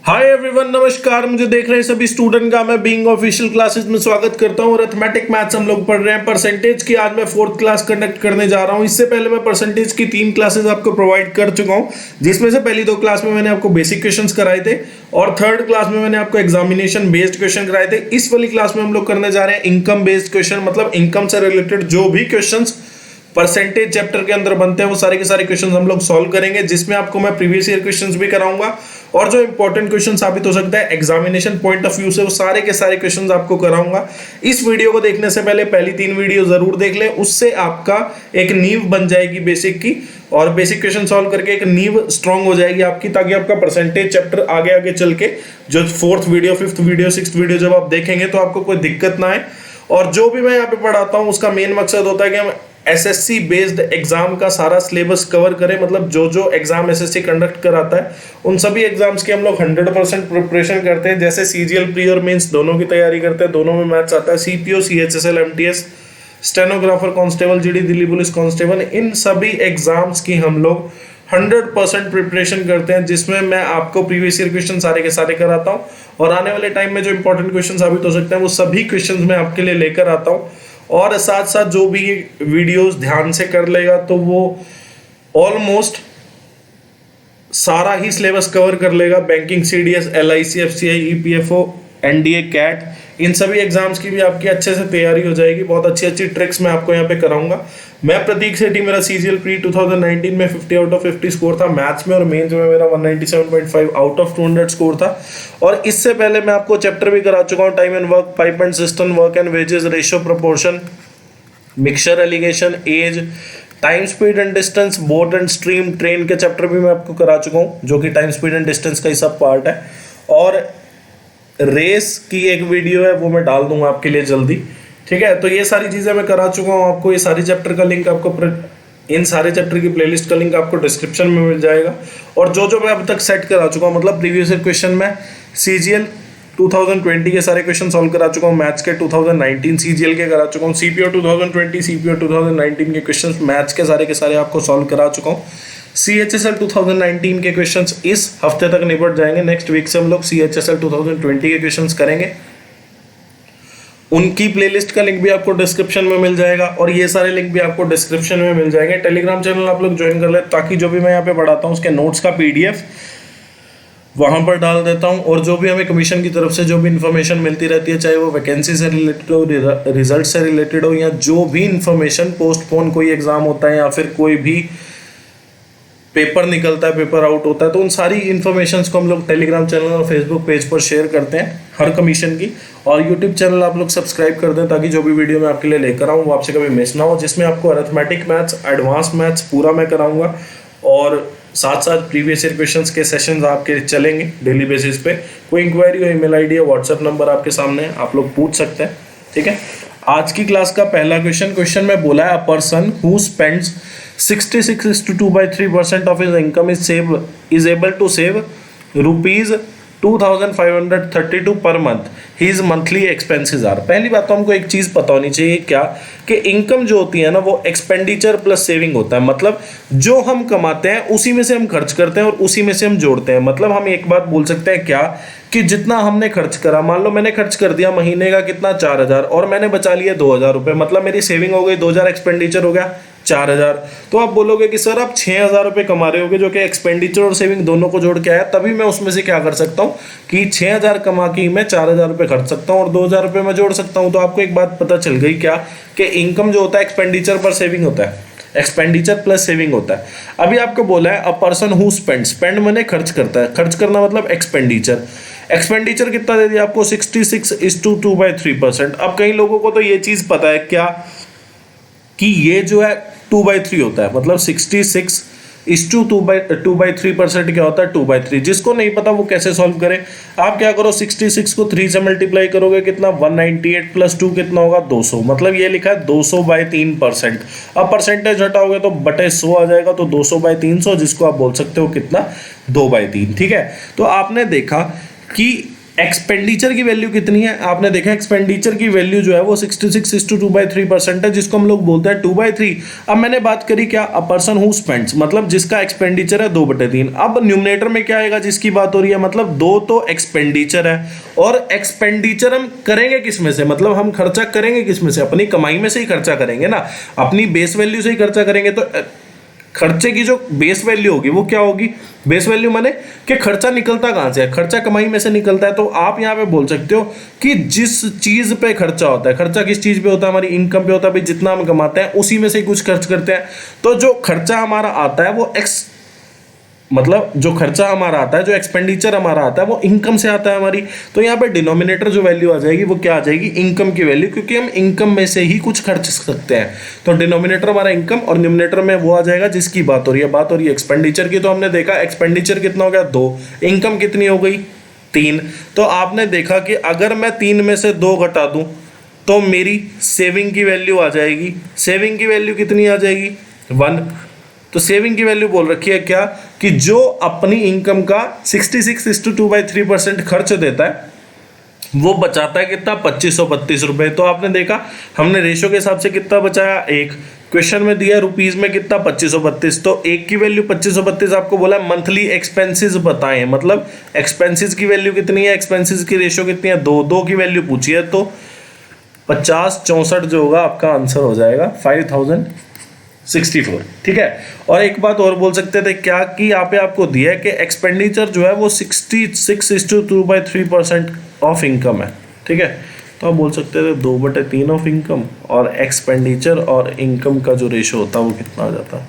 Hi everyone, नमस्कार। मुझे देख रहे हैं सभी स्टूडेंट का मैं बीइंग ऑफिशियल क्लासेस में स्वागत करता हूं। अरिथमेटिक मैथ्स हम लोग पढ़ रहे हैं। परसेंटेज की आज मैं 4th क्लास कंडक्ट करने जा रहा हूं। इससे पहले मैं परसेंटेज की 3 क्लासेस आपको प्रोवाइड कर चुका हूं, जिसमें से पहली 2 क्लास में मैंने आपको बेसिक क्वेश्चंस कराए थे और 3rd क्लास में मैंने आपको एग्जामिनेशन बेस्ड क्वेश्चन कराए थे। इस वाली क्लास में हम लोग करने जा रहे हैं इनकम बेस्ड क्वेश्चन, मतलब इनकम से रिलेटेड जो भी क्वेश्चन परसेंटेज चैप्टर के अंदर बनते हैं वो सारे के सारे क्वेश्चंस हम लोग सॉल्व करेंगे, जिसमें आपको मैं प्रीवियस ईयर क्वेश्चंस भी कराऊंगा और जो इंपॉर्टेंट क्वेश्चन साबित हो सकता है एग्जामिनेशन पॉइंट ऑफ व्यू से वो सारे के सारे क्वेश्चंस आपको कराऊंगा। इस वीडियो को देखने से पहले पहली 3 वीडियो जरूर देख लें, उससे आपका एक नींव बन जाएगी बेसिक की, और बेसिक क्वेश्चन सॉल्व करके एक नींव स्ट्रांग हो जाएगी आपकी, ताकि आपका परसेंटेज चैप्टर आगे आगे चल के जो 4th video 5th video 6th video जब आप देखेंगे तो आपको कोई दिक्कत ना आए। और जो भी मैं यहाँ पे पढ़ाता हूँ उसका मेन मकसद होता है कि हम एसएससी बेस्ड एग्जाम का सारा सिलेबस कवर करें, मतलब जो जो एग्जाम एसएससी कंडक्ट कराता है उन सभी एग्जाम्स की हम लोग 100% प्रिपरेशन करते हैं। जैसे सीजीएल प्री और मेंस दोनों की तैयारी करते हैं, दोनों में मैथ्स आता है, CPO CHSL MTS stenographer constable GD Delhi police constable, इन सभी एग्जाम्स की हम लोग 100% प्रिपरेशन करते हैं, जिसमें मैं आपको प्रीवियस ईयर क्वेश्चन सारे के सारे कराता हूँ और आने वाले टाइम में जो इंपॉर्टेंट क्वेश्चन साबित हो सकते हैं वो सभी क्वेश्चन मैं आपके लिए लेकर आता हूँ। और साथ साथ जो भी वीडियोस ध्यान से कर लेगा तो वो ऑलमोस्ट सारा ही सिलेबस कवर कर लेगा। Banking, CDS, LIC, FCI, EPFO, NDA, CAT, इन सभी एग्जाम्स की भी आपकी अच्छे से तैयारी हो जाएगी। बहुत अच्छी अच्छी ट्रिक्स मैं आपको यहाँ पे कराऊंगा। मैं प्रतीक सेठी, मेरा सीजीएल प्री 2019 में 50 आउट ऑफ 50 स्कोर था मैथ्स में, और मेंस में मेरा 197.5 आउट ऑफ 200 स्कोर था। और इससे पहले मैं आपको चैप्टर भी करा चुका हूँ, time and work, pipe and cistern, work and wages, ratio proportion, mixture alligation, age, time speed and distance, boat and stream, train के चैप्टर भी मैं आपको करा चुका हूँ, जो कि टाइम स्पीड एंड डिस्टेंस का ही सब पार्ट है। और रेस की एक वीडियो है वो मैं डाल दूंगा आपके लिए जल्दी, ठीक है। तो ये सारी चीज़ें मैं करा चुका हूँ आपको। ये सारी चैप्टर का लिंक आपको, इन सारे चैप्टर की प्लेलिस्ट का लिंक आपको डिस्क्रिप्शन में मिल जाएगा। और जो जो मैं अब तक सेट करा चुका हूँ, मतलब प्रीवियस ईयर क्वेश्चन में सीजीएल 2020 के सारे क्वेश्चन सॉल्व करा चुका हूँ, मैथ्स के 2019 सीजीएल के करा चुका हूँ, सीपीओ 2020 सीपीओ 2019 के क्वेश्चन मैथ्स के सारे आपको सॉल्व करा चुका हूँ। सीएचएसएल 2019 के क्वेश्चंस इस हफ्ते तक निपट जाएंगे। नेक्स्ट वीक से हम लोग सीएचएसएल 2020 के क्वेश्चंस करेंगे। उनकी प्लेलिस्ट का लिंक भी आपको डिस्क्रिप्शन में मिल जाएगा और ये सारे लिंक भी आपको डिस्क्रिप्शन में मिल जाएंगे। टेलीग्राम चैनल आप लोग ज्वाइन कर ले, ताकि जो भी मैं यहाँ पे पढ़ाता हूँ उसके नोट्स का पीडीएफ वहाँ पर डाल देता हूँ। और जो भी हमें कमीशन की तरफ से जो भी इन्फॉर्मेशन मिलती रहती है, चाहे वो वैकेंसी से रिलेटेड हो, रिजल्ट से रिलेटेड हो, या जो भी इन्फॉर्मेशन पोस्टपोन कोई एग्जाम होता है या फिर कोई भी पेपर निकलता है, पेपर आउट होता है, तो उन सारी इन्फॉर्मेशन को हम लोग टेलीग्राम चैनल और फेसबुक पेज पर शेयर करते हैं हर कमीशन की। और यूट्यूब चैनल आप लोग सब्सक्राइब कर दें, ताकि जो भी वीडियो मैं आपके लिए लेकर आऊँ वो आपसे कभी मिस ना हो, जिसमें आपको अरिथमेटिक मैथ्स, एडवांस मैथ्स पूरा मैं कराऊंगा, और साथ साथ प्रीवियस ईयर क्वेश्चंस के सेशंस आपके चलेंगे डेली बेसिस पे। कोई इंक्वायरी हो, ईमेल आईडी या व्हाट्सएप नंबर आपके सामने है, आप लोग पूछ सकते हैं, ठीक है। आज की क्लास का पहला क्वेश्चन में बोला है, a person who spends 66:2/3% of his income is able to save rupees 2532 per month. His monthly expenses are। पहली बात तो हमको एक चीज पता होनी चाहिए, क्या कि इनकम जो होती है ना वो एक्सपेंडिचर प्लस सेविंग होता है। मतलब जो हम कमाते हैं उसी में से हम खर्च करते हैं और उसी में से हम जोड़ते हैं। मतलब हम एक बात बोल सकते हैं क्या, कि जितना हमने खर्च करा, मान लो मैंने खर्च कर दिया महीने का कितना 4000 और मैंने बचा लिया 2000 रुपये, मतलब मेरी सेविंग हो गई 2000, एक्सपेंडिचर हो गया 4000। तो आप बोलोगे कि सर आप 6000 रुपये कमा रहे होगे, जो कि एक्सपेंडिचर और सेविंग दोनों को जोड़ के आया, तभी मैं उसमें से क्या कर सकता हूँ कि 6000 कमा के मैं 4000 रुपये खर्च सकता हूँ और 2000 रुपये मैं जोड़ सकता हूँ। तो आपको एक बात पता चल गई क्या, कि इनकम जो होता है एक्सपेंडिचर पर सेविंग होता है, एक्सपेंडिचर प्लस सेविंग होता है। अभी आपको बोला है अ पर्सन हु स्पेंड मैंने खर्च करता है, खर्च करना मतलब एक्सपेंडिचर। एक्सपेंडिचर कितना दे दिया आपको, 66:2/3%। अब कई लोगों को तो ये चीज पता है क्या, कि ये जो है 2/3 होता है, मतलब 66:2/3% क्या होता है, 2/3। जिसको नहीं पता वो कैसे सॉल्व करे, आप क्या करो, 66 को 3 से मल्टीप्लाई करोगे कितना, 198 + 2 कितना होगा, 200। मतलब ये लिखा है 200/3%। अब परसेंटेज हटाओगे तो बटे 100 आ जाएगा, तो 200/300, जिसको आप बोल सकते हो कितना, 2/3, ठीक है। तो आपने देखा कि एक्सपेंडिचर की वैल्यू कितनी है, आपने देखा एक्सपेंडिचर की वैल्यू जो है वो 66:2/3% है, जिसको हम लोग बोलते हैं 2/3। अब मैंने बात करी क्या, अ पर्सन हु स्पेंड्स, मतलब जिसका एक्सपेंडिचर है 2/3। अब न्यूमरेटर में क्या आएगा, जिसकी बात हो रही है, मतलब 2 तो एक्सपेंडिचर है, और एक्सपेंडिचर हम करेंगे किस में से, मतलब हम खर्चा करेंगे किस में से, अपनी कमाई में से ही खर्चा करेंगे ना, अपनी बेस वैल्यू से ही खर्चा करेंगे। तो खर्चे की जो बेस वैल्यू होगी वो क्या होगी, बेस वैल्यू माने कि खर्चा निकलता कहाँ से है, खर्चा कमाई में से निकलता है। तो आप यहाँ पे बोल सकते हो कि जिस चीज पे खर्चा होता है, खर्चा किस चीज पे होता है, हमारी इनकम पे होता है, भाई जितना हम कमाते हैं उसी में से ही कुछ खर्च करते हैं। तो जो खर्चा हमारा आता है वो मतलब जो खर्चा हमारा आता है, जो एक्सपेंडिचर हमारा आता है वो इनकम से आता है हमारी। तो यहाँ पे डिनोमिनेटर जो वैल्यू आ जाएगी वो क्या आ जाएगी, इनकम की वैल्यू, क्योंकि हम इनकम में से ही कुछ खर्च सकते हैं। तो डिनोमिनेटर हमारा इनकम और न्यूमरेटर में वो आ जाएगा जिसकी बात हो रही है। बात हो रही है एक्सपेंडिचर की, तो हमने देखा एक्सपेंडिचर कितना हो गया 2, इनकम कितनी हो गई 3। तो आपने देखा कि अगर मैं 3 में से 2 घटा दूं तो मेरी सेविंग की वैल्यू आ जाएगी। सेविंग की वैल्यू कितनी आ जाएगी 1। तो सेविंग की वैल्यू बोल रखी है क्या, कि जो अपनी इनकम का 66:2/3% खर्च देता है वो बचाता है कितना, 2532 रुपए। तो आपने देखा हमने रेशो के हिसाब से कितना बचाया 1, क्वेश्चन में दिया रुपीज में कितना 2532, तो 1 की वैल्यू 2532। आपको बोला मंथली एक्सपेंसेस बताएं, मतलब एक्सपेंसेस की वैल्यू कितनी है, एक्सपेंसेस की रेशो कितनी है 2 की वैल्यू पूछी है। तो 5064 जो होगा आपका आंसर हो जाएगा 5064। ठीक है। और एक बात और बोल सकते थे क्या, कि यहाँ पे आपको दिया है कि एक्सपेंडिचर जो है वो 66:2/3% ऑफ इनकम है। ठीक है, तो आप बोल सकते थे 2/3 ऑफ इनकम, और एक्सपेंडिचर और इनकम का जो रेशो होता है वो कितना आ जाता है।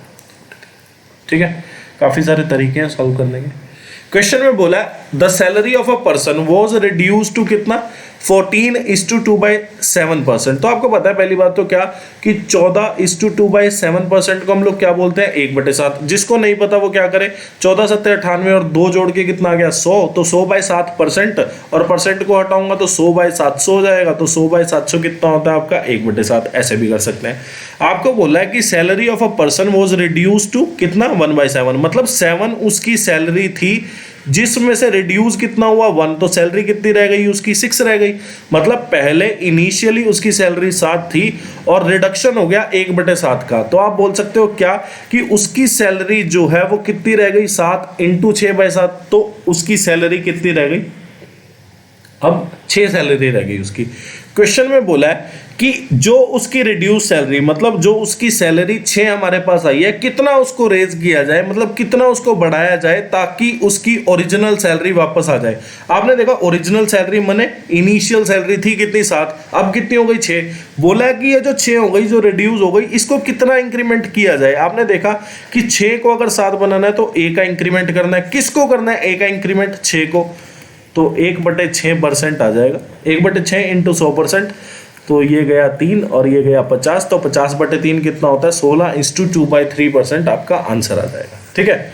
ठीक है, काफ़ी सारे तरीके हैं सॉल्व करने के। क्वेश्चन में बोला the salary of a person was reduce to कितना 14:2/7%। तो आपको पता है पहली बात तो क्या, कि 14:2/7% को हम लोग क्या बोलते हैं 1/7। जिसको नहीं पता वो क्या करे, 14 7 98 और 2 जोड़ के कितना आ गया 100, तो 100/7%, और परसेंट को हटाऊंगा तो 100/700 हो जाएगा। तो 100/700 कितना होता है आपका 1/7। ऐसे भी कर सकते हैं। आपको बोला है कि salary of a person was reduce to कितना 1/7, मतलब 7 उसकी सैलरी थी, जिसमें से रिड्यूस कितना हुआ 1, तो सैलरी कितनी रह गई उसकी 6 रह गई। मतलब पहले इनिशियली उसकी सैलरी 7 थी और रिडक्शन हो गया 1/7 का। तो आप बोल सकते हो क्या, कि उसकी सैलरी जो है वो कितनी रह गई 7 × 6/7, तो उसकी सैलरी कितनी रह गई, अब 6 सैलरी रह गई उसकी। क्वेश्चन में बोला है कि जो उसकी रिड्यूस सैलरी, मतलब जो उसकी सैलरी 6 हमारे पास आई है, कितना उसको रेज किया जाए, मतलब कितना उसको बढ़ाया जाए ताकि उसकी ओरिजिनल सैलरी वापस आ जाए। आपने देखा ओरिजिनल सैलरी माने इनिशियल सैलरी थी कितनी 7, अब कितनी हो गई 6। बोला है कि ये जो 6 हो गई, जो रिड्यूस हो गई, इसको कितना इंक्रीमेंट किया जाए। आपने देखा कि 6 को अगर 7 बनाना है तो A का इंक्रीमेंट करना है। किसको करना है A का इंक्रीमेंट, 6 को, तो 1/6% आ जाएगा। 1/6 × 100%, तो ये गया 3 और ये गया 50, तो 50/3 कितना होता है 16:2/3% आपका आंसर आ जाएगा। ठीक है,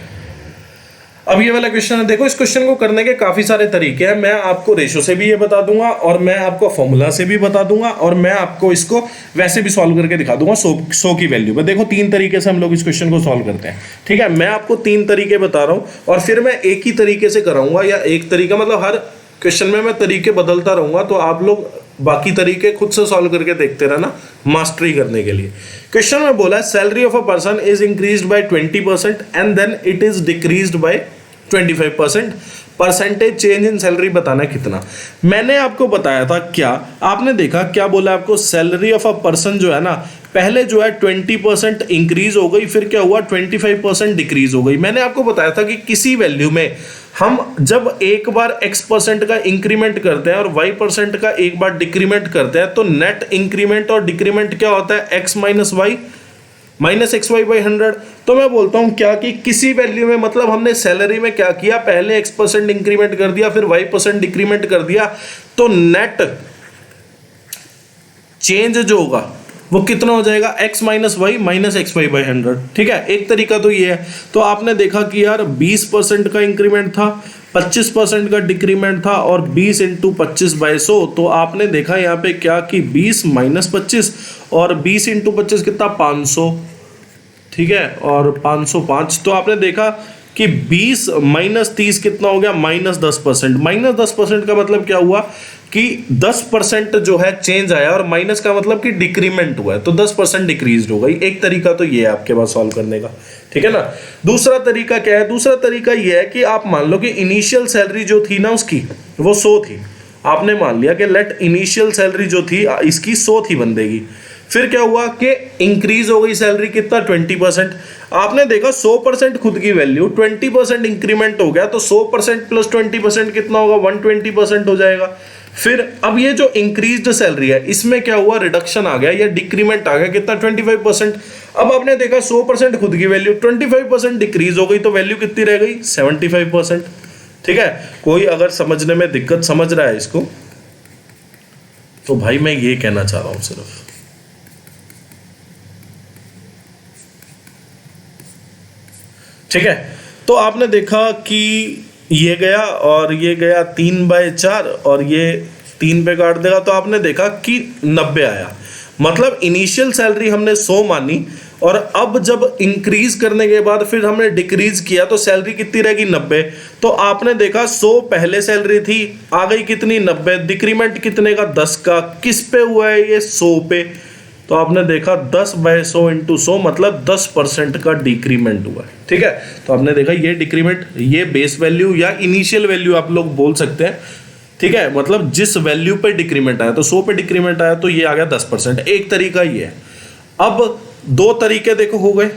अब ये वाला क्वेश्चन है, देखो इस क्वेश्चन को करने के काफी सारे तरीके हैं। मैं आपको रेशो से भी ये बता दूंगा, और मैं आपको फॉर्मूला से भी बता दूंगा, और मैं आपको इसको वैसे भी सॉल्व करके दिखा दूंगा 100 की वैल्यू में। देखो 3 तरीके से हम लोग इस क्वेश्चन को सॉल्व करते हैं। ठीक है, मैं आपको 3 तरीके बता रहा हूँ, और फिर मैं एक ही तरीके से कराऊंगा, या एक तरीका मतलब हर क्वेश्चन में मैं तरीके बदलता रहूंगा, तो आप लोग बाकी तरीके खुद से सॉल्व करके देखते रहना मास्टरी करने के लिए। क्वेश्चन में बोला है salary of a person is increased by 20% and then it is decreased by 25%। Percentage change in salary बताना कितना। मैंने आपको बताया था क्या, आपने देखा क्या बोला आपको, सैलरी ऑफ अ पर्सन जो है ना, पहले जो है 20% इंक्रीज हो गई, फिर क्या हुआ 25% डिक्रीज हो गई। मैंने आपको बताया था कि किसी वैल्यू में हम जब एक बार x% का इंक्रीमेंट करते हैं और y% का एक बार डिक्रीमेंट करते हैं, तो नेट इंक्रीमेंट और डिक्रीमेंट क्या होता है x - y -xy/100। तो मैं बोलता हूं क्या, कि किसी वैल्यू में, मतलब हमने सैलरी में क्या किया, पहले x% इंक्रीमेंट कर दिया, फिर y% डिक्रीमेंट कर दिया, तो नेट चेंज जो होगा वो कितना हो जाएगा x - y -xy/100। ठीक है, एक तरीका तो ये है। तो आपने देखा कि यार 20% का इंक्रीमेंट था, 25% का डिक्रीमेंट था, और 20 × 25/100। तो आपने देखा यहाँ पे क्या, कि 20 - 25, और 20 × 25 कितना 500। ठीक है, और 505। तो आपने देखा कि 20 माइनस 30 कितना हो गया, -10%। -10% का मतलब क्या हुआ कि 10% जो है चेंज आया, और माइनस का मतलब कि डिक्रीमेंट हुआ है, तो 10% डिक्रीज हो गई। एक तरीका तो ये है आपके पास सॉल्व करने का, ठीक है ना। दूसरा तरीका क्या है, दूसरा तरीका ये है कि आप मान लो कि इनिशियल सैलरी जो थी ना उसकी वो 100 थी। आपने मान लिया कि लेट इनिशियल सैलरी जो थी इसकी 100 थी बंदे की। फिर क्या हुआ कि इंक्रीज हो गई सैलरी कितना, 20%। आपने देखा 100% खुद की वैल्यू, 20% इंक्रीमेंट हो गया, तो 100% प्लस 20% कितना होगा, 120% हो जाएगा। फिर अब ये जो इंक्रीज्ड सैलरी है इसमें क्या हुआ, रिडक्शन आ गया या डिक्रीमेंट आ गया, कितना, 25%। अब आपने देखा 100% खुद की वैल्यू, 25% डिक्रीज हो गई, तो वैल्यू कितनी रह गई, 75%। ठीक है, कोई अगर समझने में दिक्कत समझ रहा है इसको, तो भाई मैं ये कहना चाह रहा हूं सिर्फ, ठीक है। तो आपने देखा कि ये गया और ये गया 3/4 और ये 3 पे काट देगा, तो आपने देखा कि 90 आया। मतलब इनिशियल सैलरी हमने 100 मानी, और अब जब इंक्रीज करने के बाद फिर हमने डिक्रीज किया तो सैलरी कितनी रहेगी, 90। तो आपने देखा 100 पहले सैलरी थी, आ गई कितनी, 90। डिक्रीमेंट कितने का, 10 का। किस पे हुआ है ये, 100 पे। तो आपने देखा 10/100 इंटू 100 मतलब 10% का डिक्रीमेंट हुआ है, ठीक है। तो आपने देखा ये डिक्रीमेंट, ये बेस वैल्यू या इनिशियल वैल्यू आप लोग बोल सकते हैं, ठीक है। मतलब जिस वैल्यू पे डिक्रीमेंट आया, तो 100 पे डिक्रीमेंट आया तो ये आ गया 10%। एक तरीका ये है। अब 2 तरीके देखो हो गए,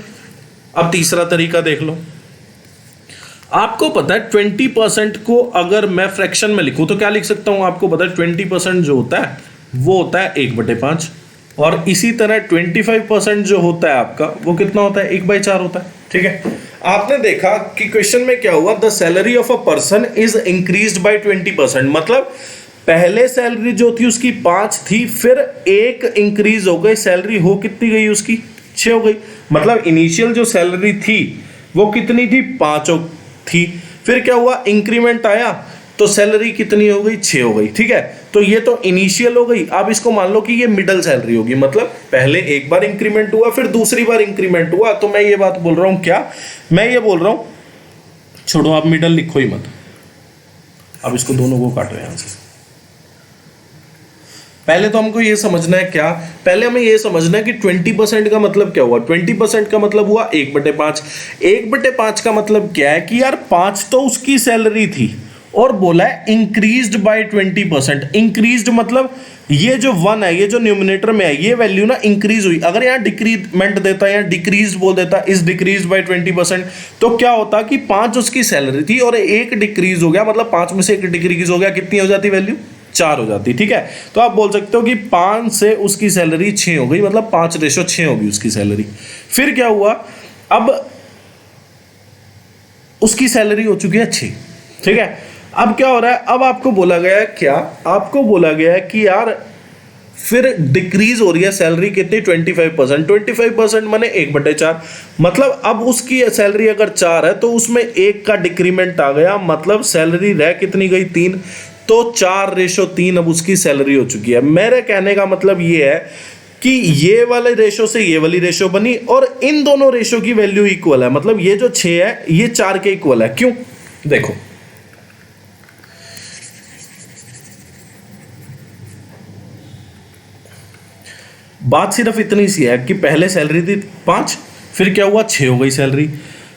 अब तीसरा तरीका देख लो। आपको पता है 20% को अगर मैं फ्रैक्शन में लिखूं तो क्या लिख सकता हूं, आपको पता है 20% जो होता है वो होता है 1/5, और इसी तरह 25% जो होता है आपका वो कितना होता है, 1/4 होता है, ठीक है। आपने देखा कि क्वेश्चन में क्या हुआ, the salary of a person is increased by 20%। मतलब पहले सैलरी जो थी उसकी 5 थी, फिर 1 इंक्रीज हो गई, सैलरी हो कितनी गई उसकी, 6 हो गई। मतलब इनिशियल जो सैलरी थी वो कितनी थी, 5 थी। फिर क्या हुआ, इंक्रीमेंट आया तो सैलरी कितनी हो गई, 6 हो गई, ठीक है। तो ये तो इनिशियल हो गई। अब इसको मान लो कि ये मिडल सैलरी होगी, मतलब पहले एक बार इंक्रीमेंट हुआ, फिर दूसरी बार इंक्रीमेंट हुआ। तो मैं ये बात बोल रहा हूं, क्या मैं ये बोल रहा हूं, छोड़ो आप मिडल लिखो ही मत, अब इसको दोनों को काटो यहां से। पहले तो हमको ये समझना है, क्या पहले हमें ये समझना है कि 20% का मतलब क्या हुआ। 20% का मतलब हुआ 1/5। 1/5 का मतलब क्या है कि यार 5 तो उसकी सैलरी थी, और बोला है इंक्रीज्ड बाय 20%। इंक्रीज्ड मतलब ये जो 1 है, ये जो न्यूमिनेटर में है, ये वैल्यू ना इंक्रीज हुई। अगर यहाँ डिक्रीमेंट देता या डिक्रीज बोल देता, इज डिक्रीज बाय 20%, तो क्या होता कि 5 उसकी सैलरी थी और 1 डिक्रीज हो गया, मतलब 5 में से 1 डिक्रीज हो गया, कितनी हो जाती वैल्यू, 4 हो जाती, ठीक है। तो आप बोल सकते हो कि 5 से उसकी सैलरी 6 हो गई, मतलब 5/6 होगी उसकी सैलरी। फिर क्या हुआ, अब उसकी सैलरी हो चुकी है 6, ठीक है। अब क्या हो रहा है, अब आपको बोला गया है, क्या आपको बोला गया है कि यार फिर डिक्रीज हो रही है सैलरी कितनी, 25%। 25% माने 1/4। मतलब अब उसकी सैलरी अगर 4 है तो उसमें 1 का डिक्रीमेंट आ गया, मतलब सैलरी रह कितनी गई, 3। तो 4/3 अब उसकी सैलरी हो चुकी है। मेरे कहने का मतलब ये है कि ये वाले रेशो से ये वाली रेशो बनी, और इन दोनों रेशो की वैल्यू इक्वल है। मतलब ये जो 6 है ये 4 के इक्वल है। क्यों, देखो बात सिर्फ इतनी सी है कि पहले सैलरी थी 5, फिर क्या हुआ, 6 हो गई सैलरी।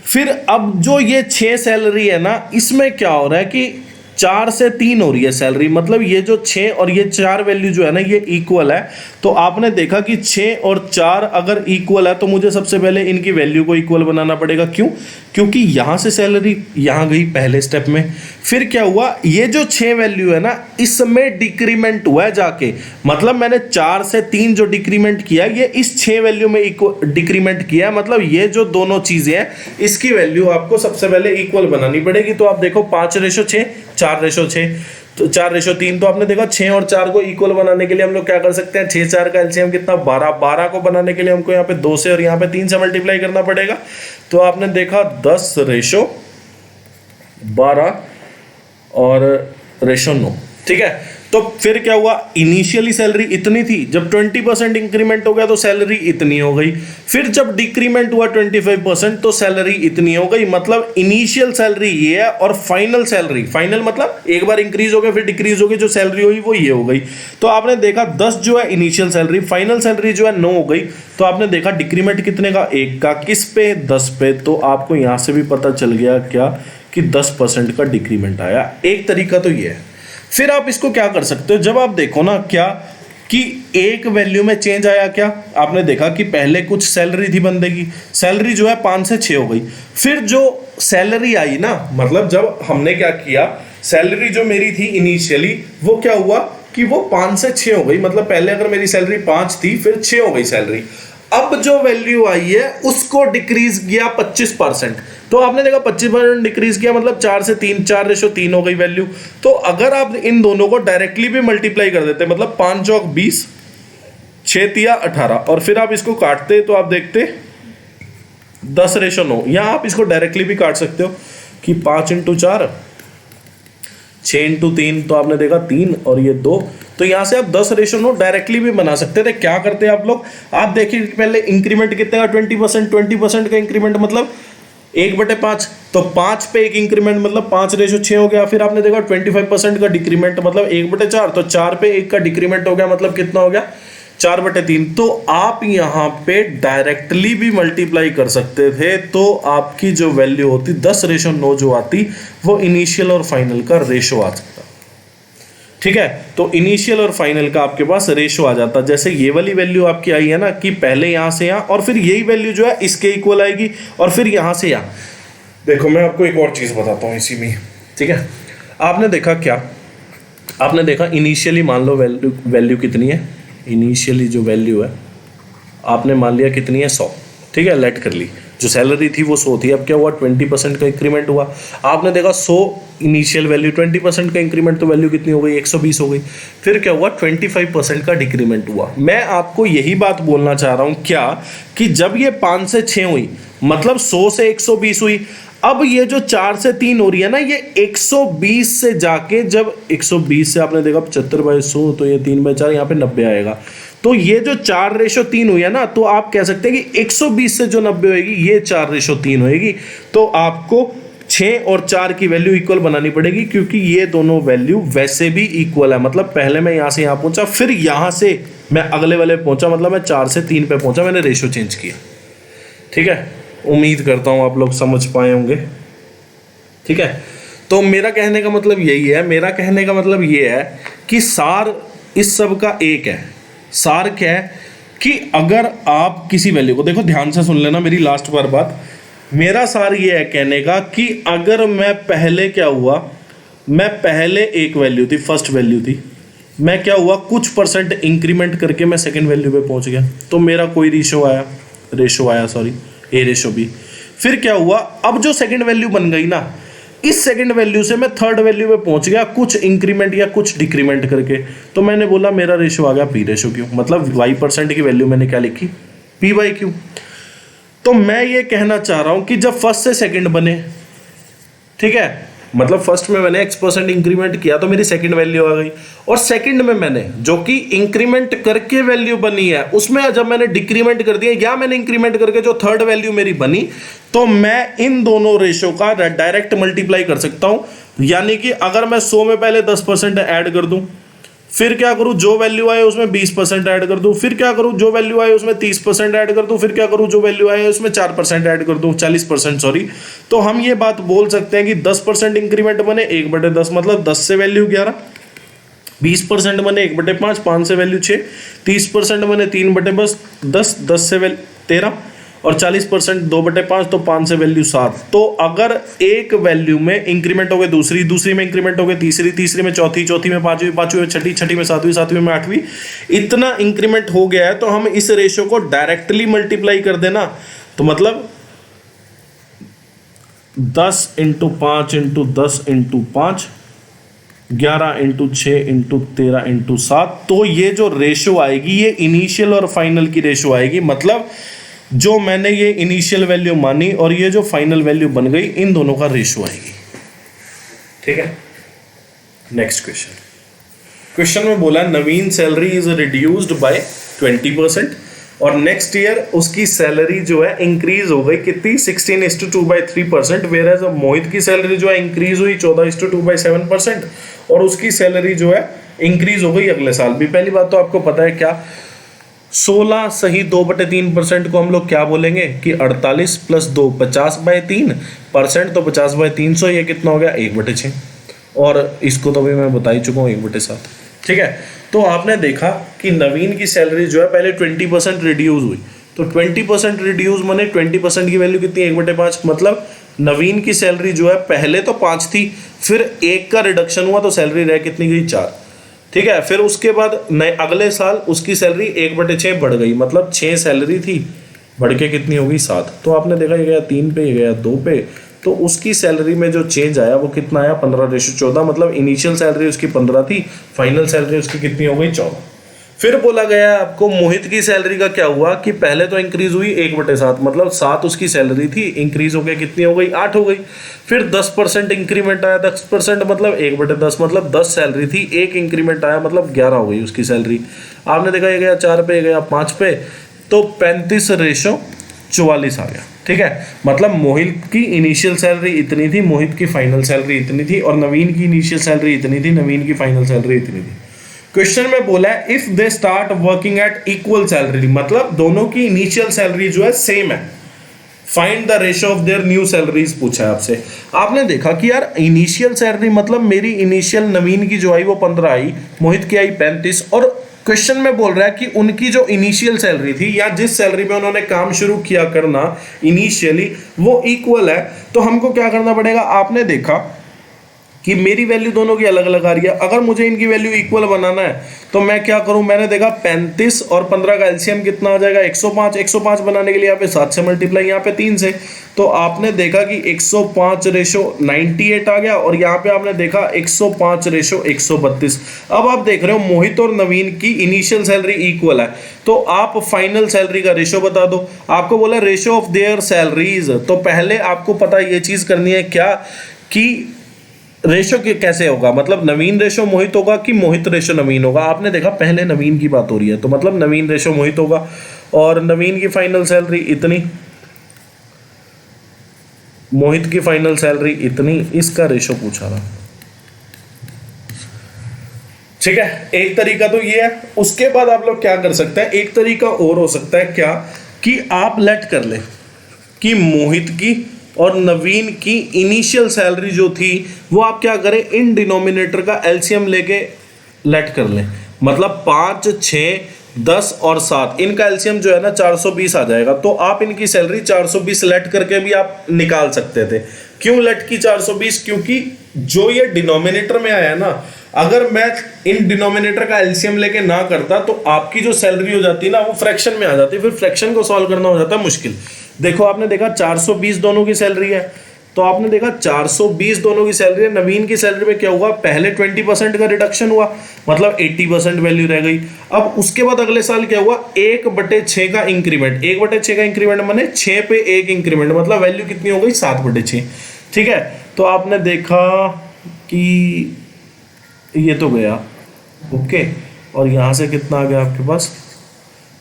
फिर अब जो ये 6 सैलरी है ना, इसमें क्या हो रहा है कि 4 से 3 हो रही है सैलरी। मतलब ये जो 6 और ये 4 वैल्यू जो है ना, ये इक्वल है। तो आपने देखा कि 6 और 4 अगर इक्वल है तो मुझे सबसे पहले इनकी वैल्यू को इक्वल बनाना पड़ेगा। क्यों, क्योंकि यहां से सैलरी यहां गई पहले स्टेप में। फिर क्या हुआ, ये जो 6 वैल्यू है ना, इसमें डिक्रीमेंट हुआ है जाके। मतलब मैंने 4 से 3 जो डिक्रीमेंट किया, ये इस 6 वैल्यू में डिक्रीमेंट किया। मतलब ये जो दोनों चीजें हैं, इसकी वैल्यू आपको सबसे पहले इक्वल बनानी पड़ेगी। तो आप देखो 5/6, 4/6, तो 4/3। तो आपने देखा 6 और 4 को इक्वल बनाने के लिए हम लोग क्या कर सकते हैं, 6 4 का एलसीएम कितना, 12। 12 को बनाने के लिए हमको यहाँ पे 2 से और यहाँ पे 3 से मल्टीप्लाई करना पड़ेगा। तो आपने देखा 10/12 और 9, ठीक है। तो फिर क्या हुआ, इनिशियली सैलरी इतनी थी, जब 20% इंक्रीमेंट हो गया तो सैलरी इतनी हो गई, फिर जब डिक्रीमेंट हुआ 25% तो सैलरी इतनी हो गई। मतलब इनिशियल सैलरी ये है और फाइनल सैलरी, फाइनल मतलब एक बार इंक्रीज हो गया फिर डिक्रीज हो गई, जो सैलरी हुई वो ये हो गई। तो आपने देखा 10 जो है इनिशियल सैलरी, फाइनल सैलरी जो है 9 हो गई। तो आपने देखा डिक्रीमेंट कितने का, 1 का, किस पे, 10 पे। तो आपको यहां से भी पता चल गया क्या कि 10% का डिक्रीमेंट आया। एक तरीका तो ये है। फिर आप इसको क्या कर सकते हो, जब आप देखो ना क्या कि एक वैल्यू में चेंज आया, क्या आपने देखा कि पहले कुछ सैलरी थी बंदे की, सैलरी जो है 5 से 6 हो गई। फिर जो सैलरी आई ना, मतलब जब हमने क्या किया, सैलरी जो मेरी थी इनिशियली वो क्या हुआ कि वो 5 से 6 हो गई। मतलब पहले अगर मेरी सैलरी 5 थी फिर 6 हो गई सैलरी। अब जो वैल्यू आई है उसको डिक्रीज किया 25%। तो आपने देखा 25% डिक्रीज किया, मतलब 4 से 3, 4:3 हो गई वैल्यू। तो अगर आप इन दोनों को डायरेक्टली भी मल्टीप्लाई कर देते, मतलब 5 चौक 20, 6 तिया 18, और फिर आप इसको काटते तो आप देखते 10:9। या आप इसको डायरेक्टली भी काट सकते हो कि 5 × 4, 6 × 3, तो आपने देखा 3 और ये 2। तो यहां से आप 10:9 डायरेक्टली भी बना सकते थे। क्या करते हैं आप लोग, आप देखिए पहले इंक्रीमेंट कितने का, 20% का इंक्रीमेंट मतलब 1/5। तो 5 पे एक इंक्रीमेंट मतलब 5:6 हो गया। फिर आपने देखा 25% का डिक्रीमेंट मतलब 1/4, तो 4 पे 1 का डिक्रीमेंट हो गया, मतलब कितना हो गया, 4/3। तो आप यहाँ पे डायरेक्टली भी मल्टीप्लाई कर सकते थे, तो आपकी जो वैल्यू होती 10:9 जो आती वो इनिशियल और फाइनल का रेशो आ सकता। ठीक है, तो इनिशियल और फाइनल का आपके पास रेशो आ जाता। जैसे ये वाली वैल्यू आपकी आई है ना कि पहले यहां से यहां, और फिर यही वैल्यू जो है इसके इक्वल आएगी, और फिर यहां से यहां। देखो मैं आपको एक और चीज बताता हूं इसी में। ठीक है, आपने देखा क्या, आपने देखा इनिशियली मान लो वैल्यू कितनी है, इनिशियली जो वैल्यू है आपने मान लिया कितनी है, 100। ठीक है, लेट कर ली, जो सैलरी थी वो 100 थी। अब क्या हुआ, 20% का इंक्रीमेंट हुआ। आपने देखा 100 इनिशियल वैल्यू, 20% का इंक्रीमेंट, तो वैल्यू कितनी हो गई, 120 हो गई। फिर क्या हुआ, 25% का डिक्रीमेंट हुआ। मैं आपको यही बात बोलना चाह रहा हूं क्या कि जब ये 5 से 6 हुई, मतलब 100 से 120 हुई। अब ये जो 4 से 3 हो रही है ना, ये 120 से जाके, जब 120 से आपने देखा 75/100, तो ये 3/4, यहाँ पे 90 आएगा। तो ये जो 4:3 हुई है ना, तो आप कह सकते हैं कि 120 से जो 90 होगी ये 4:3 होगी। तो आपको 6 और 4 की वैल्यू इक्वल बनानी पड़ेगी, क्योंकि ये दोनों वैल्यू वैसे भी इक्वल है। मतलब पहले मैं यहां से यहां पहुंचा, फिर यहां से मैं अगले वाले पहुंचा, मतलब मैं 4 से 3 पे पहुंचा, मैंने रेशो चेंज किया। ठीक है, उम्मीद करता हूं आप लोग समझ पाए होंगे। ठीक है, तो मेरा कहने का मतलब यही है, मेरा कहने का मतलब ये है कि सार इस सब का एक है। सार क्या है कि अगर आप किसी वैल्यू को, देखो ध्यान से सुन लेना मेरी लास्ट बार बात, मेरा सार ये है कहने का कि अगर मैं पहले क्या हुआ, मैं पहले एक वैल्यू थी, फर्स्ट वैल्यू थी, मैं क्या हुआ कुछ परसेंट इंक्रीमेंट करके मैं सेकंड वैल्यू पे पहुंच गया, तो मेरा कोई रेशो आया, A/B। फिर क्या हुआ, अब जो सेकंड वैल्यू बन गई ना, इस सेकंड वैल्यू से मैं थर्ड वैल्यू पे पहुंच गया कुछ इंक्रीमेंट या कुछ डिक्रीमेंट करके, तो मैंने बोला मेरा रेशो आ गया P/Q। मतलब y% की वैल्यू मैंने क्या लिखी, P/Q। तो मैं ये कहना चाह रहा हूं कि जब फर्स्ट से सेकंड बने, ठीक है, मतलब फर्स्ट में मैंने X% इंक्रीमेंट किया तो मेरी सेकंड वैल्यू आ गई, और सेकंड में मैंने जो कि इंक्रीमेंट करके वैल्यू बनी है, उसमें जब मैंने डिक्रीमेंट कर दिया या मैंने इंक्रीमेंट करके जो थर्ड वैल्यू मेरी बनी, तो मैं इन दोनों रेशो का डायरेक्ट मल्टीप्लाई कर सकता हूं। यानी कि अगर मैं 100 में पहले 10% ऐड कर दूं, फिर क्या करूं, जो वैल्यू आए उसमें 20% ऐड कर दूं, फिर क्या करूं, जो वैल्यू आए उसमें 30% ऐड कर दूं, फिर क्या करूं, जो वैल्यू आए उसमें 4% ऐड कर दूं, 40% सॉरी। तो हम ये बात बोल सकते हैं कि 10% इंक्रीमेंट बने 1/10, मतलब 10 से वैल्यू 11, 20% बने 1/5, 5 से वैल्यू 6, 30% बने 3/10, 10 से वैल्यू 13, और 40% 2/5, तो 5 से वैल्यू 7। तो अगर एक वैल्यू में इंक्रीमेंट हो गए, दूसरी में इंक्रीमेंट हो गए, तीसरी में चौथी में पांचवी में छठी में सातवीं में आठवीं, इतना इंक्रीमेंट हो गया है, तो हम इस रेशो को डायरेक्टली मल्टीप्लाई कर देना, तो मतलब 10 × 5 × 10 × 5, 11 × 6 × 13 × 7, तो ये जो रेशो आएगी ये इनिशियल और फाइनल की रेशो आएगी। मतलब जो मैंने ये इनिशियल वैल्यू मानी और ये जो फाइनल वैल्यू बन गई, इन दोनों का रेशो आएगी। ठीक है, नेक्स्ट क्वेश्चन। क्वेश्चन में बोला नवीन सैलरी इज रिड्यूस्ड बाय 20% और नेक्स्ट ईयर उसकी सैलरी जो है इंक्रीज हो गई कितनी 16:2/3%, वेयर एज मोहित की सैलरी जो है इंक्रीज हुई 14:2/7% और उसकी सैलरी जो है इंक्रीज हो गई अगले साल भी। पहली बात तो आपको पता है क्या 16 सही 2/3% को हम लोग क्या बोलेंगे कि 48 + 2 50/3%, तो 50/300 ये कितना हो गया 1/6 और इसको तो भी मैं बता ही चुका हूँ 1/7। ठीक है, तो आपने देखा कि नवीन की सैलरी जो है पहले 20% रिड्यूस हुई, तो 20% रिड्यूस माने 20% की वैल्यू कितनी 1/5, मतलब नवीन की सैलरी जो है पहले तो 5 थी, फिर 1 का रिडक्शन हुआ तो सैलरी रह कितनी गई 4। ठीक है, फिर उसके बाद नए अगले साल उसकी सैलरी 1/6 बढ़ गई, मतलब 6 सैलरी थी बढ़ के कितनी हो गई 7। तो आपने देखा ये गया 3 पे, ये गया 2 पे, तो उसकी सैलरी में जो चेंज आया वो कितना आया 15:14, मतलब इनिशियल सैलरी उसकी 15 थी, फाइनल सैलरी उसकी कितनी हो गई 14। फिर बोला गया आपको मोहित की सैलरी का क्या हुआ कि पहले तो इंक्रीज हुई 1/7, मतलब 7 उसकी सैलरी थी, इंक्रीज हो गया कितनी हो गई 8 हो गई। फिर 10% इंक्रीमेंट आया, 10% मतलब 1/10, मतलब 10 सैलरी थी, 1 इंक्रीमेंट आया मतलब 11 हो गई उसकी सैलरी। आपने देखा ये गया 4 पे, ये गया 5 पे, तो 35:44 आ गया। ठीक है, मतलब मोहित की इनिशियल सैलरी इतनी थी, मोहित की फाइनल सैलरी इतनी थी, और नवीन की इनिशियल सैलरी इतनी थी, नवीन की फाइनल सैलरी इतनी थी। क्वेश्चन में बोला है if they start working at equal salary, मतलब दोनों की इनिशियल सैलरी जो है सेम है, find the ratio of their new salaries पूछा है आपसे। आपने देखा कि यार इनिशियल सैलरी मतलब मेरी इनिशियल नवीन की जो आई वो 15 आई, मोहित की आई 35, और क्वेश्चन में बोल रहा है कि उनकी जो इनिशियल सैलरी थी या जिस सैलरी पे उन्होंने काम शुरू किया करना इनिशियली वो इक्वल है, तो हमको क्या करना पड़ेगा। आपने देखा कि मेरी वैल्यू दोनों की अलग अलग आ रही है, अगर मुझे इनकी वैल्यू इक्वल बनाना है तो मैं क्या करूं, मैंने देखा 35 और 15 का एलसीएम कितना आ जाएगा 105, 105 बनाने के लिए यहाँ पे 7 से मल्टीप्लाई, यहाँ पे 3 से, तो आपने देखा कि 105:98 आ गया, और यहाँ पे आपने देखा 105:132। अब आप देख रहे हो मोहित और नवीन की इनिशियल सैलरी इक्वल है, तो आप फाइनल सैलरी का रेशियो बता दो। आपको बोला रेशियो ऑफ देयर सैलरीज, तो पहले आपको पता ये चीज करनी है क्या कि रेशो कैसे होगा, मतलब नवीन रेशो मोहित होगा कि मोहित रेशो नवीन होगा। आपने देखा पहले नवीन की बात हो रही है, तो मतलब नवीन रेशो मोहित होगा, और नवीन की फाइनल सैलरी इतनी, मोहित की फाइनल सैलरी इतनी, इसका रेशो पूछा था। ठीक है, एक तरीका तो ये है। उसके बाद आप लोग क्या कर सकते हैं, एक तरीका और हो सकता है क्या कि आप लेट कर ले कि मोहित की और नवीन की इनिशियल सैलरी जो थी वो आप क्या करें, इन डिनोमिनेटर का एलसीएम लेके लेट कर लें, मतलब 5, 6, 10 और 7 इनका एलसीएम जो है ना 420 आ जाएगा। तो आप इनकी सैलरी 420 लेट करके भी आप निकाल सकते थे। क्यों लेट की 420, क्योंकि जो ये डिनोमिनेटर में आया ना, अगर मैं इन डिनोमिनेटर का एलसीएम लेके ना करता तो आपकी जो सैलरी हो जाती ना वो फ्रैक्शन में आ जाती, फिर फ्रैक्शन को सॉल्व करना हो जाता मुश्किल। देखो आपने देखा 420 दोनों की सैलरी है, तो आपने देखा 420 दोनों की सैलरी है, नवीन की सैलरी में क्या हुआ, पहले 20% का रिडक्शन हुआ, मतलब 80% वैल्यू रह गई। अब उसके बाद अगले साल क्या हुआ, 1/6 का इंक्रीमेंट, 1/6 का इंक्रीमेंट माने 6 पे 1 इंक्रीमेंट, मतलब वैल्यू कितनी हो गई 7/6। ठीक है, तो आपने देखा कि ये तो गया ओके, और यहाँ से कितना आ गया आपके पास,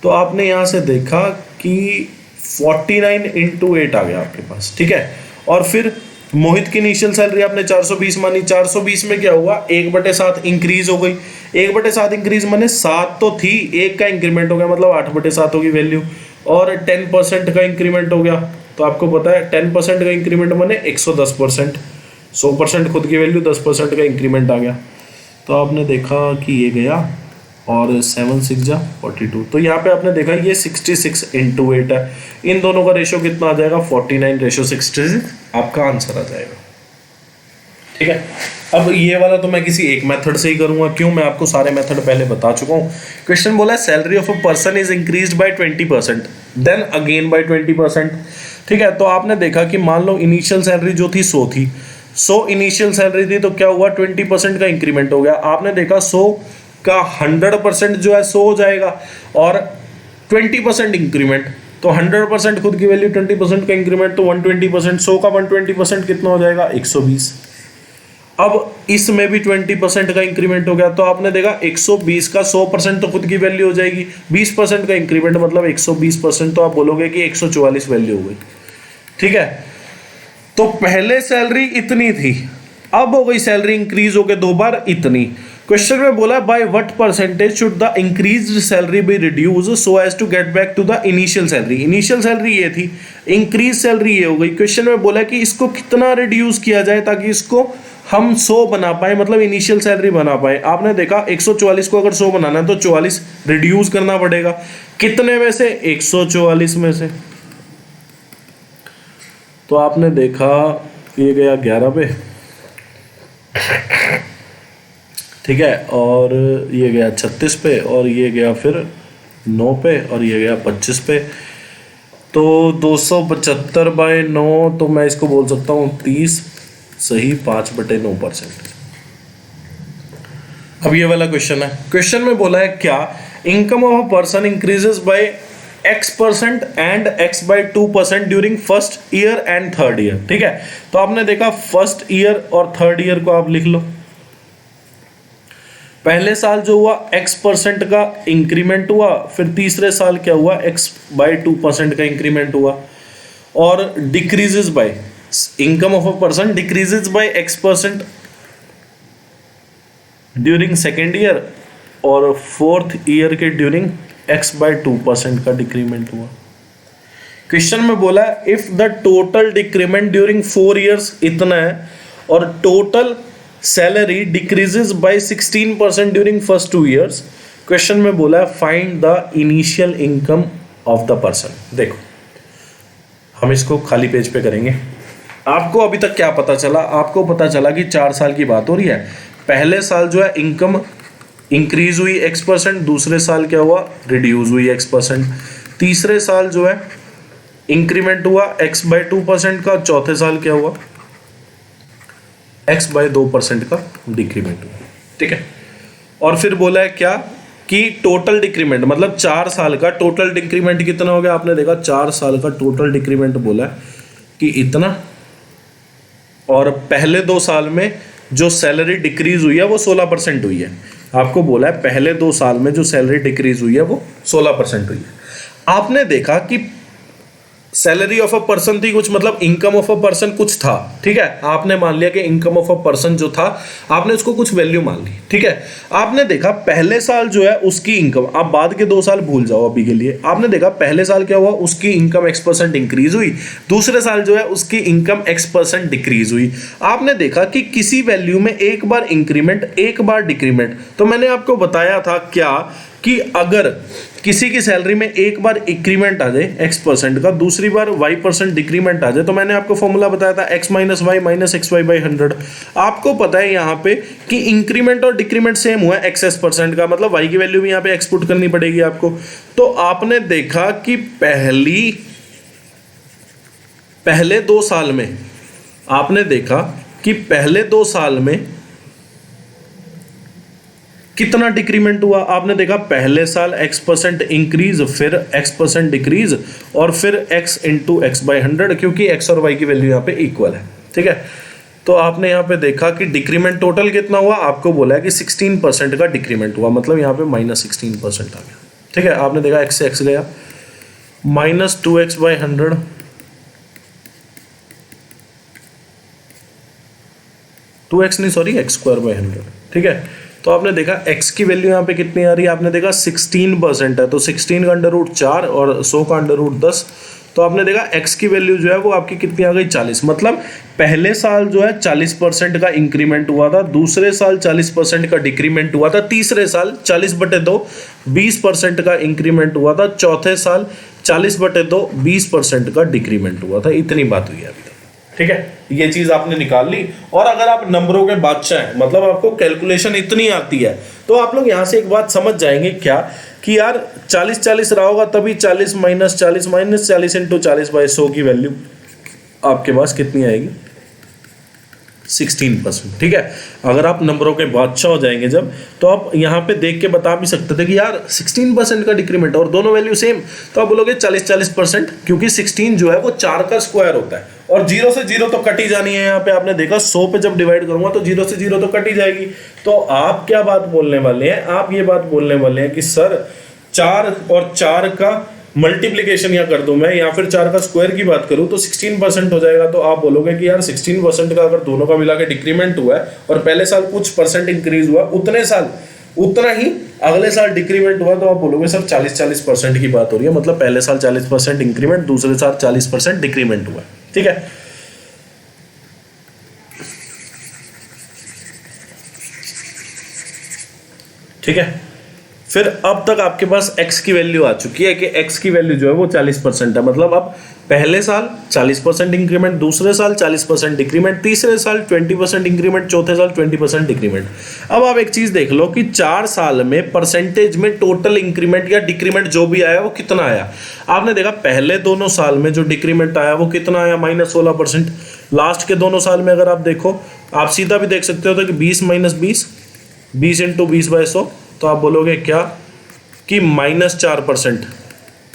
तो आपने यहाँ से देखा कि 49 × 8 आ गया आपके पास। ठीक है, और फिर मोहित की इनिशियल सैलरी आपने 420 मानी, 420 में क्या हुआ 1/7 इंक्रीज हो गई, 1/7 इंक्रीज माने 7 तो थी, 1 का इंक्रीमेंट हो गया, मतलब 8/7 होगी वैल्यू, और 10% का इंक्रीमेंट हो गया। तो आपको पता है 10% का इंक्रीमेंट माने 110%, 100% खुद की वैल्यू 10% का इंक्रीमेंट आ गया। तो आपने देखा कि ये गया और 7 6 जा 42, तो यहाँ पे आपने देखा ये 66 × 8 है, इन दोनों का रेशियो कितना आ जाएगा 49:66, आपका आंसर आ जाएगा। ठीक है, अब ये वाला तो मैं किसी एक मेथड से ही करूंगा, क्यों, मैं आपको सारे मेथड पहले बता चुका हूँ। क्वेश्चन बोला salary of a person is increased by 20%, then again by 20%। ठीक है, तो आपने देखा कि मान लो इनिशियल सैलरी जो थी 100 थी, 100 इनिशियल सैलरी थी, तो क्या हुआ 20% का इंक्रीमेंट हो गया। आपने देखा 100 का 100% जो है 100 हो जाएगा, और 20% इंक्रीमेंट, तो 100% खुद की वैल्यू, 20% का इंक्रीमेंट तो 120%, 100 का 120% कितना हो जाएगा 120। अब इसमें भी 20% का इंक्रीमेंट हो गया, तो आपने देखा 120 का 100% तो खुद की वैल्यू हो जाएगी, 20% का इंक्रीमेंट मतलब 120%, तो आप बोलोगे कि 144 वैल्यू हो गई। ठीक है, तो पहले सैलरी इतनी थी, अब हो गई सैलरी इंक्रीज हो गई 2 बार इतनी। क्वेश्चन में बोला by what percentage should the increased salary be reduce so as to get back to the initial salary. Initial salary ये थी, इंक्रीज सैलरी ये हो गई। क्वेश्चन में बोला कि इसको कितना रिड्यूस किया जाए ताकि इसको हम 100 बना पाए, मतलब इनिशियल सैलरी बना पाए। आपने देखा 144 को अगर 100 बनाना है तो 44 रिड्यूस करना पड़ेगा, कितने में से? 144 में से। तो आपने देखा ये गया 11 पे, ठीक है, और ये गया 36 पे, और ये गया फिर 9 पे, और ये गया 25 पे। तो 275/9, तो मैं इसको बोल सकता हूँ 30 सही 5/9%। अब ये वाला क्वेश्चन है, क्वेश्चन में बोला है क्या income of a person increases by x% and x/2% during first year and third year. ठीक है, तो आपने देखा फर्स्ट ईयर और थर्ड ईयर को आप लिख लो। पहले साल जो हुआ x% का इंक्रीमेंट हुआ, फिर तीसरे साल क्या हुआ x/2% का इंक्रीमेंट हुआ, और decreases by income of a person decreases by x% during second year, और फोर्थ ईयर के ड्यूरिंग x/2% का डिक्रीमेंट हुआ। क्वेश्चन में बोला if the total decrement during 4 years इतना है और total salary decreases by 16% during first 2 years. Question में बोला find the initial income of the person. देखो हम इसको खाली पेज पे करेंगे। आपको अभी तक क्या पता चला? आपको पता चला कि 4 साल की बात हो रही है। पहले साल जो है इनकम इंक्रीज हुई x%, दूसरे साल क्या हुआ रिड्यूस हुई x%, तीसरे साल जो है इंक्रीमेंट हुआ x/2% का, चौथे साल क्या हुआ x/2% का डिक्रीमेंट हुआ। ठीक है, और फिर बोला है क्या कि टोटल डिक्रीमेंट मतलब 4 साल का टोटल डिक्रीमेंट कितना हो गया। आपने देखा 4 साल का टोटल डिक्रीमेंट बोला है कि इतना, और पहले 2 साल में जो सैलरी डिक्रीज हुई है वो 16% हुई है। आपको बोला है पहले 2 साल में जो सैलरी डिक्रीज हुई है वो 16% हुई है। आपने देखा कि सैलरी ऑफ अ पर्सन थी कुछ, मतलब इनकम ऑफ अ पर्सन कुछ था। ठीक है, आपने मान लिया कि इनकम ऑफ अ पर्सन जो था आपने उसको कुछ वैल्यू मान ली। ठीक है, आपने देखा पहले साल जो है उसकी इनकम, आप बाद के 2 साल भूल जाओ अभी के लिए। आपने देखा पहले साल क्या हुआ, उसकी इनकम x% इंक्रीज हुई, दूसरे साल जो है उसकी इनकम x% डिक्रीज हुई। आपने देखा कि किसी वैल्यू में एक बार इंक्रीमेंट एक बार डिक्रीमेंट। तो मैंने आपको बताया था क्या कि अगर किसी की सैलरी में एक बार इंक्रीमेंट आ जाए x% का, दूसरी बार y% डिक्रीमेंट आ जाए, तो मैंने आपको फॉर्मूला बताया था x - y - xy/100। आपको पता है यहाँ पे कि इंक्रीमेंट और डिक्रीमेंट सेम हुआ है x% का, मतलब y की वैल्यू भी यहाँ पे एक्सपुट करनी पड़ेगी आपको। तो आपने देखा कि पहले 2 साल में आपने देखा कि पहले 2 साल में कितना डिक्रीमेंट हुआ। आपने देखा पहले साल x% इंक्रीज, फिर x% डिक्रीज, और फिर x × x/100, क्योंकि x और y की वैल्यू यहाँ पे इक्वल है। ठीक है, तो आपने यहाँ पे देखा कि डिक्रीमेंट टोटल कितना हुआ, आपको बोला है कि 16% का डिक्रीमेंट हुआ, मतलब यहाँ पे -16% आ गया। ठीक है, आपने देखा x से x गया, -2x/100 2x नहीं सॉरी x² 100। ठीक है, तो आपने देखा x की वैल्यू यहाँ पे कितनी आ रही है, आपने देखा 16% है, तो 16 का √4 और 100 का √10, तो आपने देखा x की वैल्यू जो है वो आपकी कितनी आ गई 40। मतलब पहले साल जो है 40% का इंक्रीमेंट हुआ था, दूसरे साल 40% का डिक्रीमेंट हुआ था, तीसरे साल 40/2 20% का इंक्रीमेंट हुआ था, चौथे साल 40/2 20% का डिक्रीमेंट हुआ था। इतनी बात हुई है अभी तक। ठीक है, ये चीज आपने निकाल ली। और अगर आप नंबरों के बादशाह हैं, मतलब आपको कैलकुलेशन इतनी आती है, तो आप लोग यहाँ से एक बात समझ जाएंगे क्या कि यार 40 रहा होगा, तभी 40 - 40 - 40 × 40/100 की वैल्यू आपके पास कितनी आएगी 16%। ठीक है, अगर आप नंबरों के बादशाह हो जाएंगे जब, तो आप यहाँ पे देख के बता भी सकते थे कि यार 16% का डिक्रीमेंट और दोनों वैल्यू सेम, तो आप बोलोगे 40% क्योंकि 16 जो है वो 4 का स्क्वायर होता है और जीरो से जीरो तो कट ही जानी है। यहाँ पे आपने देखा 100 पे जब डिवाइड करूंगा तो जीरो से जीरो तो कट ही जाएगी। तो आप क्या बात बोलने वाले हैं, आप ये बात बोलने वाले हैं कि सर 4 और 4 का मल्टीप्लीकेशन या कर दूं मैं, या फिर 4 का स्क्वायर की बात करूं तो 16% हो जाएगा। तो आप बोलोगे कि यार 16% का अगर दोनों का मिला के डिक्रीमेंट हुआ है और पहले साल कुछ परसेंट इंक्रीज हुआ, उतने साल उतना ही अगले साल डिक्रीमेंट हुआ, तो आप बोलोगे सर 40% की बात हो रही है, मतलब पहले साल 40% इंक्रीमेंट, दूसरे साल 40% डिक्रीमेंट हुआ। ठीक है, ठीक है। फिर अब तक आपके पास x की वैल्यू आ चुकी है कि x की वैल्यू जो है वो 40% है, मतलब अब पहले साल 40% इंक्रीमेंट, दूसरे साल 40% डिक्रीमेंट, तीसरे साल 20% इंक्रीमेंट, चौथे साल 20% डिक्रीमेंट। अब आप एक चीज देख लो कि 4 साल में परसेंटेज में टोटल इंक्रीमेंट या डिक्रीमेंट जो भी आया वो कितना आया। आपने देखा पहले दोनों साल में जो डिक्रीमेंट आया वो कितना आया, -16%। लास्ट के दोनों साल में अगर आप देखो, आप सीधा भी देख सकते हो कि 20 - 20, 20 × 20/100, तो आप बोलोगे क्या कि -4%।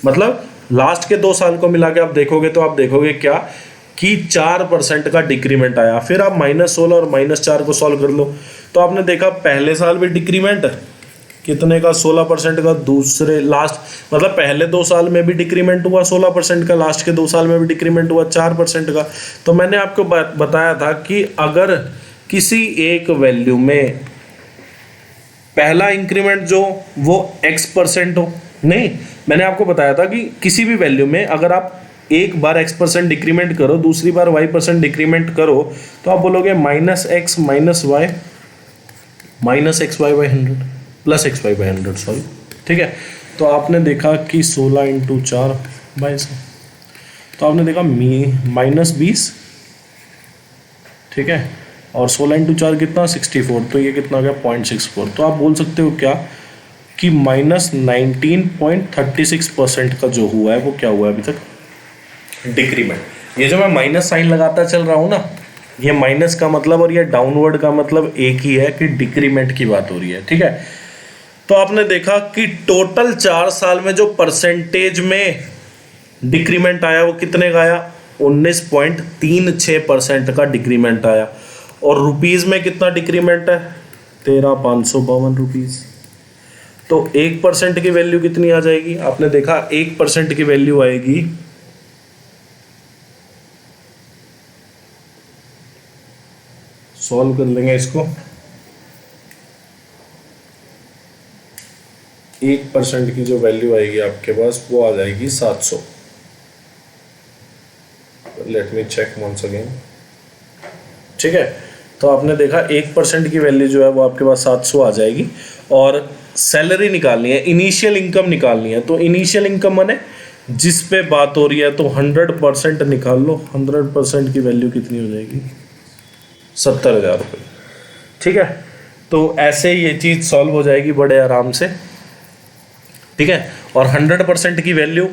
मतलब लास्ट के 2 साल को मिला के आप देखोगे तो आप देखोगे क्या कि 4% का डिक्रीमेंट आया। फिर आप -16 और -4 को सॉल्व कर लो तो आपने देखा पहले साल भी डिक्रीमेंट कितने का, 16% का, दूसरे लास्ट मतलब पहले 2 साल में भी डिक्रीमेंट हुआ 16% का, लास्ट के 2 साल में भी डिक्रीमेंट हुआ 4% का। तो मैंने आपको बताया था कि अगर किसी एक वैल्यू में पहला इंक्रीमेंट जो वो x% हो, नहीं, मैंने आपको बताया था कि किसी भी वैल्यू में अगर आप एक बार x% डिक्रीमेंट करो, दूसरी बार y% डिक्रीमेंट करो, तो आप बोलोगे -x - y -xy/100 +xy/100, sorry. ठीक है, तो आपने देखा कि 16 × 4/100, तो आपने देखा -20, ठीक है, और 16 × 4 कितना, 64, तो ये कितना गया 0.64। तो आप बोल सकते हो क्या कि -19.36% का जो हुआ है वो क्या हुआ है अभी तक, डिक्रीमेंट। ये जो मैं माइनस साइन लगाता चल रहा हूँ ना, ये माइनस का मतलब और ये डाउनवर्ड का मतलब एक ही है कि डिक्रीमेंट की बात हो रही है। ठीक है, तो आपने देखा कि टोटल 4 साल में जो परसेंटेज में डिक्रीमेंट आया वो कितने का आया, 19.36% का डिक्रीमेंट आया। और रुपीज में कितना डिक्रीमेंट है, 13,552 रुपीज। तो 1% की वैल्यू कितनी आ जाएगी, आपने देखा 1% की वैल्यू आएगी सॉल्व कर लेंगे इसको, 1% की जो वैल्यू आएगी आपके पास वो आ जाएगी 700। Let me check once again. ठीक है, तो आपने देखा 1% की वैल्यू जो है वो आपके पास 700 आ जाएगी। और सैलरी निकालनी है, इनिशियल इनकम निकालनी है, तो इनिशियल इनकम माने जिस पे बात हो रही है, तो 100% निकाल लो। 100% की वैल्यू कितनी हो जाएगी, 70,000 रुपये। ठीक है, तो ऐसे ये चीज़ सॉल्व हो जाएगी बड़े आराम से। ठीक है, और 100% की वैल्यू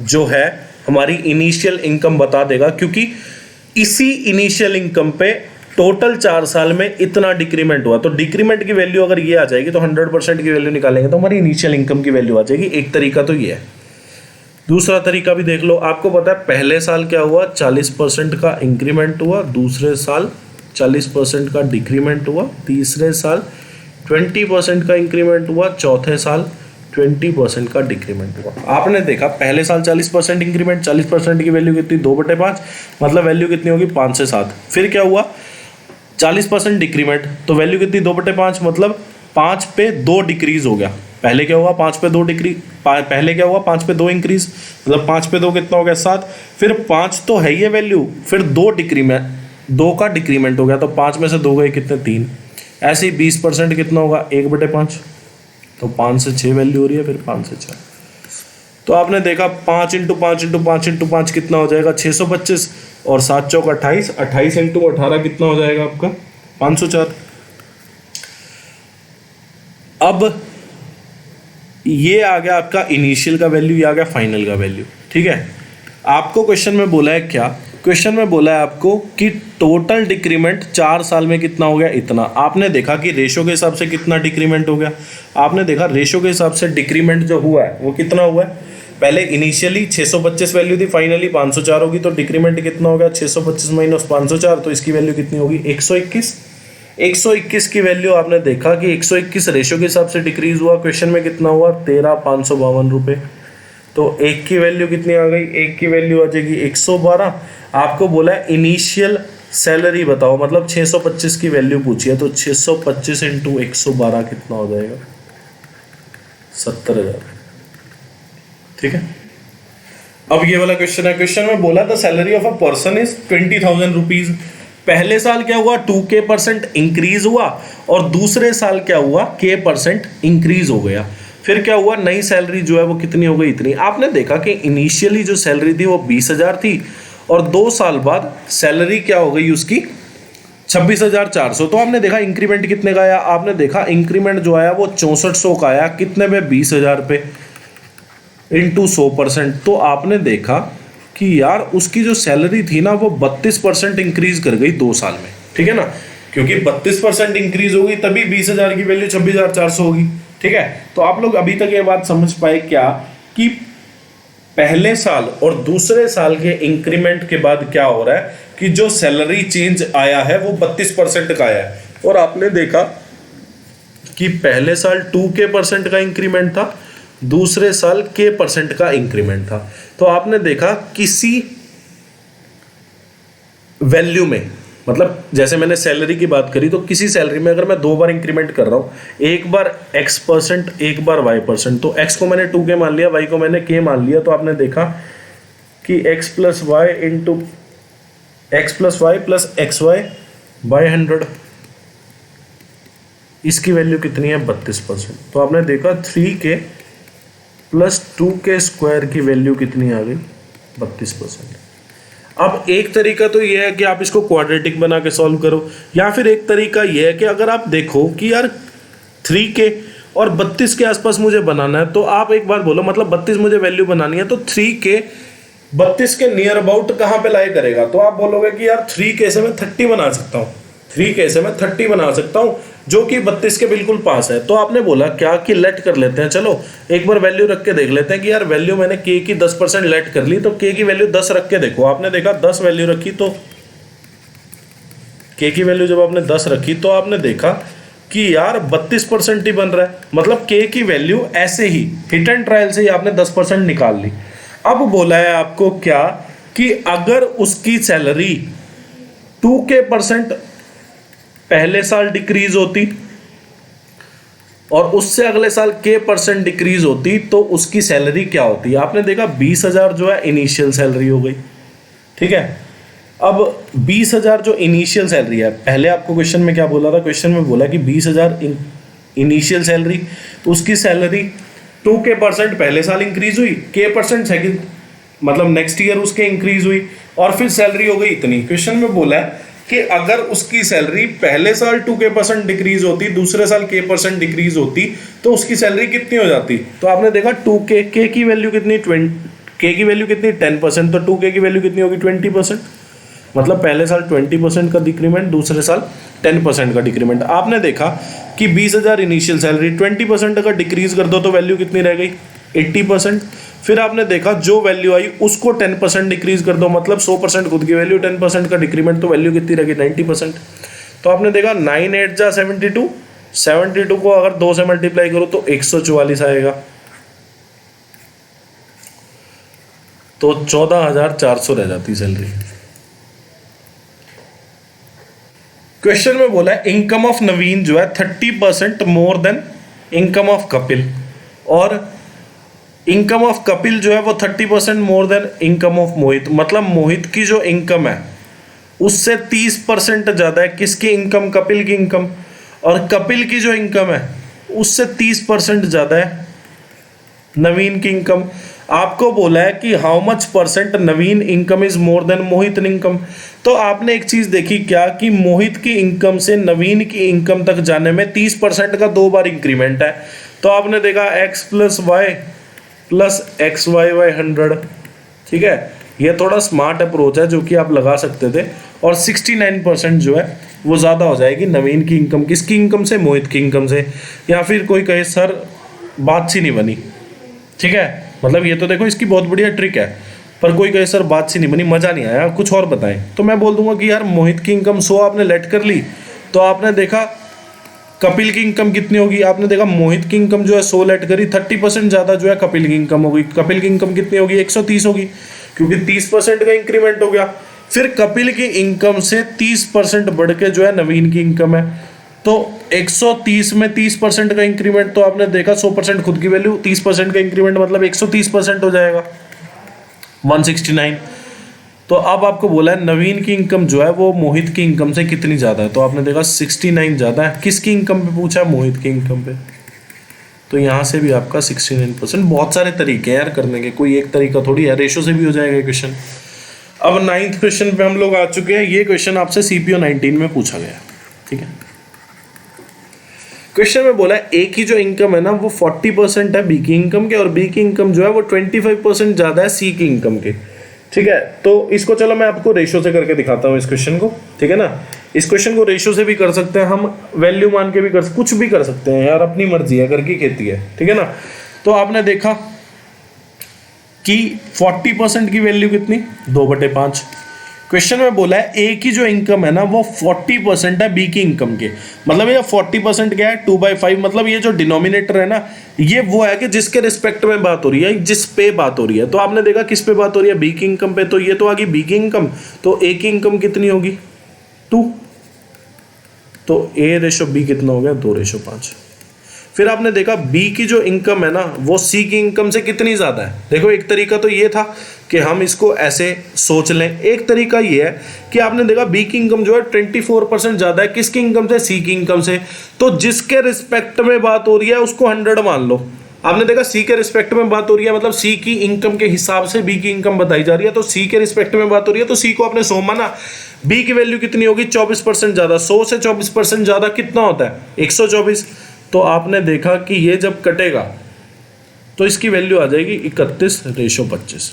जो है हमारी इनिशियल इनकम बता देगा, क्योंकि इसी इनिशियल इनकम पे टोटल 4 साल में इतना डिक्रीमेंट हुआ। तो डिक्रीमेंट की वैल्यू अगर ये आ जाएगी तो 100% की वैल्यू निकालेंगे तो हमारी इनिशियल इनकम की वैल्यू आ जाएगी। एक तरीका तो ये है। दूसरा तरीका भी देख लो, आपको पता है पहले साल क्या हुआ, 40% का इंक्रीमेंट हुआ, दूसरे साल 40% का डिक्रीमेंट हुआ, तीसरे साल 20% का इंक्रीमेंट हुआ, चौथे साल 20% का डिक्रीमेंट हुआ। आपने देखा पहले साल 40% इंक्रीमेंट, 40% की वैल्यू कितनी, 2/5, मतलब वैल्यू कितनी होगी 5 से 7। फिर क्या हुआ, 40% डिक्रीमेंट, तो वैल्यू कितनी 2/5, मतलब 5 पे 2 डिक्रीज हो गया। पहले क्या हुआ, 5 पे 2 डिक्रीज, पहले क्या हुआ 5 पे 2 इंक्रीज, मतलब 5 पे 2 कितना हो गया 7। फिर 5 तो है ये वैल्यू, फिर 2 डिक्रीमेंट, 2 का डिक्रीमेंट हो गया, तो 5 में से 2 गए कितने 3। ऐसे ही 20% कितना होगा 1/5, तो 5 से 6 वैल्यू हो रही है, फिर 5 से 6। तो आपने देखा 5 × 5 × 5 × 5 कितना हो जाएगा 625, और 7 चौक 28, 28 × 18 कितना हो जाएगा आपका 504। अब ये आ गया आपका इनिशियल का वैल्यू, ये आ गया फाइनल का वैल्यू। ठीक है, आपको क्वेश्चन में बोला है क्या, क्वेश्चन में बोला है आपको कि टोटल डिक्रीमेंट 4 साल में कितना हो गया इतना। आपने देखा कि रेशो के हिसाब से कितना डिक्रीमेंट हो गया, आपने देखा रेशो के हिसाब से डिक्रीमेंट जो हुआ है वो कितना हुआ है, पहले इनिशियली 625 वैल्यू थी, फाइनली 504 होगी, तो डिक्रीमेंट कितना होगा 625 माइनस 504, तो इसकी वैल्यू कितनी होगी 121। 121 की वैल्यू आपने देखा कि 121 रेशो के हिसाब से डिक्रीज हुआ। क्वेश्चन में कितना हुआ 13,552 रुपये। तो एक की वैल्यू कितनी आ गई, एक की वैल्यू आ जाएगी 112। आपको बोला है इनिशियल सैलरी बताओ, मतलब 625 की वैल्यू पूछी है, तो 625 इंटू 112 कितना हो जाएगा 70,000। ठीक है, अब ये वाला क्वेश्चन है। क्वेश्चन में बोला था salary of a person is 20,000 rupees. पहले साल क्या हुआ 2k% इंक्रीज हुआ, और दूसरे साल क्या हुआ k% इंक्रीज हो गया। फिर क्या हुआ, नई सैलरी जो है वो कितनी हो गई, इतनी। आपने देखा कि इनिशियली जो सैलरी थी वो 20,000 थी, और 2 साल बाद सैलरी क्या हो गई उसकी 26,400। तो आपने देखा इंक्रीमेंट कितने का आया, आपने देखा इंक्रीमेंट जो आया वो 6400 का आया। कितने पे 20,000 पे इंटू 100%। तो आपने देखा कि यार उसकी जो सैलरी थी ना वो 32% इंक्रीज कर गई 2 साल में। ठीक है ना, क्योंकि 32% इंक्रीज होगी तभी 20,000 की वैल्यू 26,400 होगी। ठीक है, तो आप लोग अभी तक ये बात समझ पाए क्या कि पहले साल और दूसरे साल के इंक्रीमेंट के बाद क्या हो रहा है कि जो सैलरी चेंज आया है वो 32% का आया है। और आपने देखा कि पहले साल 2k% का इंक्रीमेंट था, दूसरे साल k% का इंक्रीमेंट था। तो आपने देखा किसी वैल्यू में, मतलब जैसे मैंने सैलरी की बात करी, तो किसी सैलरी में अगर मैं 2 बार इंक्रीमेंट कर रहा हूँ, एक बार x%, एक बार y%, तो x को मैंने 2k मान लिया, y को मैंने k मान लिया, तो आपने देखा कि x plus y into x plus y plus x y by 100, इसकी वैल्यू कितनी है 32%। तो आपने देखा 3k प्लस 2k स्क्वायर की वैल्यू कितनी आ गई 32%। अब एक तरीका तो यह है कि आप इसको क्वाड्रेटिक बना के सॉल्व करो, या फिर एक तरीका यह है कि अगर आप देखो कि यार 3k और 32 के आसपास मुझे बनाना है, तो आप एक बार बोलो, मतलब 32 मुझे वैल्यू बनानी है, तो 3k 32 के नियर अबाउट कहाँ पे लाई करेगा। तो आप बोलोगे कि यार 3k से मैं 30 बना सकता हूँ, 3k से मैं 30 बना सकता हूँ, जो कि 32 के बिल्कुल पास है। तो आपने बोला क्या कि लेट कर लेते हैं, चलो एक बार वैल्यू रख के देख लेते हैं कि यार वैल्यू मैंने k की 10% लेट कर ली, तो k की वैल्यू 10 रख के देखो। आपने देखा 10 वैल्यू रखी, तो k की वैल्यू जब आपने 10 रखी तो आपने देखा कि यार 32% ही बन रहा है, मतलब k की वैल्यू ऐसे ही हिट एंड ट्रायल से ही आपने 10% निकाल ली। अब बोला है आपको क्या कि अगर उसकी सैलरी 2k% पहले साल डिक्रीज होती और उससे अगले साल k% डिक्रीज होती, तो उसकी सैलरी क्या होती। आपने देखा 20,000 जो है इनिशियल सैलरी हो गई। ठीक है, अब 20,000 जो इनिशियल सैलरी है, पहले आपको क्वेश्चन में क्या बोला था, क्वेश्चन में बोला कि 20,000 इनिशियल सैलरी, उसकी सैलरी 2k% पहले साल इंक्रीज हुई, k% सेकंड मतलब नेक्स्ट ईयर उसके इंक्रीज हुई, और फिर सैलरी हो गई इतनी। क्वेश्चन में बोला है कि अगर उसकी सैलरी पहले साल 2k% डिक्रीज होती, दूसरे साल k% डिक्रीज होती, तो उसकी सैलरी कितनी हो जाती। तो आपने देखा 2k, k की वैल्यू कितनी 20, k की वैल्यू कितनी 10%, तो 2k की वैल्यू कितनी होगी 20%, मतलब पहले साल 20% का डिक्रीमेंट, दूसरे साल 10% का डिक्रीमेंट। आपने देखा कि 20,000 इनिशियल सैलरी 20% का डिक्रीज कर दो तो वैल्यू कितनी रह गई 80%। फिर आपने देखा जो वैल्यू आई उसको 10% डिक्रीज कर दो, मतलब 100% खुद की वैल्यू, 10% का डिक्रीमेंट, तो वैल्यू कितनी रह गई 90%। तो आपने देखा 9 8 जा 72, 72 को अगर 2 से मल्टीप्लाई करो तो 144 आएगा, तो 14,400 रह जाती सैलरी। क्वेश्चन में बोला है इनकम ऑफ नवीन जो है 30% more than income of Kapil, और इनकम ऑफ कपिल जो है वो 30% मोर देन इनकम ऑफ मोहित, मतलब मोहित की जो इनकम है उससे 30% ज़्यादा है किसकी इनकम, कपिल की इनकम, और कपिल की जो इनकम है उससे 30% ज़्यादा है नवीन की इनकम। आपको बोला है कि how much percent Naveen income is more than Mohit income. तो आपने एक चीज देखी क्या कि मोहित की इनकम से नवीन की इनकम तक जाने में 30% का 2 बार इंक्रीमेंट है। तो आपने देखा x plus y plus x y by 100। ठीक है, ये थोड़ा स्मार्ट अप्रोच है जो कि आप लगा सकते थे, और 69% जो है वो ज़्यादा हो जाएगी नवीन की इनकम किसकी इनकम से, मोहित की इनकम से। या फिर कोई कहे सर बात सी नहीं बनी। ठीक है, मतलब ये तो देखो इसकी बहुत बढ़िया ट्रिक है, पर कोई कहे सर बात सी नहीं बनी, मजा नहीं आया, कुछ और बताएं, तो मैं बोल दूंगा कि यार मोहित की इनकम 100 आपने लेट कर ली, तो आपने देखा कपिल की इनकम कितनी होगी, आपने देखा मोहित की इनकम जो है 100 लेट करी, 30% ज्यादा जो है कपिल की इनकम होगी। कपिल की इनकम कितनी होगी, 130 होगी, क्योंकि 30% का इंक्रीमेंट हो गया। फिर कपिल की इनकम से 30% बढ़ के जो है नवीन की इनकम है, तो 130 में 30% का इंक्रीमेंट, तो आपने देखा 100% खुद की वैल्यू, 30% का इंक्रीमेंट मतलब 130% हो जाएगा, 169। तो अब आपको बोला है नवीन की इनकम जो है वो मोहित की इनकम से कितनी ज्यादा है, तो आपने देखा 69 ज्यादा है। किसकी इनकम पे पूछा है, मोहित की इनकम पे, तो यहाँ से भी आपका 69%। बहुत सारे तरीके हैं यार करने के, कोई एक तरीका थोड़ी है, रेशो से भी हो जाएगा क्वेश्चन। अब 9th क्वेश्चन पे हम लोग आ चुके हैं। ये क्वेश्चन आपसे CPO 19 में पूछा गया, ठीक है। क्वेश्चन में बोला है ए की जो इनकम है ना वो 40% है बी की इनकम के, और बी की इनकम जो है वो 25% ज्यादा है सी की इनकम के, ठीक है। तो इसको चलो मैं आपको रेशो से करके दिखाता हूँ इस क्वेश्चन को, ठीक है ना। इस क्वेश्चन को रेशो से भी कर सकते हैं हम, वैल्यू मान के भी कर, कुछ भी कर सकते हैं यार, अपनी मर्जी है, घर की खेती है, ठीक है ना। तो आपने देखा कि 40% की वैल्यू कितनी, 2/5। क्वेश्चन में बोला है ए की जो इनकम है ना वो 40% है बी की इनकम के, मतलब ये 40% क्या है, 2/5, मतलब ये जो डिनोमिनेटर है ना ये वो है कि जिसके रिस्पेक्ट में बात हो रही है, जिस पे बात हो रही है। तो आपने देखा किस पे बात हो रही है, बी की इनकम पे, तो ये तो आ गई बी की इनकम, तो ए की इनकम कितनी होगी, 2, तो A/B कितना हो गया, 2/5। फिर आपने देखा बी की जो इनकम है ना वो सी की इनकम से कितनी ज्यादा है। देखो एक तरीका तो ये था कि हम इसको ऐसे सोच लें, एक तरीका ये है कि आपने देखा बी की इनकम जो है 24% ज्यादा है किसकी इनकम से, सी की इनकम से, तो जिसके रिस्पेक्ट में बात हो रही है उसको 100 मान लो। आपने देखा सी के रिस्पेक्ट में बात हो रही है, मतलब सी की इनकम के हिसाब से बी की इनकम बताई जा रही है, तो सी के रिस्पेक्ट में बात हो रही है तो सी को आपने 100 माना। बी की वैल्यू कितनी होगी, 24% ज्यादा, 100 से 24% ज्यादा कितना होता है, 124। तो आपने देखा कि ये जब कटेगा तो इसकी वैल्यू आ जाएगी 31/25,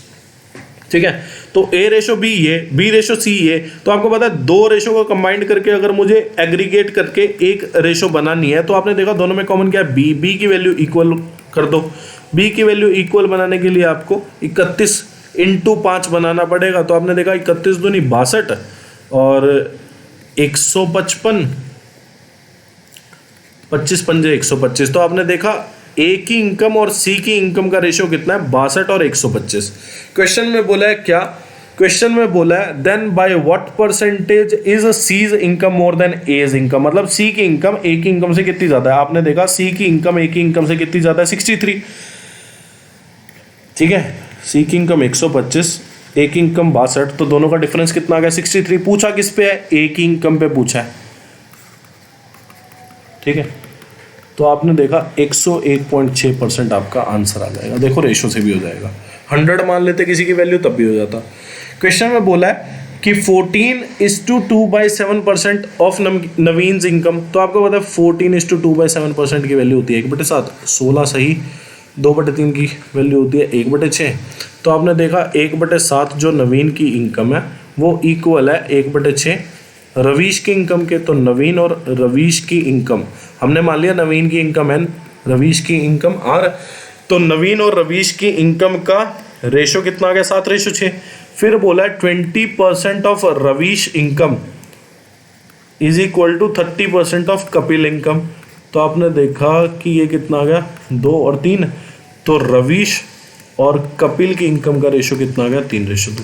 ठीक है। तो A/B ये, B/C ये, तो आपको पता है दो रेशो को कंबाइंड करके अगर मुझे एग्रीगेट करके एक रेशो बनानी है, तो आपने देखा दोनों में कॉमन क्या है, बी की वैल्यू इक्वल कर दो। बी की वैल्यू इक्वल बनाने के लिए आपको 31 × 5 बनाना पड़ेगा, तो आपने देखा 31 दूनी 62 और 155, 25 पंजे 125। तो आपने देखा ए की इनकम और सी की इनकम का रेशियो कितना है, 62 और 125। क्वेश्चन में बोला है क्या, क्वेश्चन में बोला है then by what percentage is C's income more than A's income, मतलब सी की इनकम ए की इनकम से कितनी ज्यादा है। आपने देखा सी की इनकम ए की इनकम से कितनी ज्यादा है, 63, ठीक है। सी की इनकम 125, ए की इनकम 62, तो दोनों का डिफरेंस कितना आ गया, 63। पूछा किस पे है, ए की इनकम पे पूछा है, ठीक है। तो आपने देखा 101.6% आपका आंसर आ जाएगा। देखो रेशो से भी हो जाएगा, 100 मान लेते किसी की वैल्यू तब भी हो जाता। क्वेश्चन में बोला है कि 14:2/7% ऑफ नवीन इनकम, तो आपको पता है 14:2/7% की वैल्यू होती है 1/7, 16 सही, 2/3 की वैल्यू होती है 1/6। तो आपने देखा 1/7 जो नवीन की इनकम है वो इक्वल है 1/6 रवीश की इनकम के। तो नवीन और रवीश की इनकम, हमने मान लिया नवीन की इनकम एन, रवीश की इनकम आर, तो नवीन और रवीश की इनकम का रेशो कितना आ गया, 7/6। फिर बोला 20% of Ravish income is equal to 30% of Kapil income. तो आपने देखा कि ये कितना आ गया, 2 और 3, तो रवीश और कपिल की इनकम का रेशो कितना आ गया, 3/2,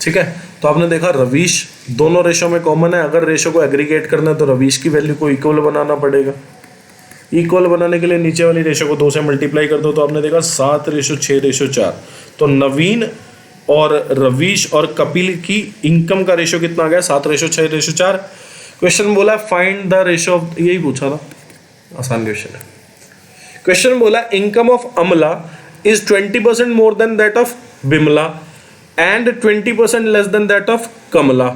ठीक है। तो आपने देखा रवीश दोनों रेशो में कॉमन है, अगर रेशो को एग्रीगेट करना है तो रवीश की वैल्यू को इक्वल बनाना पड़ेगा। इक्वल बनाने के लिए नीचे वाली रेशो को 2 से मल्टीप्लाई कर दो, तो आपने देखा 7/6/4। तो नवीन और रवीश और कपिल की इनकम का रेशो कितना आ गया, 7/6/4। क्वेश्चन बोला फाइंड द रेशो ऑफ, यही पूछा था, आसान क्वेश्चन है। क्वेश्चन बोला income of Amla is 20% more than that of Bimla and 20% less than that of Kamla.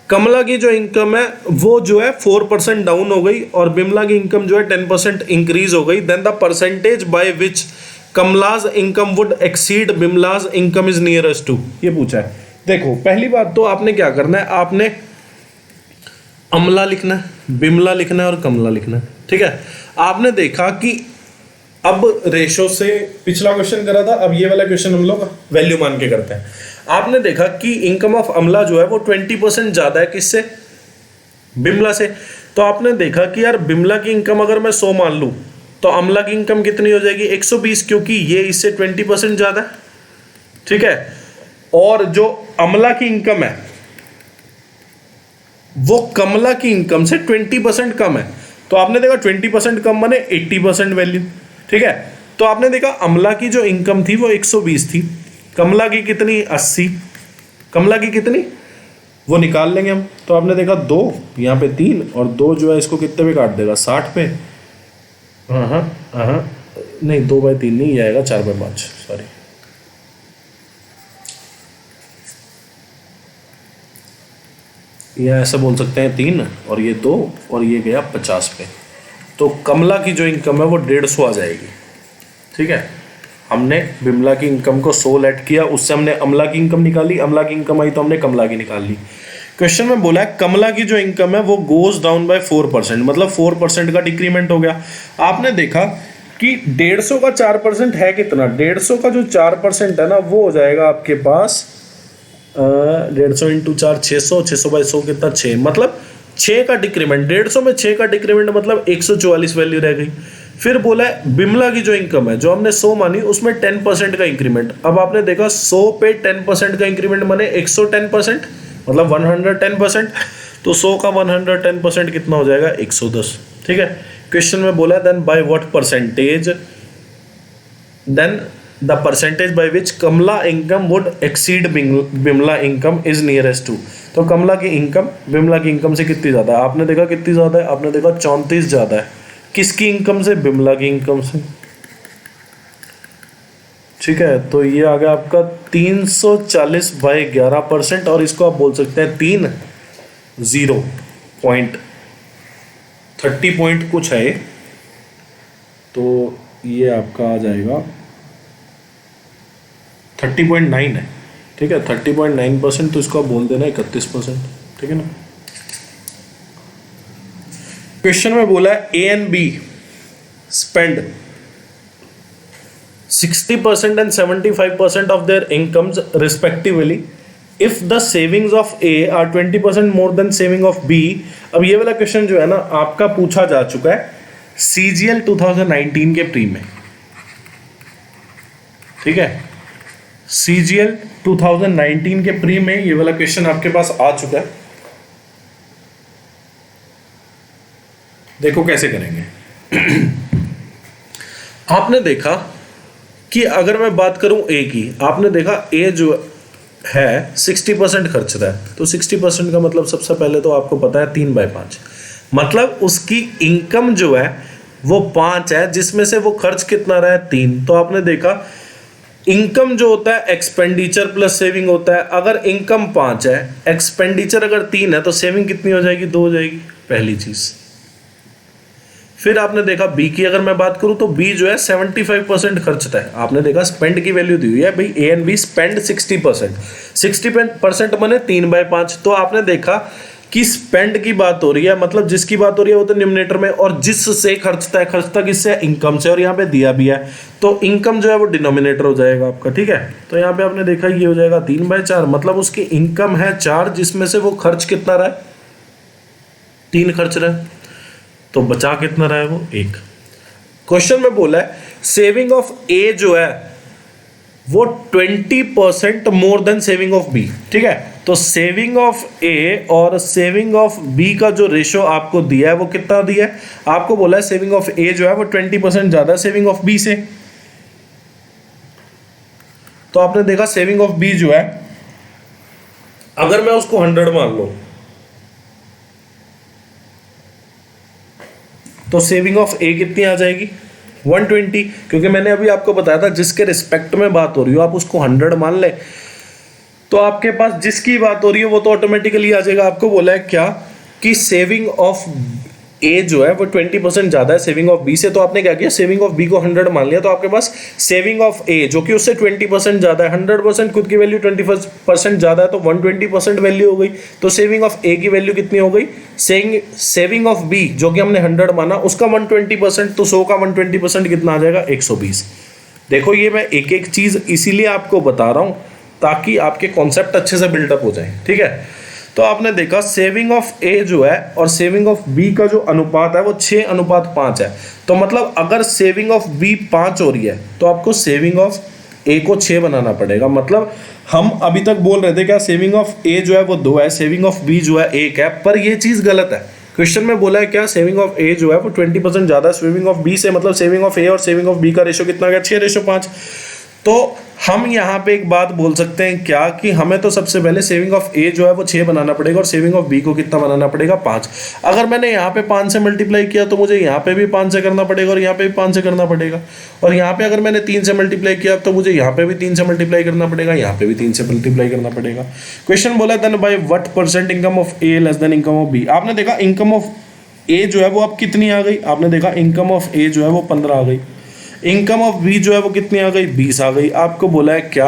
Kamla की जो इनकम है वो जो है 4% डाउन हो गई और बिमला की इनकम जो है 10% इंक्रीज हो गई। Then the percentage by which Kamala's income would exceed Bimla's income is nearest to, ये पूछा है। देखो पहली बात तो आपने क्या करना है, आपने अमला लिखना है, बिमला लिखना है और कमला लिखना है, ठीक है। आपने देखा कि अब रेशो से पिछला क्वेश्चन करा था, अब ये वाला क्वेश्चन हम लोग वैल्यू मान के करते हैं। आपने देखा कि इनकम ऑफ अमला जो है वो 20% ज्यादा है किससे, बिमला से। तो आपने देखा कि यार बिमला की इनकम अगर मैं 100 मान लूं तो अमला की इनकम कितनी हो जाएगी 120, क्योंकि ये इससे 20% ज्यादा है, ठीक है। और जो अमला की इनकम है वो कमला की इनकम से 20% कम है। तो आपने देखा 20% कम माने 80% वैल्यू, ठीक है। तो आपने देखा अमला की जो इनकम थी वो 120 थी, कमला की कितनी 80, कमला की कितनी वो निकाल लेंगे हम। तो आपने देखा 2 यहाँ पे 3 और 2 जो है इसको कितने पे काट देगा 60 पे, हाँ नहीं 2/3 नहीं आएगा, 4/5 सॉरी। या ऐसा बोल सकते हैं 3 और ये 2 और ये गया 50 पे। तो कमला की जो इनकम है वो 150 आ जाएगी, ठीक है। हमने बिमला की इनकम को 100 लेट किया, उससे हमने अमला की इनकम निकाली, अमला की इनकम आई तो हमने कमला की निकाल ली। क्वेश्चन में बोला है कमला की जो इनकम है वो गोज डाउन बाय 4%, मतलब 4% का डिक्रीमेंट हो गया। आपने देखा कि 150 का 4% है कितना, 150 का जो 4% है ना वो हो जाएगा आपके पास 150 इंटू 4 600, 600/100 कितना 6, मतलब 6 का डिक्रीमेंट, 150 में 6 का डिक्रीमेंट मतलब 144 वैल्यू रह गई। फिर बोला है बिमला की जो इनकम है जो हमने 100 मानी उसमें 10% का इंक्रीमेंट। अब आपने देखा 100 पे 10% का इंक्रीमेंट माने 110%, मतलब 110%। तो 100 का 110% कितना हो जाएगा 110, ठीक है। क्वेश्चन में बोला then by what percentage, then the percentage by which Kamala income would exceed Bimla income is nearest to. तो कमला की इनकम बिमला की इनकम से कितनी ज़्यादा है, आपने देखा कितनी ज़्यादा है, आपने देखा 34 ज़्यादा है। किसकी इनकम से, बिमला की इनकम से, ठीक है। तो ये आ गया आपका 340/11%, और इसको आप बोल सकते हैं 30 पॉइंट कुछ है, तो ये आपका आ जाएगा 30.9 है, ठीक है। 30.9%, तो इसको आप बोल देना 31%, ठीक है ना। क्वेश्चन में बोला है A and be spend 60% and 75% of their incomes respectively if the savings of A are 20% more than saving of B। अब ये वाला क्वेश्चन जो है ना आपका पूछा जा चुका है CGL 2019 के प्री में, ठीक है। CGL 2019 के प्री में ये वाला क्वेश्चन आपके पास आ चुका है। देखो कैसे करेंगे। आपने देखा कि अगर मैं बात करूं ए की, आपने देखा ए जो है 60% खर्च रहा है, तो 60% का मतलब सबसे पहले तो आपको पता है 3/5, मतलब उसकी इनकम जो है वो 5 है, जिसमें से वो खर्च कितना रहा है 3। तो आपने देखा इनकम जो होता है एक्सपेंडिचर प्लस सेविंग होता है। अगर इनकम 5 है, एक्सपेंडिचर अगर 3 है, तो सेविंग कितनी हो जाएगी 2 हो जाएगी, पहली चीज। फिर आपने देखा बी की अगर मैं बात करूं तो बी जो है 75% खर्चता है। आपने देखा स्पेंड की वैल्यू दी हुई है भाई, ए एंड बी स्पेंड 60%, 60% माने 3/5। तो आपने देखा कि स्पेंड की बात हो रही है, मतलब जिसकी बात हो रही है वो तो न्यूमरेटर में, और जिससे खर्चता है, खर्चता किससे, इनकम से, और यहाँ पे दिया भी है तो इनकम जो है वो डिनोमिनेटर हो जाएगा आपका, ठीक है। तो यहाँ पे आपने देखा ये हो जाएगा 3/4, मतलब उसकी इनकम है 4, जिसमें से वो खर्च कितना रहा है 3 खर्च रहा है, तो बचा कितना रहा है वो 1। क्वेश्चन में बोला है सेविंग ऑफ ए जो है वो 20% more than saving of B, ठीक है। तो सेविंग ऑफ ए और सेविंग ऑफ बी का जो रेशो आपको दिया है वो कितना दिया है, आपको बोला है सेविंग ऑफ ए जो है वो 20% ज्यादा सेविंग ऑफ बी से। तो आपने देखा सेविंग ऑफ बी जो है अगर मैं उसको 100 मान लूं तो सेविंग ऑफ ए कितनी आ जाएगी 120, क्योंकि मैंने अभी आपको बताया था जिसके रिस्पेक्ट में बात हो रही हो आप उसको 100 मान ले, तो आपके पास जिसकी बात हो रही है वो तो ऑटोमेटिकली आ जाएगा। आपको बोला है क्या कि सेविंग ऑफ ए जो है वो 20% ज्यादा है सेविंग ऑफ बी से, तो आपने क्या किया, सेविंग ऑफ बी को 100 मान लिया, तो आपके पास सेविंग ऑफ ए जो कि उससे 20% ज्यादा है, 100% खुद की वैल्यू 20% ज्यादा है, तो 120% वैल्यू हो गई। तो सेविंग ऑफ ए की वैल्यू कितनी हो गई, सेविंग ऑफ बी जो कि हमने 100 माना उसका 120%, तो 100 का 120% कितना आ जाएगा, 120। देखो ये मैं एक एक चीज इसीलिए आपको बता रहा हूं ताकि आपके कॉन्सेप्ट अच्छे से बिल्डअप हो जाए, ठीक है। तो आपने देखा सेविंग ऑफ ए जो है और सेविंग ऑफ बी का जो अनुपात है वो 6:5 है। तो मतलब अगर सेविंग ऑफ बी 5 हो रही है तो आपको सेविंग ऑफ ए को 6 बनाना पड़ेगा। मतलब हम अभी तक बोल रहे थे क्या, सेविंग ऑफ ए जो है वो 2 है, सेविंग ऑफ बी जो है 1 है, पर ये चीज गलत है। क्वेश्चन में बोला है क्या, सेविंग ऑफ ए जो है वो 20% ज्यादा है सेविंग ऑफ बी से, मतलब सेविंग ऑफ ए और सेविंग ऑफ बी का रेशो कितना गया, 6:5। तो हम यहाँ पे एक बात बोल सकते हैं क्या, कि हमें तो सबसे पहले सेविंग ऑफ ए जो है वो 6 बनाना पड़ेगा और सेविंग ऑफ बी को कितना बनाना पड़ेगा, 5। अगर मैंने यहाँ पे 5 से मल्टीप्लाई किया तो मुझे यहाँ पे भी 5 से करना पड़ेगा और यहाँ पे भी 5 से करना पड़ेगा, और यहाँ पे अगर मैंने 3 से मल्टीप्लाई किया तो मुझे यहाँ पे भी 3 से मल्टीप्लाई करना पड़ेगा, यहाँ पे भी 3 से मल्टीप्लाई करना पड़ेगा। क्वेश्चन बोला then by what percent income of A less than income of B. आपने देखा इनकम ऑफ ए जो है वो अब कितनी आ गई, आपने देखा इनकम ऑफ ए जो है वो 15 आ गई, इनकम ऑफ बी जो है वो कितनी आ गई, 20 आ गई। आपको बोला है क्या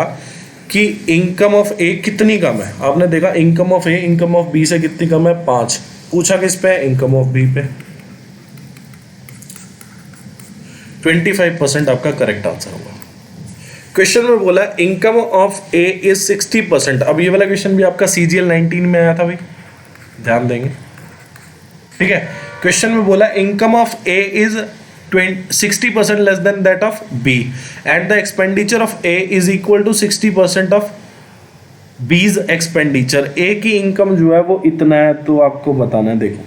कि इनकम ऑफ ए कितनी कम है, आपने देखा income of A income of B से कितनी कम है, 5। पूछा किस पे, इनकम ऑफ बी पे। 25% आपका करेक्ट आंसर होगा। क्वेश्चन में बोला है इनकम ऑफ ए इज 60%। अब ये वाला क्वेश्चन भी आपका CGL 19 में आया था भाई, ध्यान देंगे, ठीक है। क्वेश्चन में बोला income of A is 60% less than that of B and the expenditure of A is equal to 60% of B's expenditure। A की इनकम जो है वो इतना है, तो आपको बताना है। देखो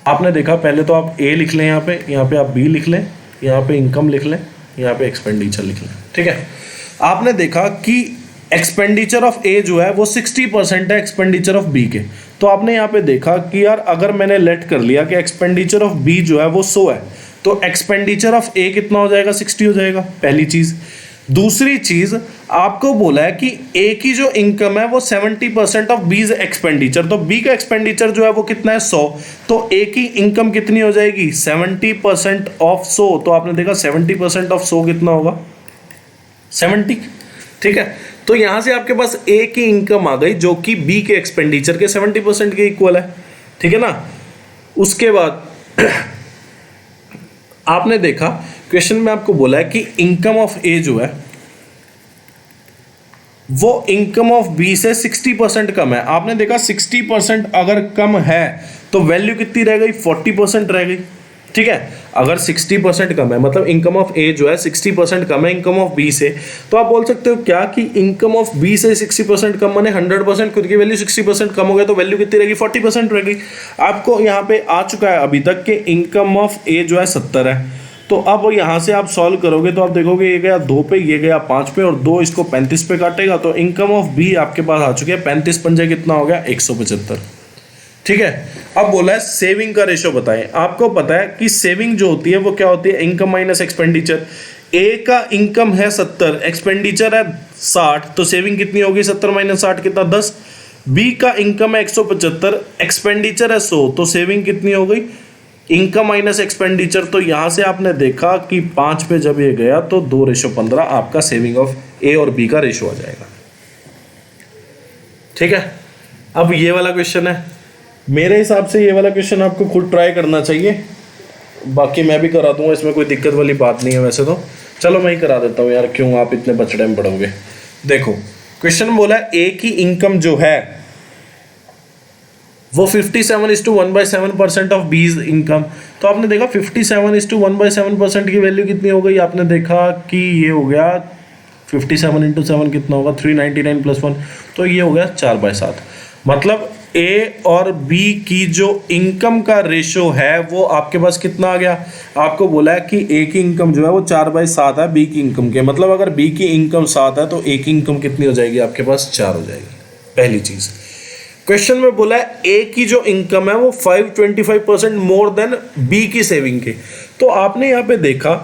आपने देखा पहले तो आप A लिख लें, यहाँ पे आप B लिख लें, यहाँ पे इनकम लिख लें, यहाँ पे एक्सपेंडिचर लिख लें, ठीक है। आपने देखा कि एक्सपेंडिचर ऑफ ए जो है वो 60% है एक्सपेंडिचर ऑफ बी के, तो आपने यहाँ पे देखा कि यार अगर मैंने लेट कर लिया कि एक्सपेंडिचर ऑफ बी जो है वो 100 है, तो एक्सपेंडिचर ऑफ ए कितना हो जाएगा, 60 हो जाएगा, पहली चीज। दूसरी चीज आपको बोला है कि ए की जो इनकम है वो 70% ऑफ बीज एक्सपेंडिचर, तो बी का एक्सपेंडिचर जो है वो कितना है, 100, तो ए की इनकम कितनी हो जाएगी, 70% ऑफ 100। तो आपने देखा 70% ऑफ 100 कितना होगा, 70, ठीक है। तो यहां से आपके पास ए की इनकम आ गई जो कि बी के एक्सपेंडिचर के 70% के इक्वल है, ठीक है ना। उसके बाद आपने देखा क्वेश्चन में आपको बोला है कि इनकम ऑफ ए जो है वो इनकम ऑफ बी से 60% कम है। आपने देखा 60% अगर कम है तो वैल्यू कितनी रह गई, 40% रह गई, ठीक है। अगर 60% कम है मतलब इनकम ऑफ ए जो है 60% कम है इनकम ऑफ बी से, तो आप बोल सकते हो क्या कि इनकम ऑफ बी से 60% कम माने 100% खुद की वैल्यू 60% कम हो गया, तो वैल्यू कितनी रहेगी, 40% रहेगी। आपको यहाँ पे आ चुका है अभी तक कि इनकम ऑफ ए जो है 70 है, तो अब यहाँ से आप सॉल्व करोगे तो आप देखोगे ये गया 2 पे, ये गया 5 पे, और 2 इसको 35 पे काटेगा, तो इनकम ऑफ बी आपके पास आ चुके हैं 35 पंजे कितना हो गया, 175, ठीक है। अब बोला है सेविंग का रेशो बताएं। आपको पता है कि सेविंग जो होती है वो क्या होती है, इनकम माइनस एक्सपेंडिचर। ए का इनकम है 70, एक्सपेंडिचर है 60, तो सेविंग कितनी होगी, 70 माइनस 60 कितना, 10। बी का इनकम है 175, एक्सपेंडिचर है 100, तो सेविंग कितनी हो गई, इनकम माइनस एक्सपेंडिचर। तो यहां से आपने देखा कि 5 पे जब ये गया तो 2:15 आपका सेविंग ऑफ ए और बी का रेशो आ जाएगा, ठीक है। अब ये वाला क्वेश्चन है, मेरे हिसाब से ये वाला क्वेश्चन आपको खुद ट्राई करना चाहिए, बाकी मैं भी करा दूंगा, इसमें कोई दिक्कत वाली बात नहीं है वैसे तो। चलो मैं ही करा देता हूँ यार, क्यों आप इतने बचड़े में पड़ोगे। देखो क्वेश्चन बोला ए की इनकम जो है वो 57:1/7% ऑफ बीज इनकम, तो आपने देखा 57:1/7% की वैल्यू कितनी हो गई, आपने देखा कि ये हो गया 57 × 7 कितना होगा, 399 + 1, तो ये हो गया 4/7। मतलब ए और बी की जो इनकम का रेशो है वो आपके पास कितना आ गया, आपको बोला है कि ए की इनकम जो है वो 4/7 है बी की इनकम के, मतलब अगर बी की इनकम 7 है तो ए की इनकम कितनी हो जाएगी, आपके पास 4 हो जाएगी, पहली चीज। क्वेश्चन में बोला है ए की जो इनकम है वो 525% मोर देन बी की सेविंग के, तो आपने यहाँ पे देखा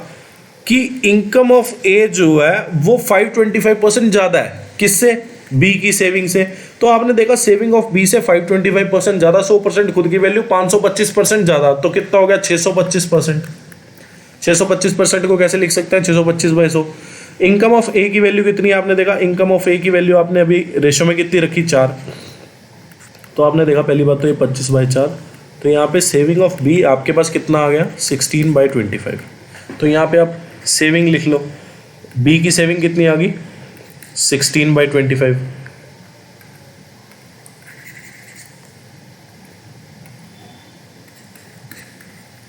कि इनकम ऑफ ए जो है वो 525% ज्यादा है किससे, बी की सेविंग से, तो आपने देखा सेविंग ऑफ बी से 525% ज़्यादा, 100% खुद की वैल्यू, 525% ज़्यादा, तो कितना हो गया 625%। 625% को कैसे लिख सकते हैं, 625/100। इनकम ऑफ ए की वैल्यू कितनी है आपने देखा, इनकम ऑफ ए की वैल्यू आपने अभी रेशो में कितनी रखी, 4। तो आपने देखा पहली बात तो ये 25/4, तो यहाँ पे सेविंग ऑफ बी आपके पास कितना आ गया 16/25। तो यहाँ पे आप सेविंग लिख लो, बी की सेविंग कितनी आ गई 16/25।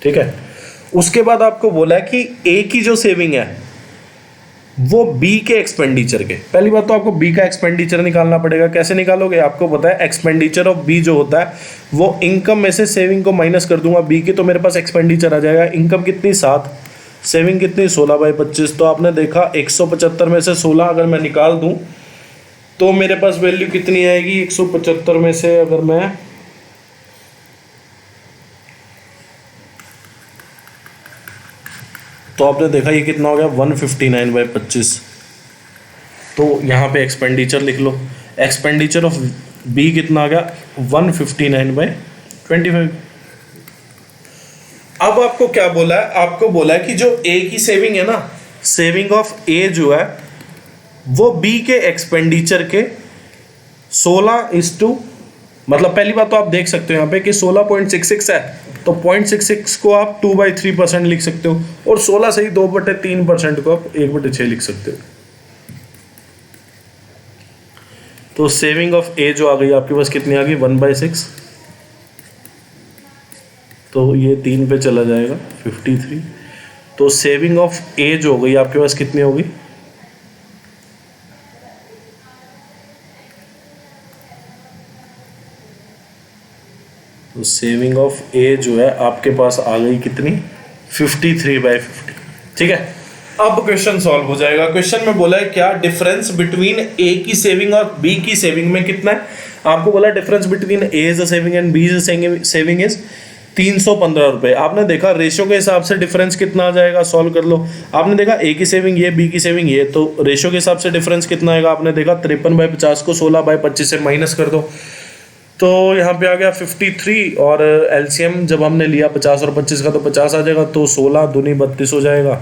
ठीक है। उसके बाद आपको बोला है कि ए की जो सेविंग है वो बी के एक्सपेंडिचर के, पहली बात तो आपको बी का एक्सपेंडिचर निकालना पड़ेगा। कैसे निकालोगे, आपको पता है एक्सपेंडिचर ऑफ बी जो होता है वो इनकम में से सेविंग को माइनस कर दूंगा बी की, तो मेरे पास एक्सपेंडिचर आ जाएगा। इनकम कितनी 7, सेविंग कितनी 16/25। तो आपने देखा 175 में से 16 अगर मैं निकाल दूं तो मेरे पास वैल्यू कितनी आएगी, 175 में से अगर मैं तो आपने देखा ये कितना हो गया 159/25। तो यहाँ पे एक्सपेंडिचर लिख लो, एक्सपेंडिचर ऑफ बी कितना आ गया 159/25। अब आपको क्या बोला है, आपको बोला है कि जो ए की सेविंग है ना, सेविंग ऑफ ए जो है वो बी के एक्सपेंडिचर के 16 मतलब पहली बात तो आप देख सकते हो यहाँ पे कि 16.66 है, तो 0.66 को आप 2/3% लिख सकते हो, और 16 से ही 2/3% को आप 1/6 लिख सकते हो। तो सेविंग ऑफ ए जो आ गई आपके पास कितनी आ गई 1/6, तो ये 3 पे चला जाएगा 53। तो सेविंग ऑफ ए जो हो गई आपके पास कितनी होगी, तो सेविंग ऑफ ए जो है आपके पास आ गई कितनी 53/50। ठीक है। अब क्वेश्चन सॉल्व हो जाएगा। क्वेश्चन में बोला है क्या डिफरेंस बिटवीन ए की सेविंग और बी की सेविंग में कितना है। आपको बोला difference between A is a saving and B is a saving is 315 रुपए। आपने देखा रेशो के हिसाब से डिफरेंस कितना आ जाएगा, सॉल्व कर लो। आपने देखा ए की सेविंग ये, बी की सेविंग ये, तो रेशो के हिसाब से डिफरेंस कितना आएगा। आपने देखा 53/50 को 16/25 से माइनस कर दो, तो यहाँ पे आ गया 53, और एलसीएम जब हमने लिया 50 और 25 का तो 50 आ जाएगा, तो 16 दूनी 32 हो जाएगा।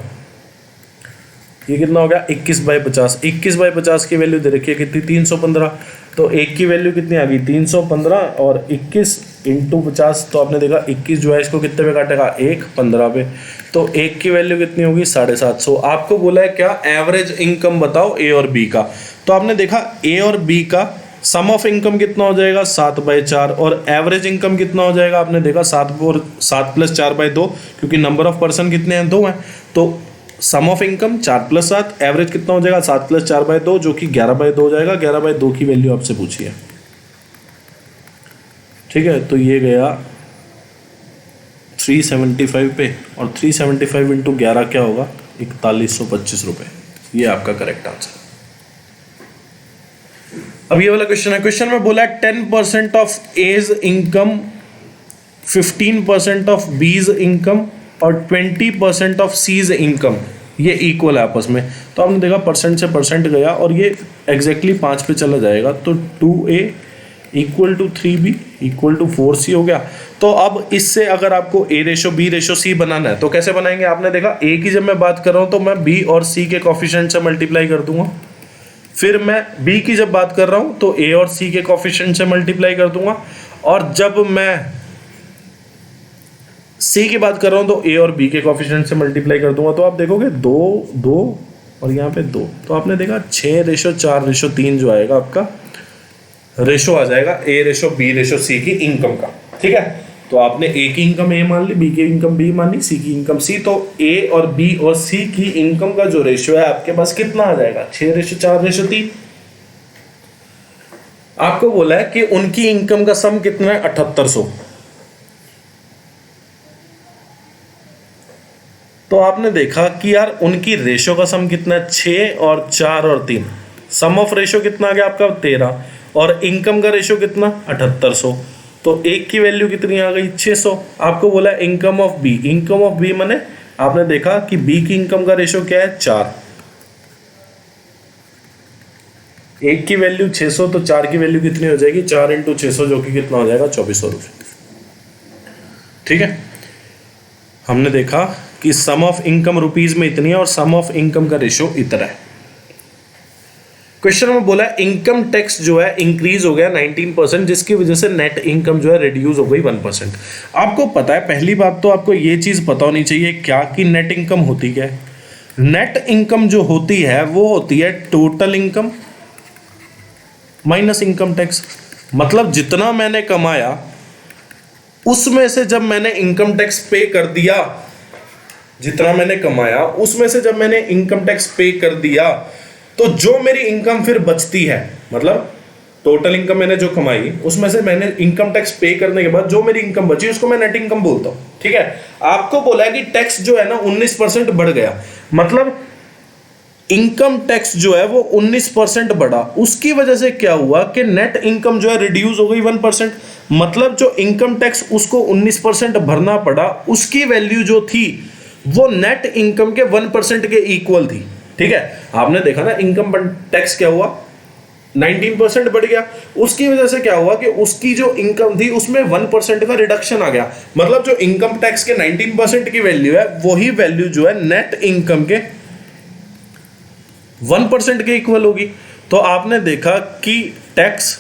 ये कितना हो गया 21/50। 21/50 की वैल्यू दे रखी है कितनी 315, तो एक की वैल्यू कितनी आ गई 315, और 21 × 50, तो आपने देखा 21 जो है इसको कितने पे काटेगा 1 15 पे, तो एक की वैल्यू कितनी होगी 750। आपको बोला है क्या एवरेज इनकम बताओ ए और बी का। तो आपने देखा ए और बी का सम ऑफ इनकम कितना हो जाएगा 7/4, और एवरेज इनकम कितना हो जाएगा। आपने देखा 7 + 4/2, क्योंकि नंबर ऑफ पर्सन कितने हैं 2 हैं, तो सम ऑफ इनकम 4 + 7, एवरेज कितना हो जाएगा 7 + 4/2 जो कि 11/2 हो जाएगा। 11/2 की वैल्यू आपसे पूछी है। ठीक है, तो ये गया 375 पे, और 375 × 11 क्या होगा 4125 रुपये। ये आपका करेक्ट आंसर। अब ये वाला क्वेश्चन है। क्वेश्चन में बोला है 10% of A's income, 15% of B's income और 20% ऑफ सीज इनकम ये इक्वल है आपस में। तो आपने देखा परसेंट से परसेंट गया और ये एग्जैक्टली 5 पे चला जाएगा, तो 2A = 3B = 4C हो गया। तो अब इससे अगर आपको A/B/C बनाना है तो कैसे बनाएंगे। आपने देखा A की जब मैं बात कर रहा हूँ तो मैं B और C के कोफिशिएंट से मल्टीप्लाई कर दूंगा, फिर मैं B की जब बात कर रहा हूँ तो A और C के कोफिशिएंट से मल्टीप्लाई कर दूंगा, और जब मैं C की बात कर रहा हूँ तो A और B के कोफिशिएंट से मल्टीप्लाई कर दूंगा। तो आप देखोगे 2 2 और यहाँ पे 2, तो आपने देखा 6/4/3 जो आएगा आपका रेशो आ जाएगा A/B/C की इनकम का। ठीक है, तो आपने A की इनकम A मान ली, B की इनकम B मान ली, C की इनकम C, तो A और B और C की इनकम का जो रेशियो है आपके पास कितना आ जाएगा 6/4/3। आपको बोला है कि उनकी इनकम का सम कितना है 7800। तो आपने देखा कि यार उनकी रेशो का सम कितना है 6 और 4 और 3, सम ऑफ रेशो कितना आ गया आपका 13, और इनकम का रेशो कितना 7800, तो एक की वैल्यू कितनी आ गई 600। आपको बोला income of B, income of B माने आपने देखा कि बी की इनकम का रेशो क्या है 4, एक की वैल्यू 600, तो 4 की वैल्यू कितनी हो जाएगी, 4 इंटू 600, जो कि कितना हो जाएगा, 2400 रुपये। ठीक है, हमने देखा कि सम ऑफ इनकम रुपीज में इतनी है और सम ऑफ इनकम का रेशियो इतना है। क्वेश्चन में बोला इनकम टैक्स जो है इंक्रीज हो गया 19%, जिसकी वजह से नेट इनकम जो है रिड्यूस हो गई 1%। आपको पता है, पहली बात तो आपको ये चीज पता होनी चाहिए क्या कि नेट इनकम होती क्या है। नेट इनकम जो होती है वो होती है total income minus income tax. मतलब जितना मैंने कमाया उसमें से जब मैंने इनकम टैक्स पे कर दिया, जितना मैंने कमाया उसमें से जब मैंने इनकम टैक्स पे कर दिया, तो जो मेरी इनकम फिर बचती है, मतलब टोटल इनकम मैंने जो कमाई उसमें से मैंने इनकम टैक्स पे करने के बाद जो मेरी इनकम बची उसको मैं नेट इनकम बोलता हूं। ठीक है, आपको बोला है कि टैक्स जो है ना 19% बढ़ गया, मतलब इनकम टैक्स जो है वो 19% बढ़ा, उसकी वजह से क्या हुआ कि नेट इनकम जो है रिड्यूस हो गई 1%। मतलब जो इनकम टैक्स उसको 19% भरना पड़ा, उसकी वैल्यू जो थी वो नेट इनकम के 1% के इक्वल थी। ठीक है, आपने देखा ना इनकम टैक्स क्या हुआ, 19% बढ़ गया, उसकी वजह से क्या हुआ कि उसकी जो इनकम थी उसमें 1% का रिडक्शन आ गया। मतलब जो इनकम टैक्स के 19% की वैल्यू है वही वैल्यू जो है नेट इनकम के 1% के इक्वल होगी। तो आपने देखा कि टैक्स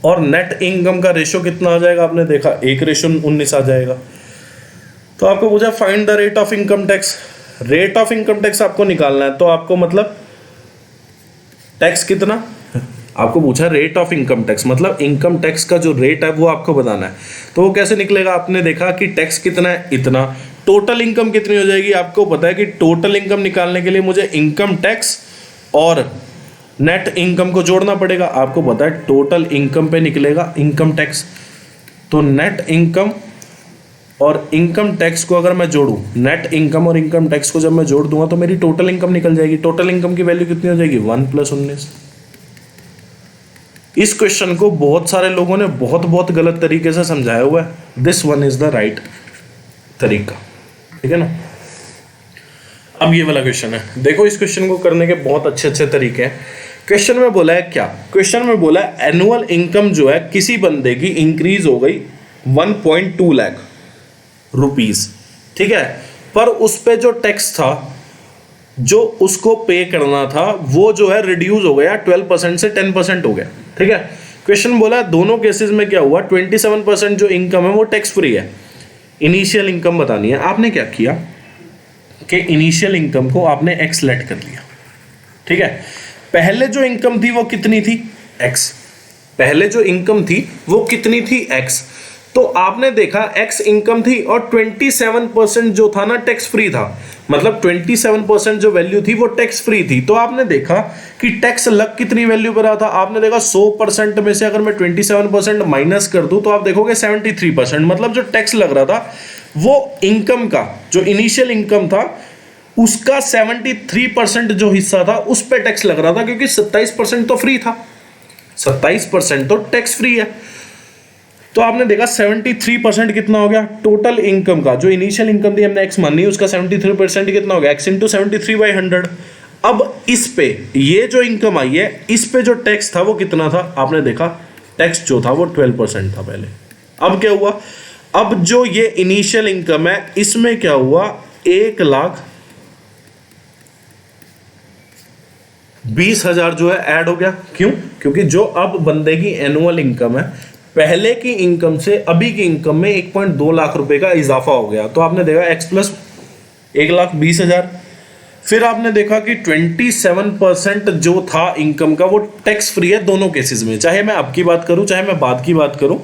और नेट इनकम का रेशियो कितना आ जाएगा, आपने देखा 1:19 आ जाएगा। तो आपको पूछा find the rate of income tax. Rate of income tax आपको निकालना है, तो आपको मतलब टैक्स कितना, आपको पूछा रेट ऑफ इनकम टैक्स, मतलब इनकम टैक्स का जो रेट है वो आपको बताना है। तो वो कैसे निकलेगा, आपने देखा कि टैक्स कितना है, इतना, टोटल इनकम कितनी हो जाएगी, आपको पता है कि टोटल इनकम निकालने के लिए मुझे इनकम टैक्स और नेट इनकम को जोड़ना पड़ेगा। आपको पता है टोटल इनकम पे निकलेगा इनकम टैक्स, तो नेट इनकम और इनकम टैक्स को अगर मैं जोड़ूं, नेट इनकम और इनकम टैक्स को जब मैं जोड़ दूंगा तो मेरी टोटल इनकम निकल जाएगी। टोटल इनकम की वैल्यू कितनी हो जाएगी, 1 + 19। इस क्वेश्चन को बहुत सारे लोगों ने बहुत गलत तरीके से समझाया हुआ है। This one is the right तरीका। ठीक है ना। अब ये वाला क्वेश्चन है, देखो इस क्वेश्चन को करने के बहुत अच्छे तरीके हैं। क्वेश्चन में बोला है क्या, क्वेश्चन में बोला है एनुअल इनकम जो है किसी बंदे की इंक्रीज हो गई 1.2 लाख रुपीज। ठीक है, पर उस पे जो टैक्स था जो उसको पे करना था वो जो है रिड्यूस हो गया 12% से 10% हो गया। ठीक है, क्वेश्चन बोला दोनों केसेस में क्या हुआ, 27% जो इनकम है वो टैक्स फ्री है। इनिशियल इनकम बतानी है, आपने क्या किया कि इनिशियल इनकम को आपने एक्स लेट कर लिया। ठीक है, पहले जो इनकम थी वो कितनी थी, एक्स, पहले जो इनकम थी वो कितनी थी, एक्स। तो आपने देखा एक्स इनकम थी और 27% जो था ना टैक्स फ्री था, मतलब 27% जो वैल्यू थी वो टैक्स फ्री थी। तो आपने देखा कि टैक्स लग कितनी वैल्यू पर रहा था, आपने देखा 100% में से अगर मैं 27% माइनस कर दूं तो आप देखोगे 73%, मतलब जो टैक्स लग रहा था वो इनकम का जो इनिशियल इनकम था उसका 73% जो हिस्सा था उस पर टैक्स लग रहा था, क्योंकि 27% तो फ्री था, 27% तो टैक्स फ्री है। तो आपने देखा 73% कितना हो गया, टोटल इनकम का जो इनिशियल इनकम थी हमने एक्स मानी, उसका 73% कितना हो गया, एक्स इंटू 73/100। अब इस पे ये जो इनकम आई है इस पे जो टैक्स था वो कितना था, आपने देखा टैक्स जो था वो 12% था पहले। अब क्या हुआ, अब जो ये इनिशियल इनकम है इसमें क्या हुआ, 1,20,000 जो है ऐड हो गया। क्यों, क्योंकि जो अब बंदे की एनुअल इनकम है पहले की इनकम से अभी की इनकम में 1.2 लाख रुपए का इजाफा हो गया। तो आपने देखा x प्लस 1,20,000, फिर आपने देखा कि 27% जो था इनकम का वो टैक्स फ्री है दोनों केसेस में, चाहे मैं अब की बात करूं चाहे मैं बाद की बात करूं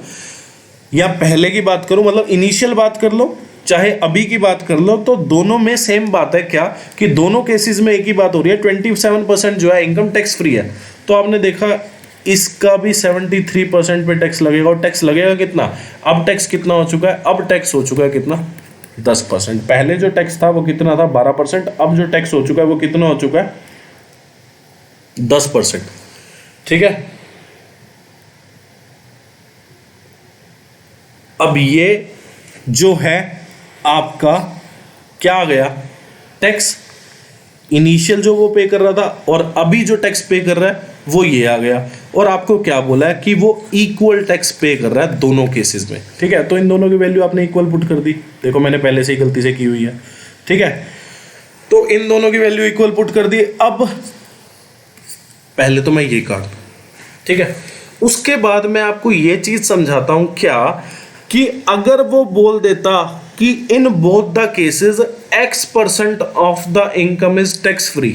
या पहले की बात करूं, मतलब इनिशियल बात कर लो चाहे अभी की बात कर लो, तो दोनों में सेम बात है क्या कि दोनों केसेस में एक ही बात हो रही है, 27% जो है इनकम टैक्स फ्री है। तो आपने देखा इसका भी 73% पे टैक्स लगेगा, और टैक्स लगेगा कितना, अब टैक्स कितना हो चुका है, अब टैक्स हो चुका है कितना, 10%। पहले जो टैक्स था वो कितना था, 12%, अब जो टैक्स हो चुका है वो कितना हो चुका है, 10%। ठीक है, अब ये जो है आपका क्या आ गया, टैक्स इनिशियल जो वो पे कर रहा था और अभी जो टैक्स पे कर रहा है वो ये आ गया, और आपको क्या बोला है कि वो इक्वल टैक्स पे कर रहा है दोनों केसेस में। ठीक है, तो इन दोनों की वैल्यू आपने इक्वल पुट कर दी। देखो मैंने पहले से ही गलती से की हुई है। ठीक है, तो इन दोनों की वैल्यू इक्वल पुट कर दी। अब पहले तो मैं ये काट दूं, ठीक है, उसके बाद मैं आपको ये चीज समझाता हूं क्या, कि अगर वो बोल देता कि in both the cases X% of the income is tax free,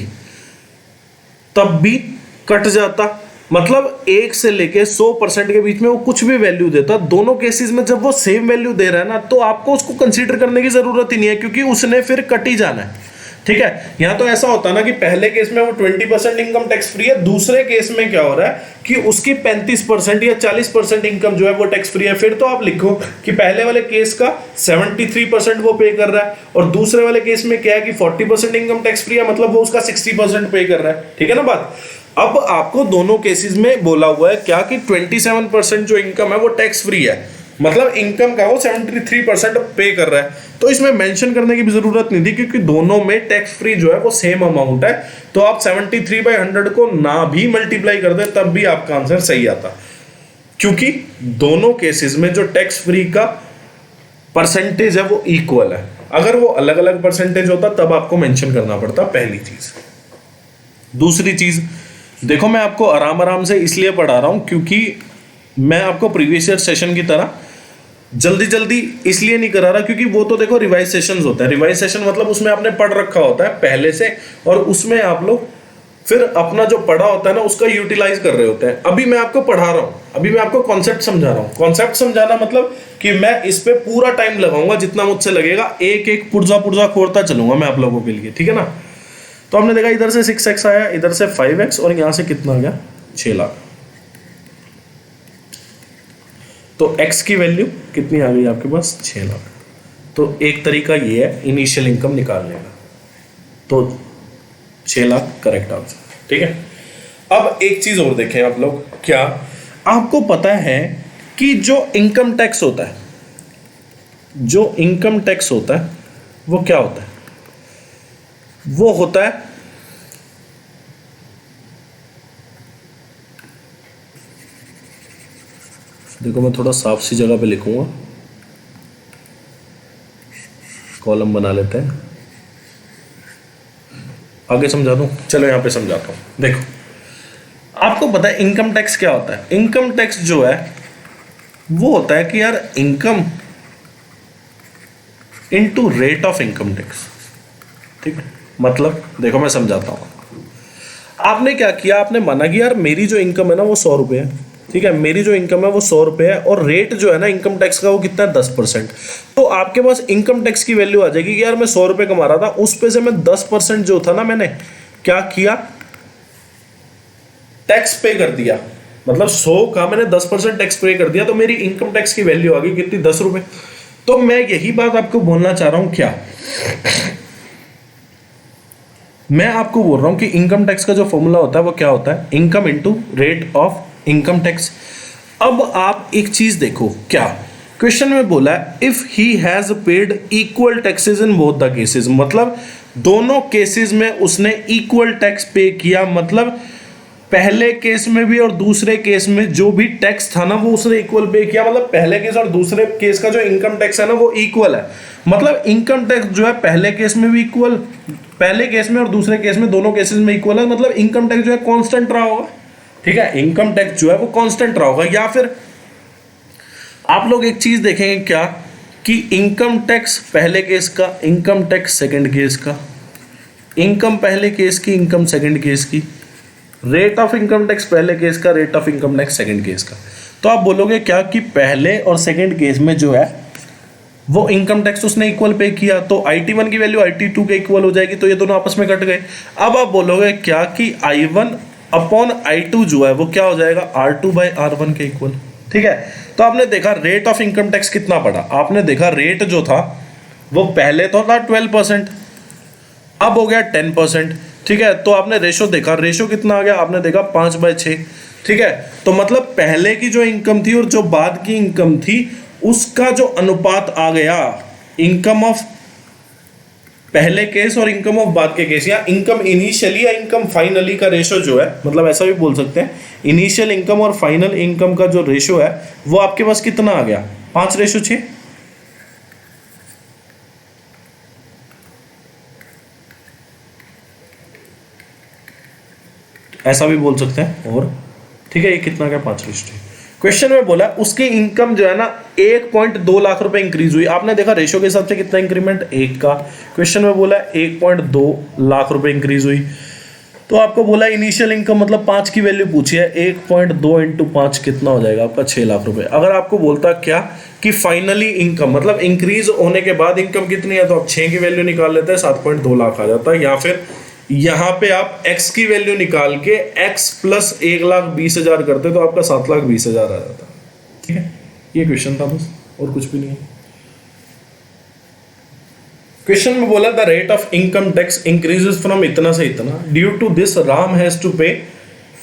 तब भी कट जाता। मतलब 1 से लेके 100% के बीच में वो कुछ भी वैल्यू देता, दोनों केसेस में जब वो सेम वैल्यू दे रहा है ना, तो आपको उसको कंसीडर करने की जरूरत ही नहीं है, क्योंकि उसने फिर कट ही जाना है। ठीक है, यहां तो ऐसा होता है ना कि पहले केस में वो 20% इनकम टैक्स फ्री है, दूसरे केस में क्या हो रहा है कि उसकी 35% या 40% इनकम जो है वो टैक्स फ्री है। फिर तो आप लिखो कि पहले वाले केस का 73% वो पे कर रहा है, और दूसरे वाले केस में क्या है कि 40% इनकम टैक्स फ्री है, मतलब वो उसका 60% पे कर रहा है। ठीक है ना बात। अब आपको दोनों केसेस में बोला हुआ है क्या कि 27% जो इनकम है वो टैक्स फ्री है, मतलब इनकम का वो 73% पे कर रहा है। तो इसमें मेंशन करने की भी जरूरत नहीं थी, क्योंकि दोनों में टैक्स फ्री जो है वो सेम अमाउंट है। तो आप 73/100 को ना भी मल्टीप्लाई कर दे तब भी आपका आंसर सही आता, क्योंकि दोनों केसेस में जो टैक्स फ्री का परसेंटेज है वो इक्वल है। अगर वो अलग अलग परसेंटेज होता तब आपको मेंशन करना पड़ता, पहली चीज। दूसरी चीज देखो, मैं आपको आराम आराम से इसलिए पढ़ा रहा हूं क्योंकि मैं आपको प्रीवियस ईयर सेशन की तरह जल्दी जल्दी इसलिए नहीं करा रहा, क्योंकि वो तो देखो रिवाइज सेशंस होता है। रिवाइज सेशन मतलब उसमें आपने पढ़ रखा होता है पहले से, और उसमें आप लोग फिर अपना जो पढ़ा होता है ना उसका यूटिलाइज कर रहे होते हैं। अभी मैं आपको पढ़ा रहा हूं, अभी मैं आपको कॉन्सेप्ट समझा रहा हूं। कॉन्सेप्ट समझाना मतलब कि मैं इस पे पूरा टाइम लगाऊंगा, जितना मुझसे लगेगा, एक एक पुर्जा पुर्जा खोलता चलूंगा मैं आप लोगों के लिए। ठीक है ना। तो हमने देखा इधर से 6x आया, इधर से 5x, और यहां से कितना आ गया 6 लाख। तो x की वैल्यू कितनी आ गई आपके पास 6 लाख। तो एक तरीका ये है इनिशियल इनकम निकालने का, तो 6 लाख करेक्ट आंसर। ठीक है, अब एक चीज और देखें आप लोग, क्या आपको पता है कि जो इनकम टैक्स होता है, जो इनकम टैक्स होता है वो क्या होता है? वो होता है देखो मैं थोड़ा साफ सी जगह पे लिखूंगा, कॉलम बना लेते हैं, आगे समझा दूं। चलो यहां पे समझाता हूं। देखो आपको पता है इनकम टैक्स क्या होता है? इनकम टैक्स जो है वो होता है कि यार income into rate of income tax. ठीक है, मतलब देखो मैं समझाता हूं। आपने क्या किया, आपने माना कि यार मेरी जो इनकम है ना वो 100 रुपये है। ठीक है, मेरी जो इनकम है वो 100 रुपये है, और रेट जो है ना इनकम टैक्स का वो कितना है 10%। तो आपके पास इनकम टैक्स की वैल्यू आ जाएगी कि यार मैं 100 रुपये कमा रहा था, उस पे से मैं 10% जो था ना, मैंने क्या किया, टैक्स पे कर दिया। मतलब 100 का मैंने 10% टैक्स पे कर दिया, तो मेरी इनकम टैक्स की वैल्यू आ गई कितनी 10 रुपये। तो मैं यही बात आपको बोलना चाह रहा हूं, क्या मैं आपको बोल रहा हूं कि इनकम टैक्स का जो फॉर्मूला होता है वो क्या होता है, income into rate of income tax. अब आप एक चीज देखो, क्या क्वेश्चन में बोला है if he has paid equal taxes in both the cases, मतलब दोनों केसेस में उसने इक्वल टैक्स पे किया। मतलब पहले केस में भी और दूसरे केस में जो भी टैक्स था ना वो उसने इक्वल पे किया। मतलब पहले केस और दूसरे केस का जो इनकम टैक्स है ना वो इक्वल है। मतलब इनकम टैक्स जो है पहले केस में भी इक्वल, पहले केस में और दूसरे केस में, दोनों केसेस में इक्वल है। मतलब इनकम टैक्स जो है कांस्टेंट रहा होगा। ठीक है, इनकम टैक्स जो है वो कांस्टेंट रहा होगा। या फिर आप लोग एक चीज देखेंगे क्या, कि इनकम टैक्स पहले केस का, इनकम टैक्स सेकंड केस का, इनकम पहले केस की, इनकम सेकंड केस की, रेट ऑफ इनकम टैक्स पहले केस का, rate of income tax second case का। तो आप बोलोगे क्या कि पहले और सेकंड केस में जो है वो इनकम टैक्स उसने इक्वल पे किया, तो IT1 की वैल्यू IT2 के इक्वल हो जाएगी, तो ये दोनों आपस में कट गए। अब आप बोलोगे क्या कि I1 अपॉन I2 जो है वो क्या हो जाएगा, R2/R1 के इक्वल। ठीक है, तो आपने देखा रेट ऑफ इनकम टैक्स कितना पड़ा, आपने देखा रेट जो था वो पहले तो था 12%, अब हो गया 10%। ठीक है, तो आपने रेशो देखा, रेशो कितना आ गया, आपने देखा 5/6। ठीक है, तो मतलब पहले की जो इनकम थी और जो बाद की इनकम थी उसका जो अनुपात आ गया, इनकम ऑफ पहले केस और इनकम ऑफ बाद के केस, या इनकम इनिशियली या इनकम फाइनली का रेशो जो है, मतलब ऐसा भी बोल सकते हैं, इनिशियल इनकम और फाइनल इनकम का जो रेशो है वो आपके पास कितना आ गया, 5:6। ऐसा भी बोल सकते हैं। और ठीक है, ये कितना क्या, 5:6। क्वेश्चन में बोला उसकी इनकम जो है ना 1.2 लाख रुपए इंक्रीज हुई। आपने देखा रेशो के हिसाब से कितना इंक्रीमेंट, 1 का। क्वेश्चन में बोला 1.2 लाख रुपए इंक्रीज हुई। तो आपको बोला इनिशियल इनकम मतलब 5 की वैल्यू पूछी है, 1.2 इंटू 5 कितना हो जाएगा आपका, 6 लाख रुपए। अगर आपको बोलता क्या कि फाइनली इनकम मतलब इंक्रीज होने के बाद इनकम कितनी है, तो आप 6 की वैल्यू निकाल लेते हैं, 7.2 लाख आ जाता है। या फिर यहाँ पे आप x की वैल्यू निकाल के x प्लस 1,20,000 करते तो आपका 7,20,000 आ जाता। ठीक है, ये क्वेश्चन था बस, और कुछ भी नहीं है। क्वेश्चन में बोला the rate of income tax increases from इतना से इतना, due to this Ram has to pay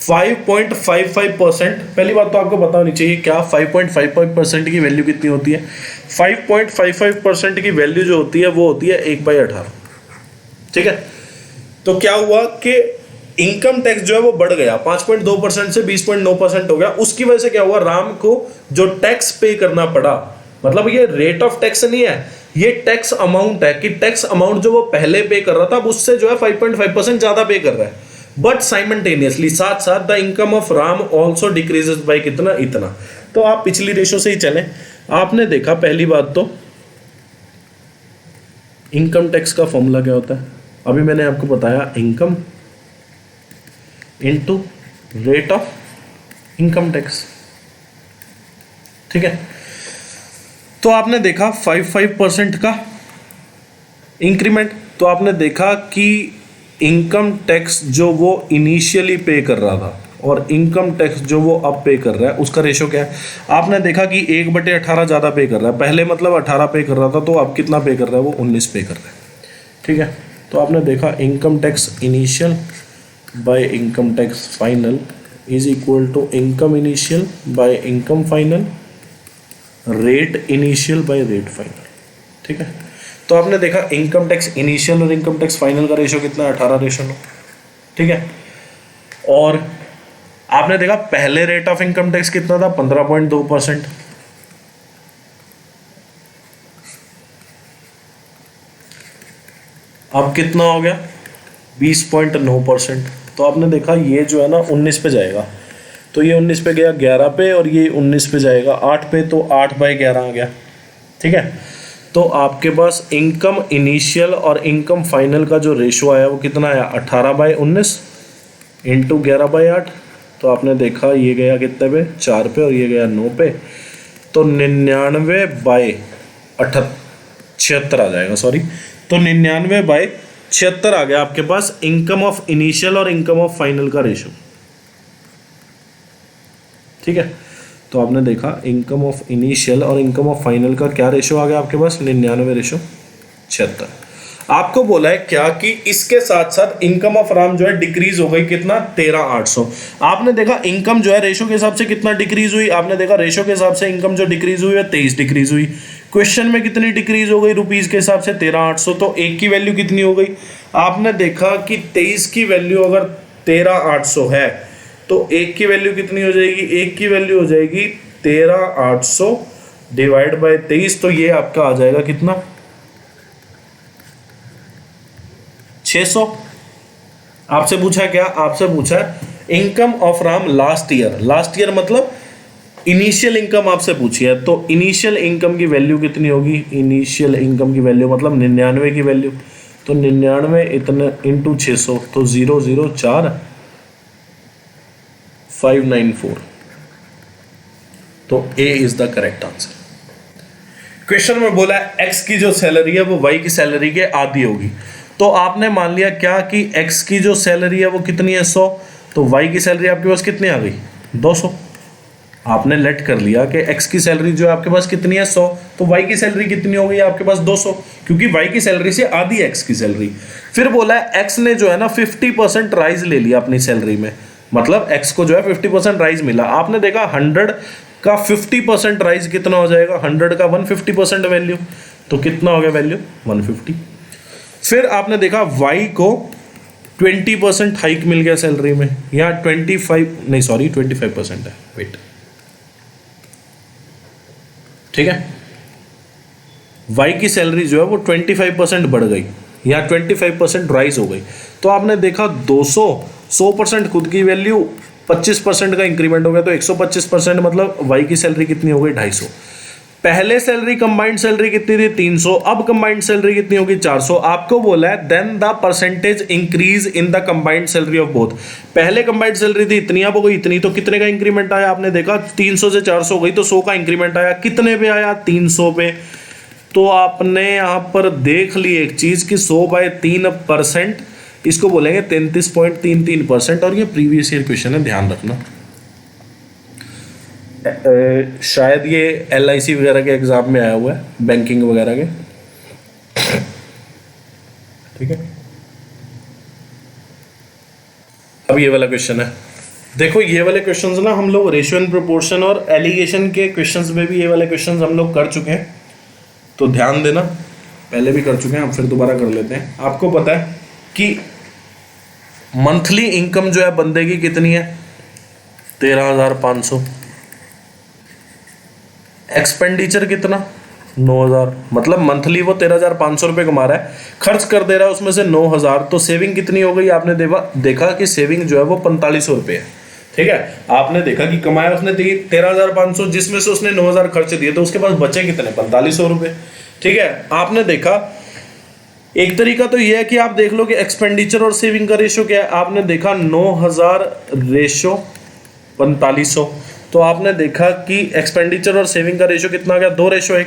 5.55%। पहली बात तो आपको पता होनी चाहिए क्या 5.55% की वैल्यू कितनी होती है। 5.55% की वैल्यू जो होती है वो होती है 1/18। ठीक है, तो क्या हुआ कि इनकम टैक्स जो है वो बढ़ गया, 5.2% से 20.9% हो गया। उसकी वजह से क्या हुआ, राम को जो टैक्स पे करना पड़ा, मतलब ये रेट ऑफ टैक्स नहीं है, ये टैक्स अमाउंट है, कि टैक्स अमाउंट जो वो पहले पे कर रहा था अब उससे जो है 5.5% ज्यादा पे कर रहा है। बट साइमल्टेनियसली साथ साथ the income of Ram also decreases by कितना, इतना। तो आप पिछली रेशो से ही चलें। आपने देखा पहली बात तो इनकम टैक्स का फॉर्मूला क्या होता है, अभी मैंने आपको बताया, income into rate of income tax. ठीक है, तो आपने देखा 5% का इंक्रीमेंट, तो आपने देखा कि इनकम टैक्स जो वो इनिशियली पे कर रहा था और इनकम टैक्स जो वो अब पे कर रहा है उसका रेशो क्या है। आपने देखा कि 1/18 ज़्यादा पे कर रहा है, पहले मतलब 18 पे कर रहा था, तो अब कितना पे कर रहा है, वो 19 पे कर रहा है। ठीक है, तो आपने देखा income tax initial by income tax final is equal to income initial by income final, rate initial by rate final. ठीक है, तो आपने देखा इनकम टैक्स इनिशियल और इनकम टैक्स फाइनल का रेशो कितना है, 18:9। ठीक है, और आपने देखा पहले रेट ऑफ इनकम टैक्स कितना था, 15.2%। अब कितना हो गया, 20.9%। तो आपने देखा ये जो है ना 19 पे जाएगा, तो ये 19 पे गया 11 पे, और ये 19 पे जाएगा 8 पे, तो 8/11 आ गया। ठीक है, तो आपके पास इनकम इनिशियल और इनकम फाइनल का जो रेशो आया वो कितना आया, 18/19 इंटू 11/8। तो आपने देखा ये गया कितने पे, 4 पे, और ये गया 9 पे, तो 99/76 आ जाएगा, सॉरी, तो 99/76 आ गया आपके पास इनकम ऑफ इनिशियल और इनकम ऑफ फाइनल का रेशो। ठीक है, तो आपने देखा इनकम ऑफ इनिशियल और इनकम ऑफ फाइनल का क्या रेशो आ गया आपके पास, 99/76। आपको बोला है क्या कि इसके साथ साथ इनकम ऑफ राम जो है डिक्रीज हो गई, कितना, 13,800। आपने देखा इनकम जो है रेशो के हिसाब से कितना डिक्रीज हुई, आपने देखा रेशो के हिसाब से इनकम जो डिक्रीज हुई है 23 डिक्रीज हुई। क्वेश्चन में कितनी डिक्रीज हो गई रुपीज के हिसाब से, 13,800। तो एक की वैल्यू कितनी हो गई, आपने देखा कि 23 की वैल्यू अगर 13,800 है तो एक की वैल्यू कितनी हो जाएगी, एक की वैल्यू हो जाएगी 13,800 डिवाइड बाय 23, तो ये आपका आ जाएगा कितना, 600। आपसे पूछा क्या, आपसे पूछा income of Ram last year, last year मतलब इनिशियल इनकम आपसे पूछी है, तो इनिशियल इनकम की वैल्यू कितनी होगी, इनिशियल इनकम की वैल्यू मतलब 99 की वैल्यू, तो 99 इतने इंटू 600, तो 004,594, तो A is the correct answer. Question में बोला एक्स की जो सैलरी है वो वाई की सैलरी के आधी होगी, तो आपने मान लिया क्या कि x की जो सैलरी है वो कितनी है, 100, तो y की सैलरी आपके पास कितनी आ गई, 200। आपने लेट कर लिया कि x की सैलरी जो है आपके पास कितनी है, 100, तो y की सैलरी कितनी हो गई आपके पास, 200, क्योंकि y की सैलरी से आधी x की सैलरी। फिर बोला है x ने जो है ना 50% राइज ले लिया अपनी सैलरी में, मतलब x को जो है 50% राइज मिला। आपने देखा 100 का 50% राइज कितना हो जाएगा, 100 का 150% वैल्यू, तो कितना हो गया वैल्यू, 150। फिर आपने देखा वाई को 20% हाइक मिल गया सैलरी में, यहाँ 25% है, वेट, ठीक है, वाई की सैलरी जो है वो 25% बढ़ गई या 25% राइज हो गई। तो आपने देखा 100% खुद की वैल्यू, 25% का इंक्रीमेंट हो गया, तो 125% मतलब वाई की सैलरी कितनी हो गई 250। पहले सैलरी कंबाइंड सैलरी कितनी थी 300, अब कंबाइंड सैलरी कितनी होगी 400। आपको बोला है then the percentage increase in the combined salary of both. पहले कंबाइंड सैलरी थी इतनी, अब हो गई इतनी, तो कितने का इंक्रीमेंट आया आपने देखा 300 से 400 हो गई, तो 100 का इंक्रीमेंट आया। कितने पे आया 300 पे। तो आपने यहां पर देख ली एक चीज कि 100/3%, इसको बोलेंगे 33.33%, और ये प्रीवियस ईयर क्वेश्चन है, ध्यान रखना। शायद ये LIC वगैरह के एग्जाम में आया हुआ है, बैंकिंग वगैरह के, ठीक है। अब ये वाला क्वेश्चन है, देखो ये वाले क्वेश्चंस ना हम लोग रेशियो एंड प्रोपोर्शन और एलिगेशन के क्वेश्चंस में भी ये वाले क्वेश्चंस हम लोग कर चुके हैं, तो ध्यान देना, पहले भी कर चुके हैं, अब फिर दोबारा कर लेते हैं। आपको पता है कि मंथली इनकम जो है बंदे की कितनी है 13,500, एक्सपेंडिचर कितना 9,000, मतलब मंथली वो 13,500 रुपये कमा रहा है, खर्च कर दे रहा है उसमें से 9,000, तो सेविंग कितनी हो गई आपने देखा कि सेविंग जो है वो 4500 रुपये है, ठीक है। आपने देखा कि कमाया उसने 13,500, जिसमें से उसने 9,000 खर्च दिए, तो उसके पास बचे कितने 4500 रुपये, ठीक है। आपने देखा एक तरीका तो यह है कि आप देख लो कि एक्सपेंडिचर और सेविंग का रेशो क्या है। आपने देखा 9,000 रेशो 4500, तो आपने देखा कि एक्सपेंडिचर और सेविंग का रेशो कितना आ गया 2:1।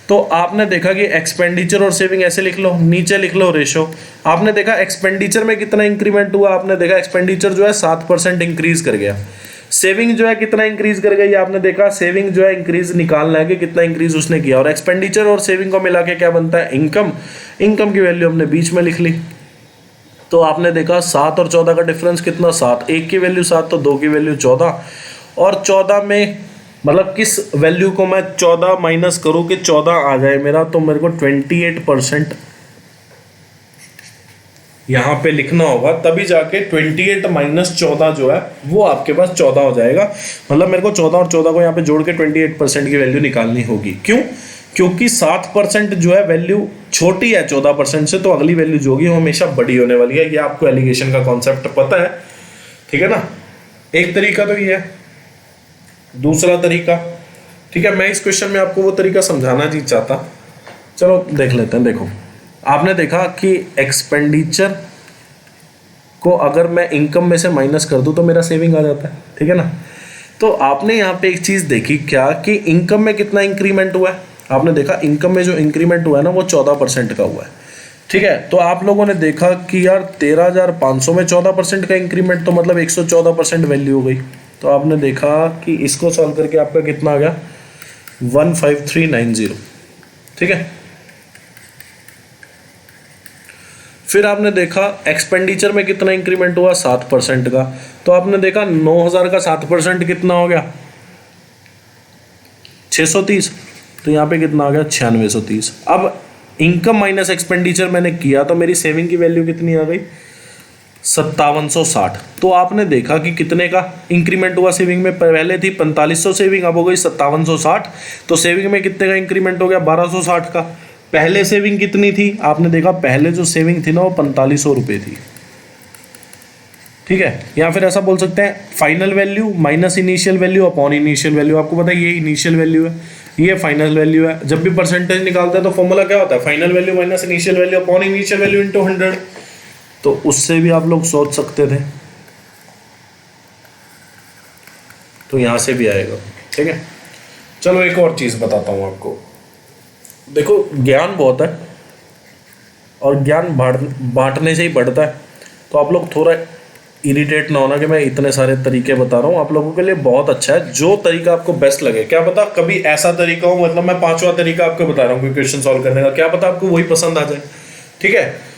तो आपने देखा कि एक्सपेंडिचर और सेविंग ऐसे लिख लो, नीचे लिख लो रेशो। आपने देखा एक्सपेंडिचर में कितना इंक्रीमेंट हुआ, आपने देखा एक्सपेंडिचर जो है 7% इंक्रीज कर गया, सेविंग जो है कितना इंक्रीज कर गई, आपने देखा सेविंग जो है इंक्रीज निकालना है कि कितना इंक्रीज उसने किया, और एक्सपेंडिचर और सेविंग को मिला के क्या बनता है इनकम। इनकम की वैल्यू हमने बीच में लिख ली, तो आपने देखा 7 और 14 का डिफरेंस कितना 7, एक की वैल्यू 7 तो 2 की वैल्यू 14, और 14 में मतलब किस वैल्यू को मैं 14 माइनस करूं कि 14 आ जाए मेरा, तो मेरे को 28% यहाँ पे लिखना होगा, तभी जाके 28 माइनस 14 जो है वो आपके पास 14 हो जाएगा। मतलब मेरे को 14 और 14 को यहाँ पे जोड़ के 28% की वैल्यू निकालनी होगी। क्यों? क्योंकि 7% जो है वैल्यू छोटी है 14% से, तो अगली वैल्यू जो होगी वो हमेशा बड़ी होने वाली है। ये आपको एलिगेशन का कॉन्सेप्ट पता है, ठीक है ना। एक तरीका तो ये है, दूसरा तरीका, ठीक है, मैं इस क्वेश्चन में आपको वो तरीका समझाना नहीं चाहता, चलो देख लेते हैं। देखो आपने देखा कि एक्सपेंडिचर को अगर मैं इनकम में से माइनस कर दूं तो मेरा सेविंग आ जाता है, ठीक है ना। तो आपने यहाँ पे एक चीज़ देखी क्या कि इनकम में कितना इंक्रीमेंट हुआ है। आपने देखा इनकम में जो इंक्रीमेंट हुआ है ना वो 14% का हुआ है, ठीक है। तो आप लोगों ने देखा कि यार 13,500 में 14% का इंक्रीमेंट, तो मतलब 114% वैल्यू हो गई। तो आपने देखा कि इसको सॉल्व करके आपका कितना आ गया 15390, ठीक है। फिर आपने देखा एक्सपेंडिचर में कितना इंक्रीमेंट हुआ 7% का, तो आपने देखा 9,000 का 7% कितना हो गया 630, तो यहाँ पे कितना आ गया 9630। अब इनकम माइनस एक्सपेंडिचर मैंने किया तो मेरी सेविंग की वैल्यू कितनी आ गई 5760। तो आपने देखा कि कितने का इंक्रीमेंट हुआ सेविंग में, पहले थी 4500 सेविंग, अब हो गई 5760। तो सेविंग में कितने का इंक्रीमेंट हो गया 1260 का। पहले सेविंग कितनी थी, आपने देखा पहले जो सेविंग थी ना वो 4500 रुपये थी, ठीक है। या फिर ऐसा बोल सकते हैं final value minus initial value upon initial value. आपको पता है ये इनिशियल वैल्यू है, ये फाइनल वैल्यू है। जब भी परसेंटेज निकालते हैं तो फॉर्मूला क्या होता है, final value minus initial value upon initial value into 100। तो उससे भी आप लोग सोच सकते थे, तो यहां से भी आएगा, ठीक है। चलो एक और चीज बताता हूं आपको। देखो ज्ञान बहुत है और ज्ञान बांटने से ही बढ़ता है, तो आप लोग थोड़ा इरिटेट ना होना कि मैं इतने सारे तरीके बता रहा हूँ। आप लोगों के लिए बहुत अच्छा है जो तरीका आपको बेस्ट लगे। क्या पता कभी ऐसा तरीका हो, मतलब मैं 5वां तरीका आपको बता रहा हूँ कोई क्वेश्चन सॉल्व करने का, क्या पता आपको वही पसंद आ जाए, ठीक है।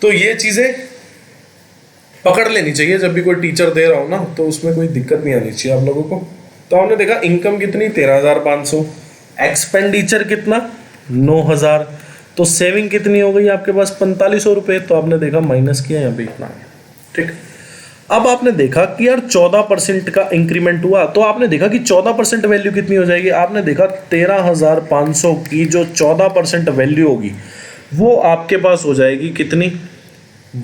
तो ये चीजें पकड़ लेनी चाहिए जब भी कोई टीचर दे रहा हो ना, तो उसमें कोई दिक्कत नहीं आनी चाहिए आप लोगों को। तो हमने देखा इनकम कितनी 13,500, एक्सपेंडिचर कितना 9,000, तो तो सेविंग कितनी हो गई आपके पास 4500 रुपये, तो आपने देखा माइनस किया यहाँ पे इतना है। ठीक, अब आपने देखा कि यार 14% का इंक्रीमेंट हुआ, तो आपने देखा कि 14% वैल्यू कितनी हो जाएगी, आपने देखा 13,500 की जो 14% वैल्यू होगी वो आपके पास हो जाएगी कितनी,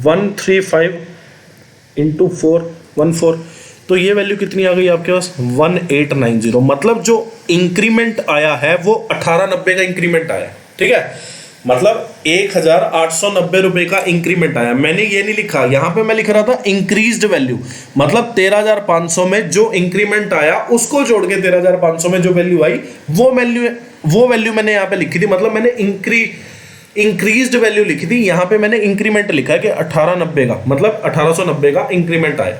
135 इंटू 414, तो ये वैल्यू कितनी आ गई आपके पास 1890। मतलब जो इंक्रीमेंट आया है वो 1890 का इंक्रीमेंट आया, ठीक है, मतलब 1890 रुपए का इंक्रीमेंट आया। मैंने ये नहीं लिखा, यहां पे मैं लिख रहा था इंक्रीज्ड वैल्यू, मतलब 13,500 में जो इंक्रीमेंट आया उसको जोड़ के 13,500 में जो वैल्यू आई वो वैल्यू मैंने यहाँ पे लिखी थी, मतलब मैंने इंक्रीज्ड वैल्यू लिखी थी, यहाँ पे मैंने इंक्रीमेंट लिखा है कि 1890 का, मतलब 1890 का इंक्रीमेंट आया।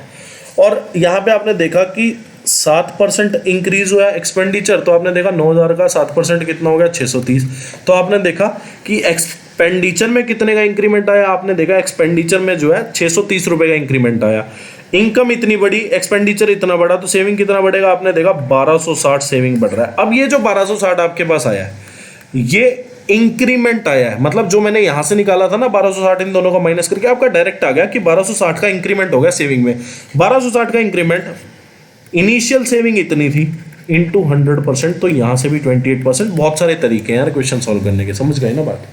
और यहाँ पे आपने देखा कि 7% इंक्रीज हुआ एक्सपेंडिचर, तो आपने देखा 9,000 का 7% कितना हो गया 630। तो आपने देखा कि एक्सपेंडिचर में कितने का इंक्रीमेंट आया, आपने देखा एक्सपेंडिचर में जो है 630 रुपए का इंक्रीमेंट आया। इनकम इतनी बड़ी, एक्सपेंडिचर इतना बड़ा, तो सेविंग कितना बढ़ेगा, आपने देखा 1260 सेविंग बढ़ रहा है। अब ये जो 1260 आपके पास आया है ये इंक्रीमेंट आया है, मतलब जो मैंने यहां से निकाला था ना 1260, इन दोनों का माइनस करके आपका डायरेक्ट आ गया कि 1260 का इंक्रीमेंट हो गया सेविंग में। 1260 का इंक्रीमेंट, इनिशियल सेविंग इतनी थी इंटू 100%, तो यहां से भी 28%। बहुत सारे तरीके हैं यार क्वेश्चन सॉल्व करने के, समझ गए ना बात,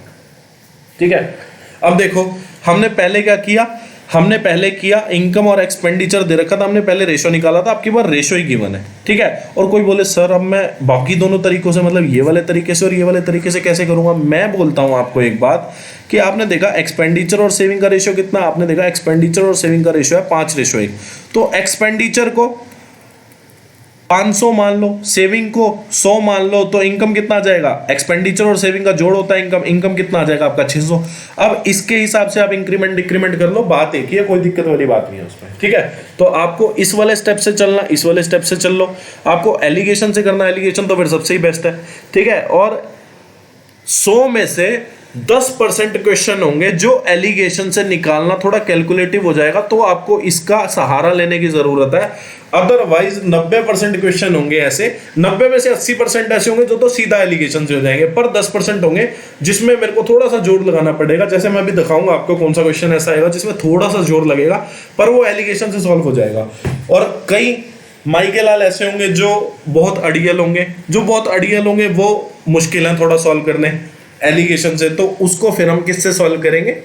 ठीक है। अब देखो हमने पहले क्या किया, हमने पहले किया इनकम और एक्सपेंडिचर दे रखा था, हमने पहले रेशो निकाला था, आपकी बार रेशो ही गिवन है, ठीक है। और कोई बोले सर अब मैं बाकी दोनों तरीकों से, मतलब ये वाले तरीके से और ये वाले तरीके से कैसे करूंगा, मैं बोलता हूं आपको एक बात कि आपने देखा एक्सपेंडिचर और सेविंग का रेशियो कितना, आपने देखा एक्सपेंडिचर और सेविंग का रेशियो है 5:1, तो एक्सपेंडिचर को 500 मान लो, सेविंग को 100 मान लो, तो इनकम कितना आ जाएगा, एक्सपेंडिचर और सेविंग का जोड़ होता है इनकम कितना आ जाएगा आपका 600। अब इसके हिसाब से आप इंक्रीमेंट डिक्रीमेंट कर लो, बात एक ही है, कोई दिक्कत वाली बात नहीं है उसमें, ठीक है। तो आपको इस वाले स्टेप से चलना, इस वाले स्टेप से चल लो, आपको एलिगेशन से करना, एलिगेशन तो फिर सबसे ही बेस्ट है, ठीक है। और 100 में से 10% क्वेश्चन होंगे जो एलिगेशन से निकालना थोड़ा कैलकुलेटिव हो जाएगा, तो आपको इसका सहारा लेने की जरूरत है। अदरवाइज 90% क्वेश्चन होंगे ऐसे, 90 में से 80% ऐसे होंगे जो तो सीधा एलिगेशन से हो जाएंगे, पर 10% होंगे जिसमें मेरे को थोड़ा सा जोर लगाना पड़ेगा। जैसे मैं अभी दिखाऊंगा आपको कौन सा क्वेश्चन ऐसा आएगा जिसमें थोड़ा सा जोर लगेगा, पर वो एलिगेशन से सॉल्व हो जाएगा। और कई माइके लाल ऐसे होंगे जो बहुत अड़ियल होंगे, वो मुश्किल है थोड़ा सॉल्व करने एलिगेशन से, तो उसको फिर हम किससे सॉल्व करेंगे,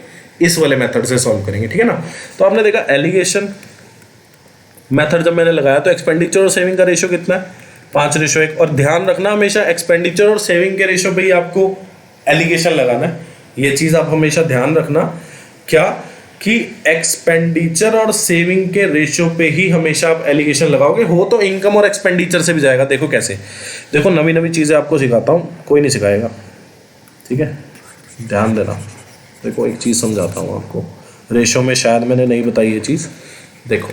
इस वाले मेथड से सॉल्व करेंगे, ठीक है ना। तो आपने देखा एलिगेशन मेथड जब मैंने लगाया तो एक्सपेंडिचर और सेविंग का रेशियो कितना है 5:1, और ध्यान रखना हमेशा एक्सपेंडिचर और सेविंग के रेशियो पे ही आपको एलिगेशन लगाना है, ये चीज आप हमेशा ध्यान रखना, क्या कि एक्सपेंडिचर और सेविंग के रेशियो पे ही हमेशा आप एलिगेशन लगाओगे, हो तो इनकम और एक्सपेंडिचर से भी जाएगा। देखो कैसे, देखो नवी नवी चीजें आपको सिखाता हूँ, कोई नहीं सिखाएगा, ठीक है, ध्यान देना। देखो एक चीज़ समझाता हूँ आपको, रेशो में शायद मैंने नहीं बताई ये चीज़। देखो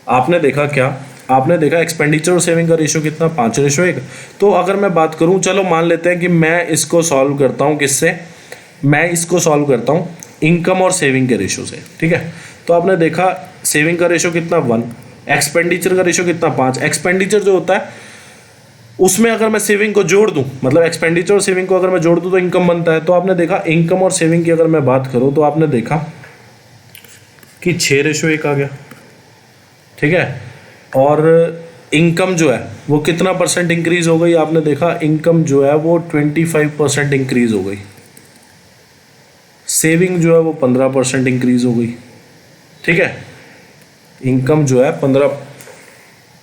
आपने देखा क्या, आपने देखा एक्सपेंडिचर और सेविंग का रेशो कितना 5:1। तो अगर मैं बात करूँ, चलो मान लेते हैं कि मैं इसको सॉल्व करता हूँ किससे, मैं इसको सॉल्व करता हूँ इनकम और सेविंग के रेशो से, ठीक है। तो आपने देखा सेविंग का रेशो कितना 1, एक्सपेंडिचर का रेशो कितना 5। एक्सपेंडिचर जो होता है उसमें अगर मैं सेविंग को जोड़ दूं, मतलब एक्सपेंडिचर और सेविंग को अगर मैं जोड़ दूं तो इनकम बनता है। तो आपने देखा इनकम और सेविंग की अगर मैं बात करूं तो आपने देखा कि 6:1 आ गया, ठीक है। और इनकम जो है वो कितना परसेंट इंक्रीज हो गई, आपने देखा इनकम जो है वो 25% इंक्रीज हो गई, सेविंग जो है वो 15% इंक्रीज हो गई, ठीक है। इनकम जो है 15,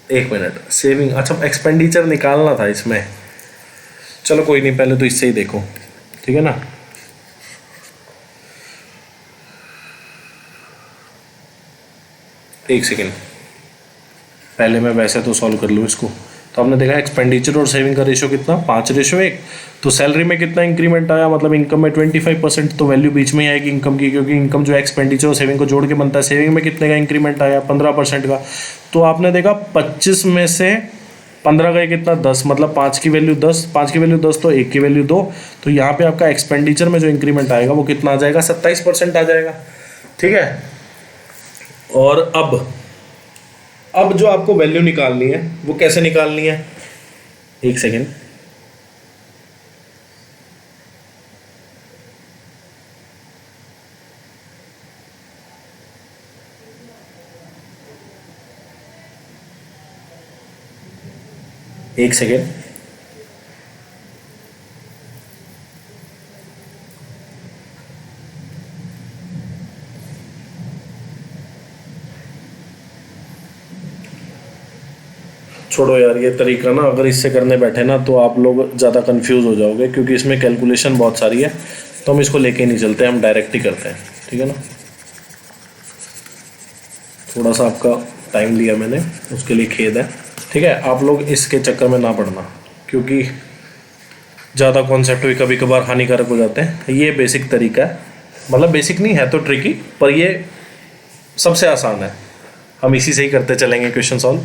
1 मिनट, सेविंग, अच्छा एक्सपेंडिचर निकालना था इसमें, चलो कोई नहीं, पहले तो इससे ही देखो, ठीक है ना। एक सेकेंड, पहले मैं वैसे तो सॉल्व कर लूँ इसको। तो आपने देखा एक्सपेंडिचर और सेविंग का रेशियो कितना 5:1। तो सैलरी में कितना इंक्रीमेंट आया, मतलब इनकम में 25%, तो वैल्यू बीच में ही आएगी इनकम की, क्योंकि इनकम जो है एक्सपेंडिचर और सेविंग को जोड़ के बनता है। सेविंग में कितने का इंक्रीमेंट आया 15% का। तो आपने देखा 25 में से 15 गए कितना 10, मतलब 5 की वैल्यू 10, 5 की वैल्यू 10 तो 1 की वैल्यू 2। तो यहाँ पे आपका एक्सपेंडिचर में जो इंक्रीमेंट आएगा वो कितना आ जाएगा 27% आ जाएगा, ठीक है। और अब जो आपको वैल्यू निकालनी है वो कैसे निकालनी है, एक सेकेंड, एक सेकेंड। छोड़ो यार ये तरीका ना, अगर इससे करने बैठे ना तो आप लोग ज़्यादा कंफ्यूज हो जाओगे, क्योंकि इसमें कैलकुलेशन बहुत सारी है। तो हम इसको लेके नहीं चलते, हम डायरेक्ट ही करते हैं, ठीक है ना। थोड़ा सा आपका टाइम लिया मैंने, उसके लिए खेद है, ठीक है। आप लोग इसके चक्कर में ना पड़ना, क्योंकि ज़्यादा कॉन्सेप्ट भी कभी कभार हानिकारक हो जाते हैं। ये बेसिक तरीका है, मतलब बेसिक नहीं है तो ट्रिकी, पर ये सबसे आसान है। हम इसी से ही करते चलेंगे क्वेश्चन सॉल्व,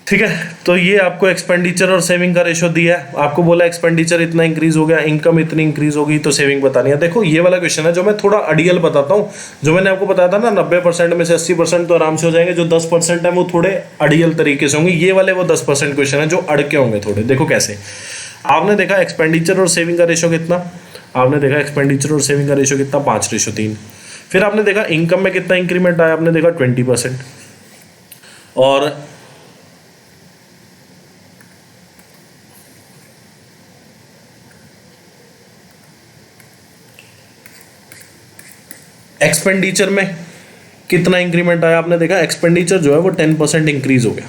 ठीक है। तो ये आपको एक्सपेंडिचर और सेविंग का रेशो दिया है। आपको बोला एक्सपेंडिचर इतना इंक्रीज हो गया, इनकम इतनी इंक्रीज होगी, तो सेविंग बतानी है। देखो ये वाला क्वेश्चन है जो मैं थोड़ा अड़ियल बताता हूँ। जो मैंने आपको बताया था ना 90% में से 80% तो आराम से हो जाएंगे, जो 10% है वो थोड़े अड़ियल तरीके से होंगे। ये वाले वो 10% क्वेश्चन है जो अड़के होंगे थोड़े। देखो कैसे, आपने देखा एक्सपेंडिचर और सेविंग का रेशो कितना, आपने देखा एक्सपेंडिचर और सेविंग का रेशो कितना 5:3। फिर आपने देखा इनकम में कितना इंक्रीमेंट आया, आपने देखा 20%। और एक्सपेंडिचर में कितना इंक्रीमेंट आया, आपने देखा एक्सपेंडिचर जो है वो 10% इंक्रीज हो गया,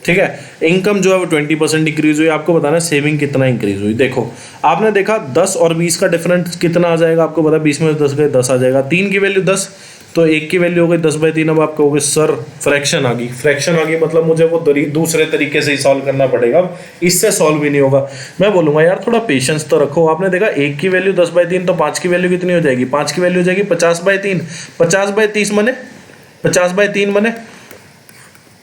ठीक है। इनकम जो है वो 20% इंक्रीज हुई। आपको बताना है सेविंग कितना इंक्रीज हुई। देखो आपने देखा 10 और 20 का डिफरेंस कितना आ जाएगा, आपको पता है 20 में 10 गए 10 आ जाएगा। 3 की वैल्यू 10, तो 1 की वैल्यू हो गई 10/3। अब आप कहोगे सर फ्रैक्शन आ गई, फ्रैक्शन आ गई मतलब मुझे वो दूसरे तरीके से ही सॉल्व करना पड़ेगा, अब इससे सॉल्व भी नहीं होगा। मैं बोलूँगा यार थोड़ा पेशेंस तो रखो। आपने देखा 1 की वैल्यू 10/3, तो 5 की वैल्यू कितनी हो जाएगी, 5 की वैल्यू हो जाएगी 50/3। 50/30 मने 50/3 मने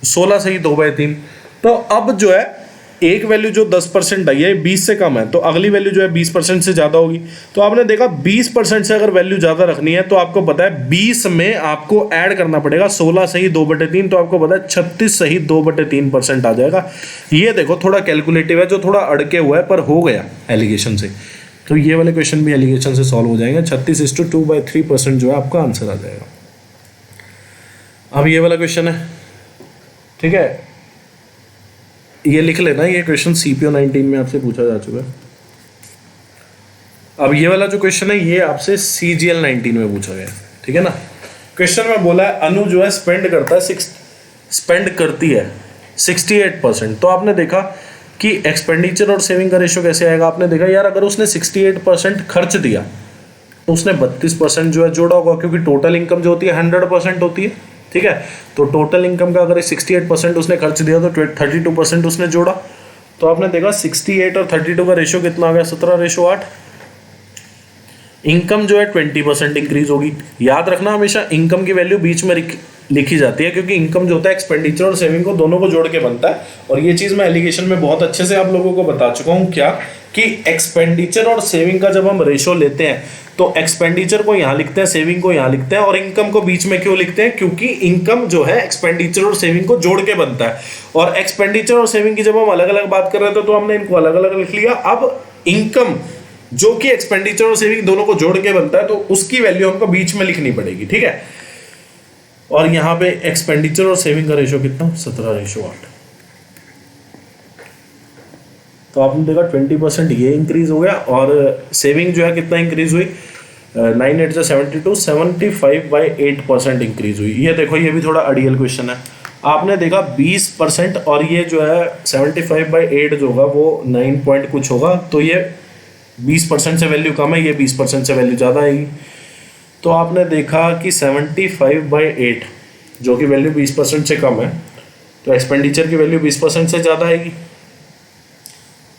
16 सही 2/3। तो अब जो है एक वैल्यू जो 10% आई है 20 से कम है, तो अगली वैल्यू जो है 20% से ज़्यादा होगी। तो आपने देखा 20% से अगर वैल्यू ज़्यादा रखनी है तो आपको पता है 20 में आपको ऐड करना पड़ेगा 16 सही 2/3, तो आपको पता है 36 सही 2/3% आ जाएगा। ये देखो थोड़ा कैलकुलेटिव है, जो थोड़ा अड़के हुआ है, पर हो गया एलिगेशन से। तो ये वाले क्वेश्चन भी एलिगेशन से सॉल्व हो जाएंगे। 36:2/3% जो है आपका आंसर आ जाएगा। अब ये वाला क्वेश्चन है, ठीक है, ये लिख लेना, ये क्वेश्चन CPO 19 में आपसे पूछा जा चुका है। अब ये वाला जो क्वेश्चन है ये आपसे CGL 19 में पूछा गया, ठीक है ना। क्वेश्चन में बोला है अनु जो है स्पेंड करती है 68%। तो आपने देखा कि एक्सपेंडिचर और सेविंग का रेशो कैसे आएगा। आपने देखा यार अगर उसने 68% खर्च दिया तो उसने 32% जो है जोड़ा होगा, क्योंकि टोटल इनकम जो होती है 100% होती है, ठीक है। तो टोटल इनकम का अगर 68% उसने खर्च दिया तो 32% उसने जोड़ा। तो आपने देखा 68 और 32 का रेशो कितना आ गया, 17:8। इनकम जो है 20% इंक्रीज होगी। याद रखना हमेशा इनकम की वैल्यू बीच में लिखी जाती है, क्योंकि इनकम जो होता है एक्सपेंडिचर और सेविंग को दोनों को जोड़ के बनता है। और ये चीज़ मैं एलिगेशन में बहुत अच्छे से आप लोगों को बता चुका हूँ, क्या कि एक्सपेंडिचर और सेविंग का जब हम रेशो लेते हैं तो एक्सपेंडिचर को यहाँ लिखते हैं, सेविंग को यहाँ लिखते हैं, और इनकम को बीच में क्यों लिखते हैं, क्योंकि इनकम जो है एक्सपेंडिचर और सेविंग को जोड़ के बनता है। और एक्सपेंडिचर और सेविंग की जब हम अलग अलग बात कर रहे थे तो हमने इनको अलग अलग लिख लिया। अब इनकम जो कि एक्सपेंडिचर और सेविंग दोनों को जोड़ के बनता है, तो उसकी वैल्यू हमको बीच में लिखनी पड़ेगी, ठीक है। और यहाँ पे एक्सपेंडिचर और सेविंग का रेशो कितना, 17:8। तो आपने देखा 20% ये इंक्रीज हो गया, और सेविंग जो है कितना इंक्रीज हुई, 9 × 8 = 72, 75/8% इंक्रीज हुई। ये देखो ये भी थोड़ा अड़ियल क्वेश्चन है। आपने देखा 20% और ये जो है 75/8 जो होगा वो 9 पॉइंट कुछ होगा, तो ये 20% से वैल्यू कम है, ये 20% से वैल्यू ज़्यादा आएगी। तो आपने देखा कि 75/8 जो कि वैल्यू 20% से कम है, तो एक्सपेंडिचर की वैल्यू 20% से ज़्यादा आएगी।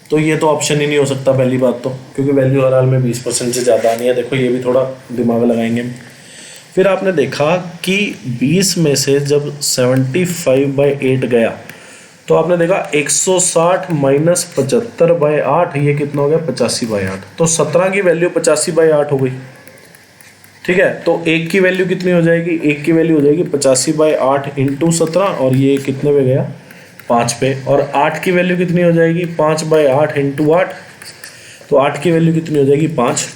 तो ये तो ऑप्शन ही नहीं हो सकता पहली बात तो, क्योंकि वैल्यू हर हाल में 20% से ज़्यादा आनी है। देखो ये भी थोड़ा दिमाग लगाएंगे। फिर आपने देखा कि 20 में से जब 75/8 गया तो आपने देखा 160 - 75/8, ये कितना हो गया 85/8। तो 17 की वैल्यू 85/8 हो गई, ठीक है। तो 1 की वैल्यू कितनी हो जाएगी, 1 की वैल्यू हो जाएगी 85/8 × 17, और ये कितने पे गया 5 पे। और 8 की वैल्यू कितनी हो जाएगी 5/8 × 8, तो 8 की वैल्यू कितनी हो जाएगी 5।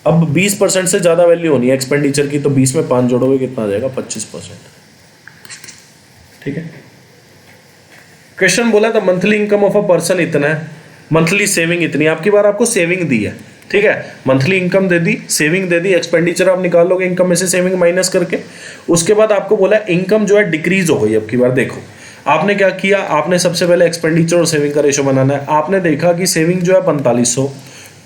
अब 20% से ज़्यादा वैल्यू होनी है एक्सपेंडिचर की, तो 20 में 5 जोड़ोगे कितना आ जाएगा 25%, ठीक है। क्वेश्चन बोला था monthly income of a person इतना है, मंथली सेविंग इतनी, आपकी बार आपको सेविंग दी है, ठीक है, मंथली इनकम दे दी, सेविंग दे दी, एक्सपेंडिचर आप निकाल लोगे इनकम में से सेविंग माइनस करके। उसके बाद आपको बोला इनकम जो है डिक्रीज हो गई। अब की बार देखो आपने क्या किया, आपने सबसे पहले एक्सपेंडिचर और सेविंग का रेशो बनाना है। आपने देखा कि सेविंग जो है 4500,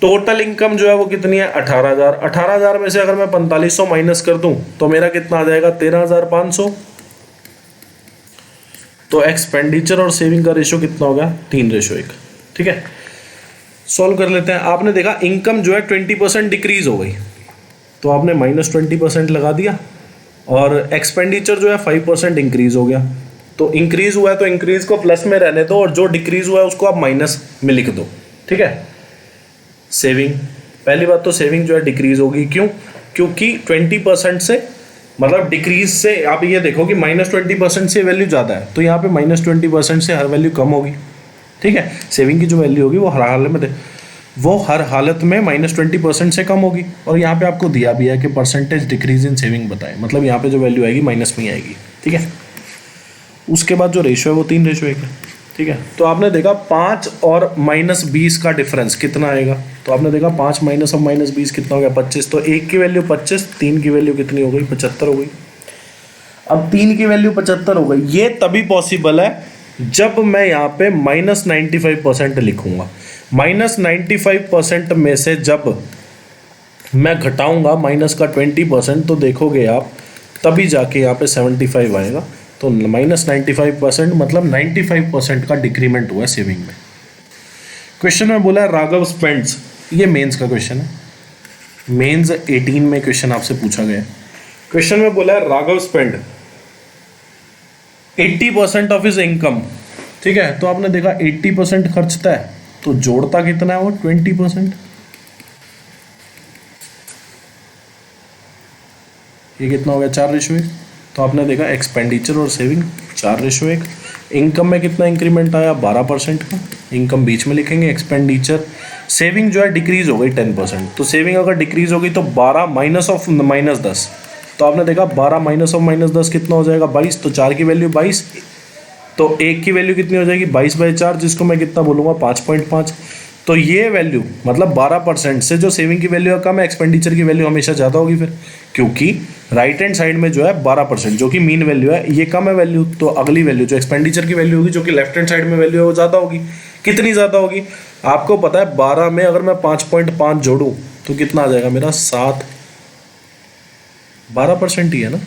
टोटल इनकम जो है वो कितनी है 18,000। 18,000 में से अगर मैं 4500 माइनस कर दूं तो मेरा कितना आ जाएगा 13,500। तो एक्सपेंडिचर और सेविंग का रेशो कितना होगा 3:1, ठीक है। सॉल्व कर लेते हैं। आपने देखा इनकम जो है 20% डिक्रीज हो गई, तो आपने -20% लगा दिया, और एक्सपेंडिचर जो है 5% इंक्रीज हो गया। तो इंक्रीज हुआ है तो इंक्रीज को प्लस में रहने दो, और जो डिक्रीज हुआ है उसको आप माइनस में लिख दो, ठीक है। सेविंग, पहली बात तो सेविंग जो है डिक्रीज होगी, क्यों? क्योंकि 20% से मतलब डिक्रीज से आप ये देखो कि -20% से वैल्यू ज़्यादा है, तो यहाँ पे -20% से हर वैल्यू कम होगी, ठीक है। सेविंग की जो वैल्यू होगी वो हर हालत में -20% से कम होगी। और यहाँ पे आपको दिया भी है कि परसेंटेज डिक्रीज इन सेविंग बताएं, मतलब यहाँ पे जो वैल्यू आएगी माइनस में ही आएगी, ठीक है। उसके बाद जो रेशो है वो 3:1 है, ठीक है। तो आपने देखा 5 और -20 का डिफरेंस कितना आएगा, तो आपने देखा 5 माइनस और -20 कितना हो गया 25। तो 1 की वैल्यू 25, 3 की वैल्यू कितनी हो गई 75 हो गई। अब 3 की वैल्यू 75 हो गई, ये तभी पॉसिबल है जब मैं यहाँ पे -95% लिखूंगा। -95% में से जब मैं घटाऊंगा माइनस का 20%, तो देखोगे आप तभी जाके यहाँ पे 75 आएगा। तो -95% मतलब 95% का डिक्रीमेंट हुआ सेविंग में। क्वेश्चन में बोला है राघव स्पेंड्स, ये मेंस का क्वेश्चन है, मेंस 18 में क्वेश्चन आपसे पूछा गया है। क्वेश्चन में बोला है Raghav spend 80% of his income, ठीक है। तो आपने देखा 80% खर्चता है, तो जोड़ता कितना है वो 20%, ये कितना हो गया 4:1। तो आपने देखा एक्सपेंडिचर और सेविंग 4:1। इनकम में कितना इंक्रीमेंट आया 12% का, इनकम बीच में लिखेंगे, एक्सपेंडिचर सेविंग जो है डिक्रीज हो गई 10%। तो सेविंग अगर डिक्रीज हो गई तो 12 माइनस ऑफ -10, तो आपने देखा 12 माइनस ऑफ -10 कितना हो जाएगा 22। तो 4 की वैल्यू 22, तो 1 की वैल्यू कितनी हो जाएगी 22/4, जिसको मैं कितना बोलूँगा 5.5। तो ये वैल्यू मतलब 12% से जो सेविंग की वैल्यू कम है, एक्सपेंडिचर की वैल्यू हमेशा ज़्यादा होगी फिर, क्योंकि राइट हैंड साइड में जो है 12% जो कि मीन वैल्यू है ये कम है वैल्यू, तो अगली वैल्यू जो एक्सपेंडिचर की वैल्यू होगी जो कि लेफ्ट हैंड साइड में वैल्यू है वो ज़्यादा होगी। कितनी ज़्यादा होगी आपको पता है, 12 में अगर मैं 5.5 जोड़ूँ तो कितना आ जाएगा मेरा 7, 12% ही है ना,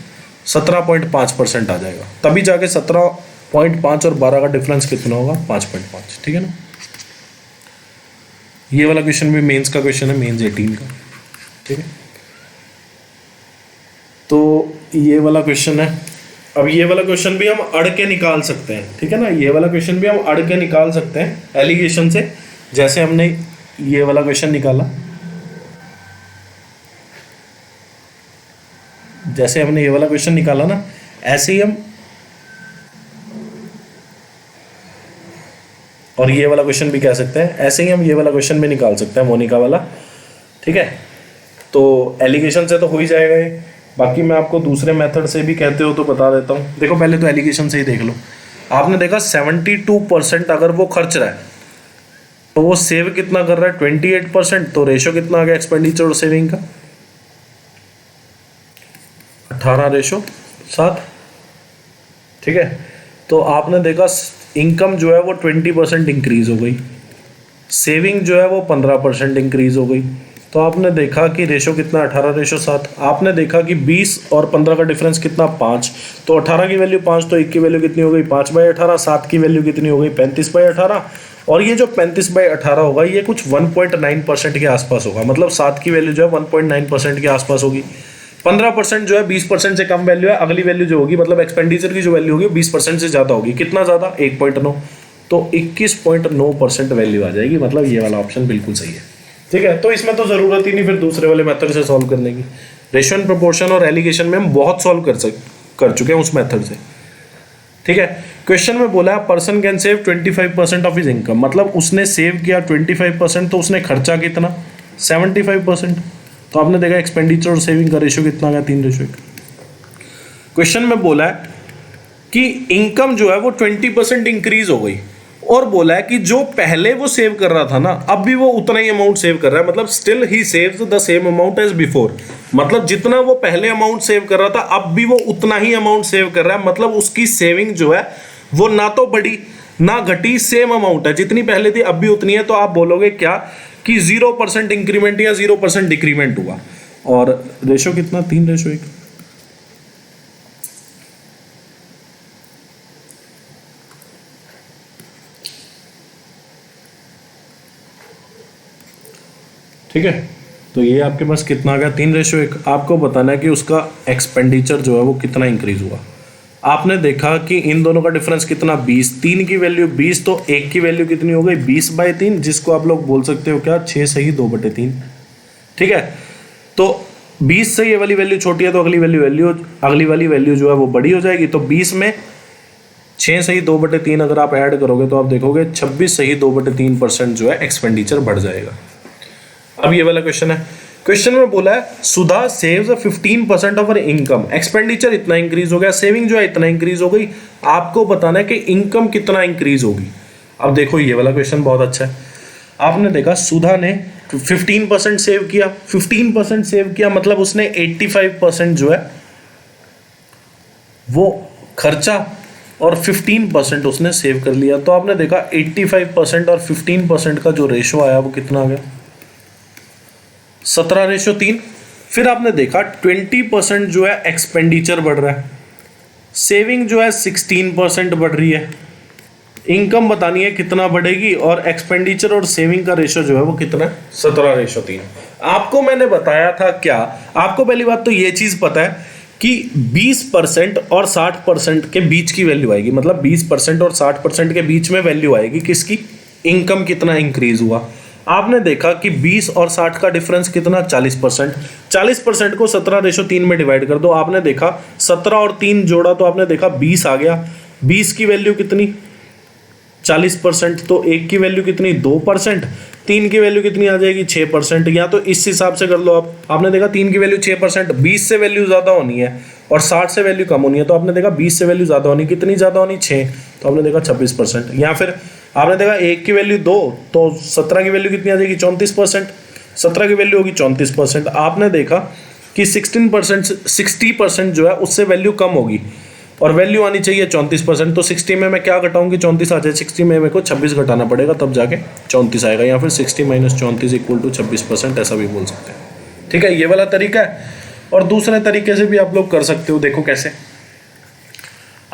17.5% आ जाएगा, तभी जाके 17.5 और 12 का डिफरेंस कितना होगा 5.5, ठीक है ना। ये वाला क्वेश्चन भी मेंस का क्वेश्चन है, मेंस 18 का, ठीक है। तो ये वाला क्वेश्चन है। अब ये वाला क्वेश्चन भी हम अड़ के निकाल सकते हैं, ठीक है ना, ये वाला क्वेश्चन भी हम अड़ के निकाल सकते हैं एलिगेशन से, जैसे हमने ये वाला क्वेश्चन निकाला, जैसे हमने ये वाला क्वेश्चन निकाला ना, ऐसे ही हम और ये वाला क्वेश्चन भी कह सकते हैं, ऐसे ही हम ये वाला क्वेश्चन भी निकाल सकते हैं मोनिका वाला, ठीक है। तो एलिगेशन से तो हो ही जाएगा ये, बाकी मैं आपको दूसरे मेथड से भी कहते हो तो बता देता हूँ। देखो पहले तो एलिगेशन से ही देख लो। आपने देखा 72% अगर वो खर्च रहा है तो वो सेव कितना कर रहा है 28%, तो रेशो कितना आ गया एक्सपेंडिचर और सेविंग का 18:7, ठीक है। तो आपने देखा इनकम जो है वो 20% इंक्रीज हो गई, सेविंग जो है वो 15% इंक्रीज हो गई। तो आपने देखा कि रेशो कितना 18:7। आपने देखा कि 20 और 15 का डिफरेंस कितना 5, तो 18 की वैल्यू 5, तो 1 की वैल्यू कितनी हो गई 5/18, 7 की वैल्यू कितनी हो गई 35/18, और ये जो 35/18 होगा ये कुछ 1.9% के आसपास होगा, मतलब 7 की वैल्यू जो है 1.9% के आसपास होगी। 15% जो है 20% से कम वैल्यू है, अगली वैल्यू जो होगी मतलब एक्सपेंडिचर की जो वैल्यू होगी 20% से ज़्यादा होगी। कितना ज़्यादा 1.9, तो 21.9% वैल्यू आ जाएगी, मतलब ये वाला ऑप्शन बिल्कुल सही है, ठीक है। तो इसमें तो ज़रूरत ही नहीं फिर दूसरे वाले मेथड से सॉल्व करने की। रेशियो एंड प्रोपोर्शन और एलिगेशन में हम बहुत सॉल्व कर चुके हैं उस मेथड से, ठीक है। क्वेश्चन में बोला है person can save 25% of his income, मतलब उसने सेव किया 25%, तो उसने खर्चा कितना 75%। तो आपने देखा एक्सपेंडिचर और सेविंग का रेशियो कितना आ गया 3:1। क्वेश्चन में बोला है कि इनकम जो है वो 20% इंक्रीज हो गई, और बोला है कि जो पहले वो सेव कर रहा था ना, अब भी वो उतना ही अमाउंट सेव कर रहा है, मतलब still he saves the same amount as before. मतलब जितना वो पहले अमाउंट सेव कर रहा था, अब भी वो उतना ही अमाउंट सेव कर रहा है। मतलब उसकी सेविंग जो है वो ना तो बढ़ी ना घटी, सेम अमाउंट है, जितनी पहले थी अब भी उतनी है। तो आप बोलोगे क्या कि 0% इंक्रीमेंट या 0% डिक्रीमेंट हुआ। और रेशो कितना, 3:1। ठीक है, तो ये आपके पास कितना आ गया, 3:1। आपको बताना है कि उसका एक्सपेंडिचर जो है वो कितना इंक्रीज हुआ। आपने देखा कि इन दोनों का डिफरेंस कितना, 20। 3 की वैल्यू 20, तो 1 की वैल्यू कितनी हो गई, 20/3, जिसको आप लोग बोल सकते हो क्या, 6 सही 2/3। ठीक है, तो 20 से ये वाली वैल्यू छोटी है, तो अगली वाली वैल्यू जो है वो बड़ी हो जाएगी। तो 20 में 6 सही 2/3 अगर आप ऐड करोगे तो आप देखोगे 26 सही 2/3% जो है एक्सपेंडिचर बढ़ जाएगा। अब ये वाला क्वेश्चन है, क्वेश्चन में बोला है सुधा सेव्स 15% ऑफ इनकम। एक्सपेंडिचर इतना इंक्रीज हो गया, सेविंग जो है इतना इंक्रीज हो गई। आपको बताना है कि इनकम कितना इंक्रीज होगी। अब देखो ये वाला क्वेश्चन बहुत अच्छा है। आपने देखा सुधा ने 15% सेव किया, 15% सेव किया, मतलब उसने 85% जो है वो खर्चा और 15% उसने सेव कर लिया। तो आपने देखा 85% और 15% का जो रेशो आया वो कितना आ गया, 17:3। फिर आपने देखा 20% जो है एक्सपेंडिचर बढ़ रहा है, सेविंग जो है 16% बढ़ रही है। इनकम बतानी है कितना बढ़ेगी, और एक्सपेंडिचर और सेविंग का रेशो जो है वो कितना है, 17:3। आपको मैंने बताया था क्या, आपको पहली बात तो ये चीज पता है कि 20% और 60% के बीच की वैल्यू आएगी, मतलब 20% और 60% के बीच में वैल्यू आएगी किसकी, इनकम कितना इंक्रीज हुआ। आपने देखा कि 20 और 60 का डिफरेंस कितना, 40%। 40% को 17:3 में डिवाइड कर दो। आपने देखा 17 और 3 जोड़ा तो आपने देखा 20 आ गया। 20 की वैल्यू कितनी, 40%, तो 1 की वैल्यू कितनी, 2%। 3 की वैल्यू कितनी आ जाएगी, 6%। या तो इस हिसाब से कर लो आप। आपने देखा 3 की वैल्यू 6%, 20 से वैल्यू ज़्यादा होनी है और 60 से वैल्यू कम होनी है। तो आपने देखा 20 से वैल्यू ज़्यादा होनी, कितनी ज़्यादा होनी, 6, तो आपने देखा 26%। या फिर आपने देखा 1 की वैल्यू 2, तो 17 की वैल्यू कितनी आ जाएगी, 34%। 17 की वैल्यू होगी 34%। आपने देखा कि 60% जो है उससे वैल्यू कम होगी और वैल्यू आनी चाहिए 34%। तो 60 में मैं क्या घटाऊंगी, 34 आ जाए। 60 में मेरे को 26 घटाना पड़ेगा, तब जाके 34 आएगा। या फिर 60 - 34 = 26%, ऐसा भी बोल सकते हैं। ठीक है, ये वाला तरीका है। और दूसरे तरीके से भी आप लोग कर सकते हो। देखो कैसे,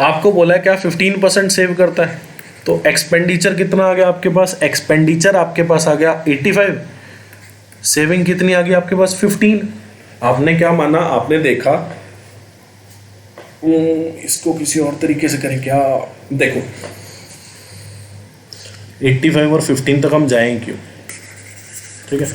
आपको बोला है क्या 15% सेव करता है, तो एक्सपेंडिचर कितना आ गया आपके पास, एक्सपेंडिचर आपके पास आ गया 85, सेविंग कितनी आ गई आपके पास 15। आपने क्या माना, आपने देखा इसको किसी और तरीके से करें क्या, देखो 85 और 15 तक हम जाएं क्यों, ठीक है।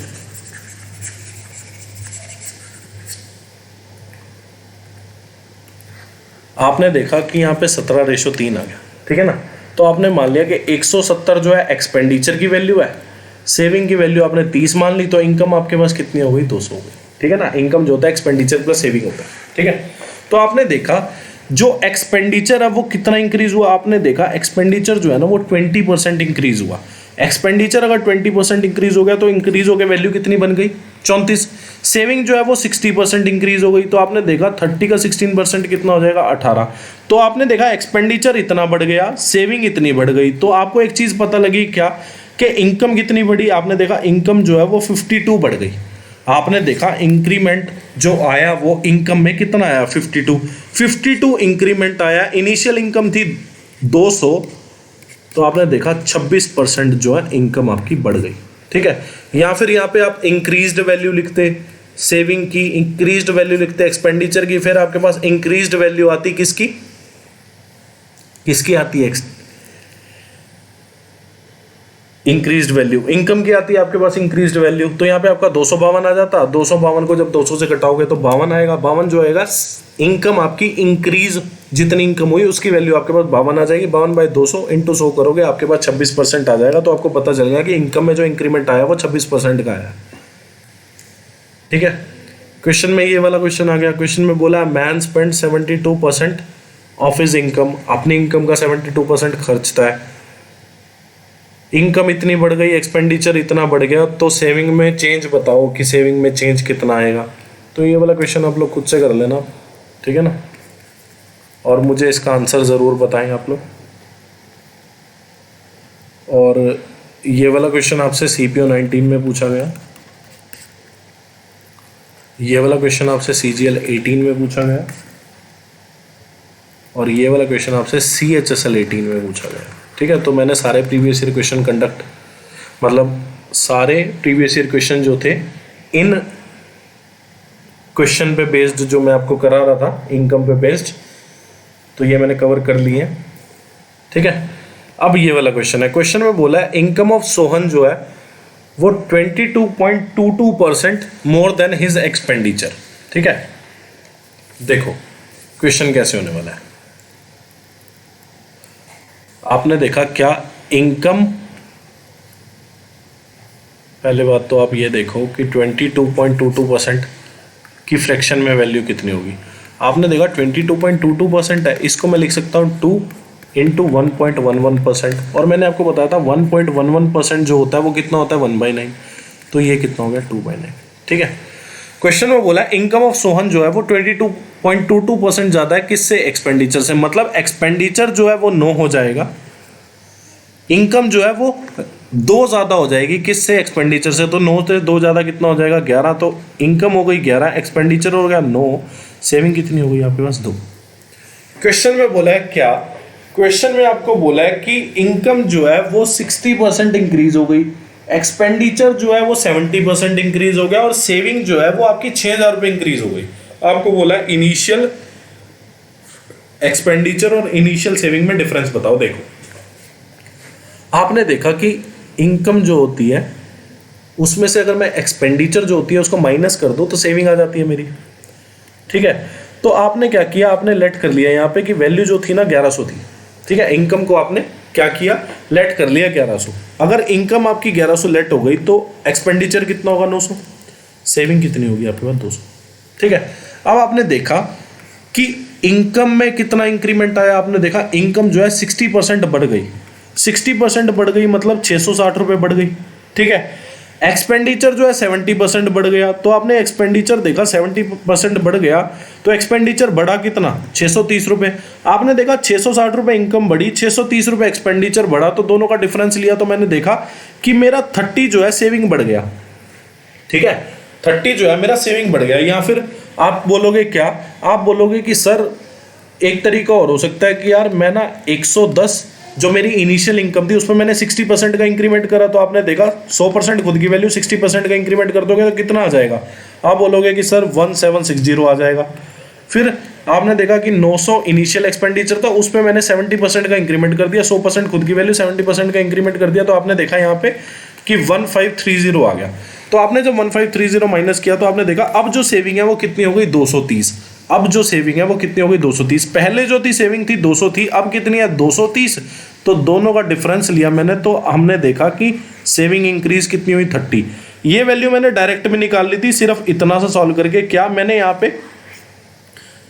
आपने देखा कि यहाँ पे 17:3 आ गया, ठीक है ना। तो आपने मान लिया कि 170 जो है एक्सपेंडिचर की वैल्यू है, सेविंग की वैल्यू आपने 30 मान ली, तो इनकम आपके पास कितनी हो गई, 200 हो गई, ठीक है ना। इनकम जो होता है एक्सपेंडिचर प्लस सेविंग होता है, ठीक है। तो आपने देखा जो एक्सपेंडिचर है वो कितना इंक्रीज हुआ, आपने देखा एक्सपेंडिचर जो है ना वो 20% इंक्रीज हुआ। एक्सपेंडिचर अगर 20% इंक्रीज हो गया तो इंक्रीज हो गया वैल्यू कितनी बन गई, 34। सेविंग जो है वो 60% इंक्रीज हो गई, तो आपने देखा 30 का 16% कितना हो जाएगा, 18। तो आपने देखा एक्सपेंडिचर इतना बढ़ गया, सेविंग इतनी बढ़ गई। तो आपको एक चीज पता लगी क्या, कि इनकम कितनी बढ़ी। आपने देखा इनकम जो है वो 52 बढ़ गई। आपने देखा इंक्रीमेंट जो आया वो इनकम में कितना आया, 52 इंक्रीमेंट आया। इनिशियल इनकम थी 200, तो आपने देखा 26% जो है इनकम आपकी बढ़ गई, ठीक है। या फिर यहाँ पे आप इंक्रीज्ड वैल्यू लिखते, सेविंग की इंक्रीज्ड वैल्यू लिखते, एक्सपेंडिचर की, फिर आपके पास इंक्रीज्ड वैल्यू आती किसकी, किसकी आती है, इंक्रीज्ड वैल्यू इनकम की आती है आपके पास, इंक्रीज्ड वैल्यू। तो यहाँ पे आपका 252 आ जाता, 252 को जब 200 से घटाओगे तो 52 आएगा। 52 जो आएगा इनकम आपकी इंक्रीज, जितनी इनकम हुई उसकी वैल्यू आपके पास 52 आ जाएगी। 52/200 × 100 करोगे आपके पास 26% आ जाएगा। तो आपको पता चलेगा कि इनकम में जो इंक्रीमेंट आया वो 26% का आया, ठीक है। क्वेश्चन में ये वाला क्वेश्चन आ गया। क्वेश्चन में बोला man spend 72% of his income, अपनी इनकम का 72% खर्चता है, इनकम इतनी बढ़ गई, एक्सपेंडिचर इतना बढ़ गया, तो सेविंग में चेंज बताओ कि सेविंग में चेंज कितना आएगा। तो ये वाला क्वेश्चन आप लोग खुद से कर लेना, ठीक है ना, और मुझे इसका आंसर ज़रूर बताएं आप लोग। और ये वाला क्वेश्चन आपसे CPO 19 में पूछा गया, ये वाला क्वेश्चन आपसे CGL 18 में पूछा गया, और ये वाला क्वेश्चन आपसे CHSL 18 में पूछा गया, ठीक है। तो मैंने सारे प्रीवियस ईयर क्वेश्चन मतलब सारे प्रीवियस ईयर क्वेश्चन जो थे इन क्वेश्चन पे बेस्ड जो मैं आपको करा रहा था इनकम पे बेस्ड, तो ये मैंने कवर कर लिए हैं, ठीक है। अब ये वाला क्वेश्चन है, क्वेश्चन में बोला है इनकम ऑफ सोहन जो है वो 22.22% मोर देन हिज एक्सपेंडिचर, ठीक है। देखो क्वेश्चन कैसे होने वाला है, आपने देखा क्या इनकम, पहले बात तो आप ये देखो कि 22.22% की फ्रैक्शन में वैल्यू कितनी होगी। आपने देखा 22.22% है, इसको मैं लिख सकता हूँ 2 इंटू 1.11%, और मैंने आपको बताया था 1.11% जो होता है वो कितना होता है 1/9, तो ये कितना हो गया 2/9, ठीक है। क्वेश्चन में बोला इनकम ऑफ सोहन जो है वो 22.22% ज़्यादा है किससे, एक्सपेंडिचर से, मतलब एक्सपेंडिचर जो है वो 9 हो जाएगा, इनकम जो है वो 2 ज़्यादा हो जाएगी किससे, एक्सपेंडिचर से। तो 9 से 2 ज़्यादा कितना हो जाएगा 11, तो इनकम हो गई 11, एक्सपेंडिचर हो गया 9, सेविंग कितनी हो गई आपके पास 2। क्वेश्चन में बोला है क्या, क्वेश्चन में आपको बोला है कि इनकम जो है वो 60% इंक्रीज हो गई, एक्सपेंडिचर जो है वो 70% इंक्रीज हो गया, और सेविंग जो है वो आपकी 6,000 रुपये इंक्रीज हो गई। आपको बोला है इनिशियल एक्सपेंडिचर और इनिशियल सेविंग में डिफरेंस बताओ। देखो आपने देखा कि इनकम जो होती है उसमें से अगर मैं एक्सपेंडिचर जो होती है उसको माइनस कर दूं तो सेविंग आ जाती है मेरी, ठीक है। तो आपने क्या किया, आपने लेट कर लिया यहाँ पे कि वैल्यू जो थी ना 1100 थी, ठीक है। इनकम को आपने क्या किया, लेट कर लिया 1100। अगर इनकम आपकी 1100 लेट हो गई तो एक्सपेंडिचर कितना होगा 900, सेविंग कितनी होगी आपके पास 200, ठीक है। अब आपने देखा कि इनकम में कितना इंक्रीमेंट आया, आपने देखा इनकम जो है 60% बढ़ गई, 60% बढ़ गई मतलब 660 रुपये बढ़ गई, ठीक है। एक्सपेंडिचर जो है 70% बढ़ गया, तो आपने एक्सपेंडिचर देखा 70% बढ़ गया, तो एक्सपेंडिचर बढ़ा कितना 630 रुपये। आपने देखा 660 रुपये इनकम बढ़ी, 630 रुपये एक्सपेंडिचर बढ़ा, तो दोनों का डिफरेंस लिया तो मैंने देखा कि मेरा 30 जो है सेविंग बढ़ गया, ठीक है। 30 जो है मेरा सेविंग बढ़ गया। या फिर आप बोलोगे क्या, आप बोलोगे कि सर एक तरीका और हो सकता है कि यार मैं ना 110 जो मेरी इनिशियल इनकम थी उसमें मैंने 60% का इंक्रीमेंट करा, तो आपने देखा 100% खुद की वैल्यू 60% का इंक्रीमेंट कर दोगे तो कितना आ जाएगा, आप बोलोगे कि सर 1760 आ जाएगा। फिर आपने देखा कि 900 इनिशियल एक्सपेंडिचर था, उसमें मैंने 70% का इंक्रीमेंट कर दिया, 100% खुद की वैल्यू 70% का इंक्रीमेंट कर दिया, तो आपने देखा यहाँ पे कि 1530 आ गया। तो आपने जब 1530 माइनस किया तो आपने देखा अब जो सेविंग है वो कितनी हो गई 230। अब जो सेविंग है वो कितनी हो गई 230। पहले जो थी सेविंग थी 200 थी, अब कितनी है 230। तो दोनों का डिफरेंस लिया मैंने, तो हमने देखा कि सेविंग इंक्रीज कितनी हुई 30। ये वैल्यू मैंने डायरेक्ट में निकाल ली थी सिर्फ इतना सा सॉल्व करके। क्या मैंने यहाँ पे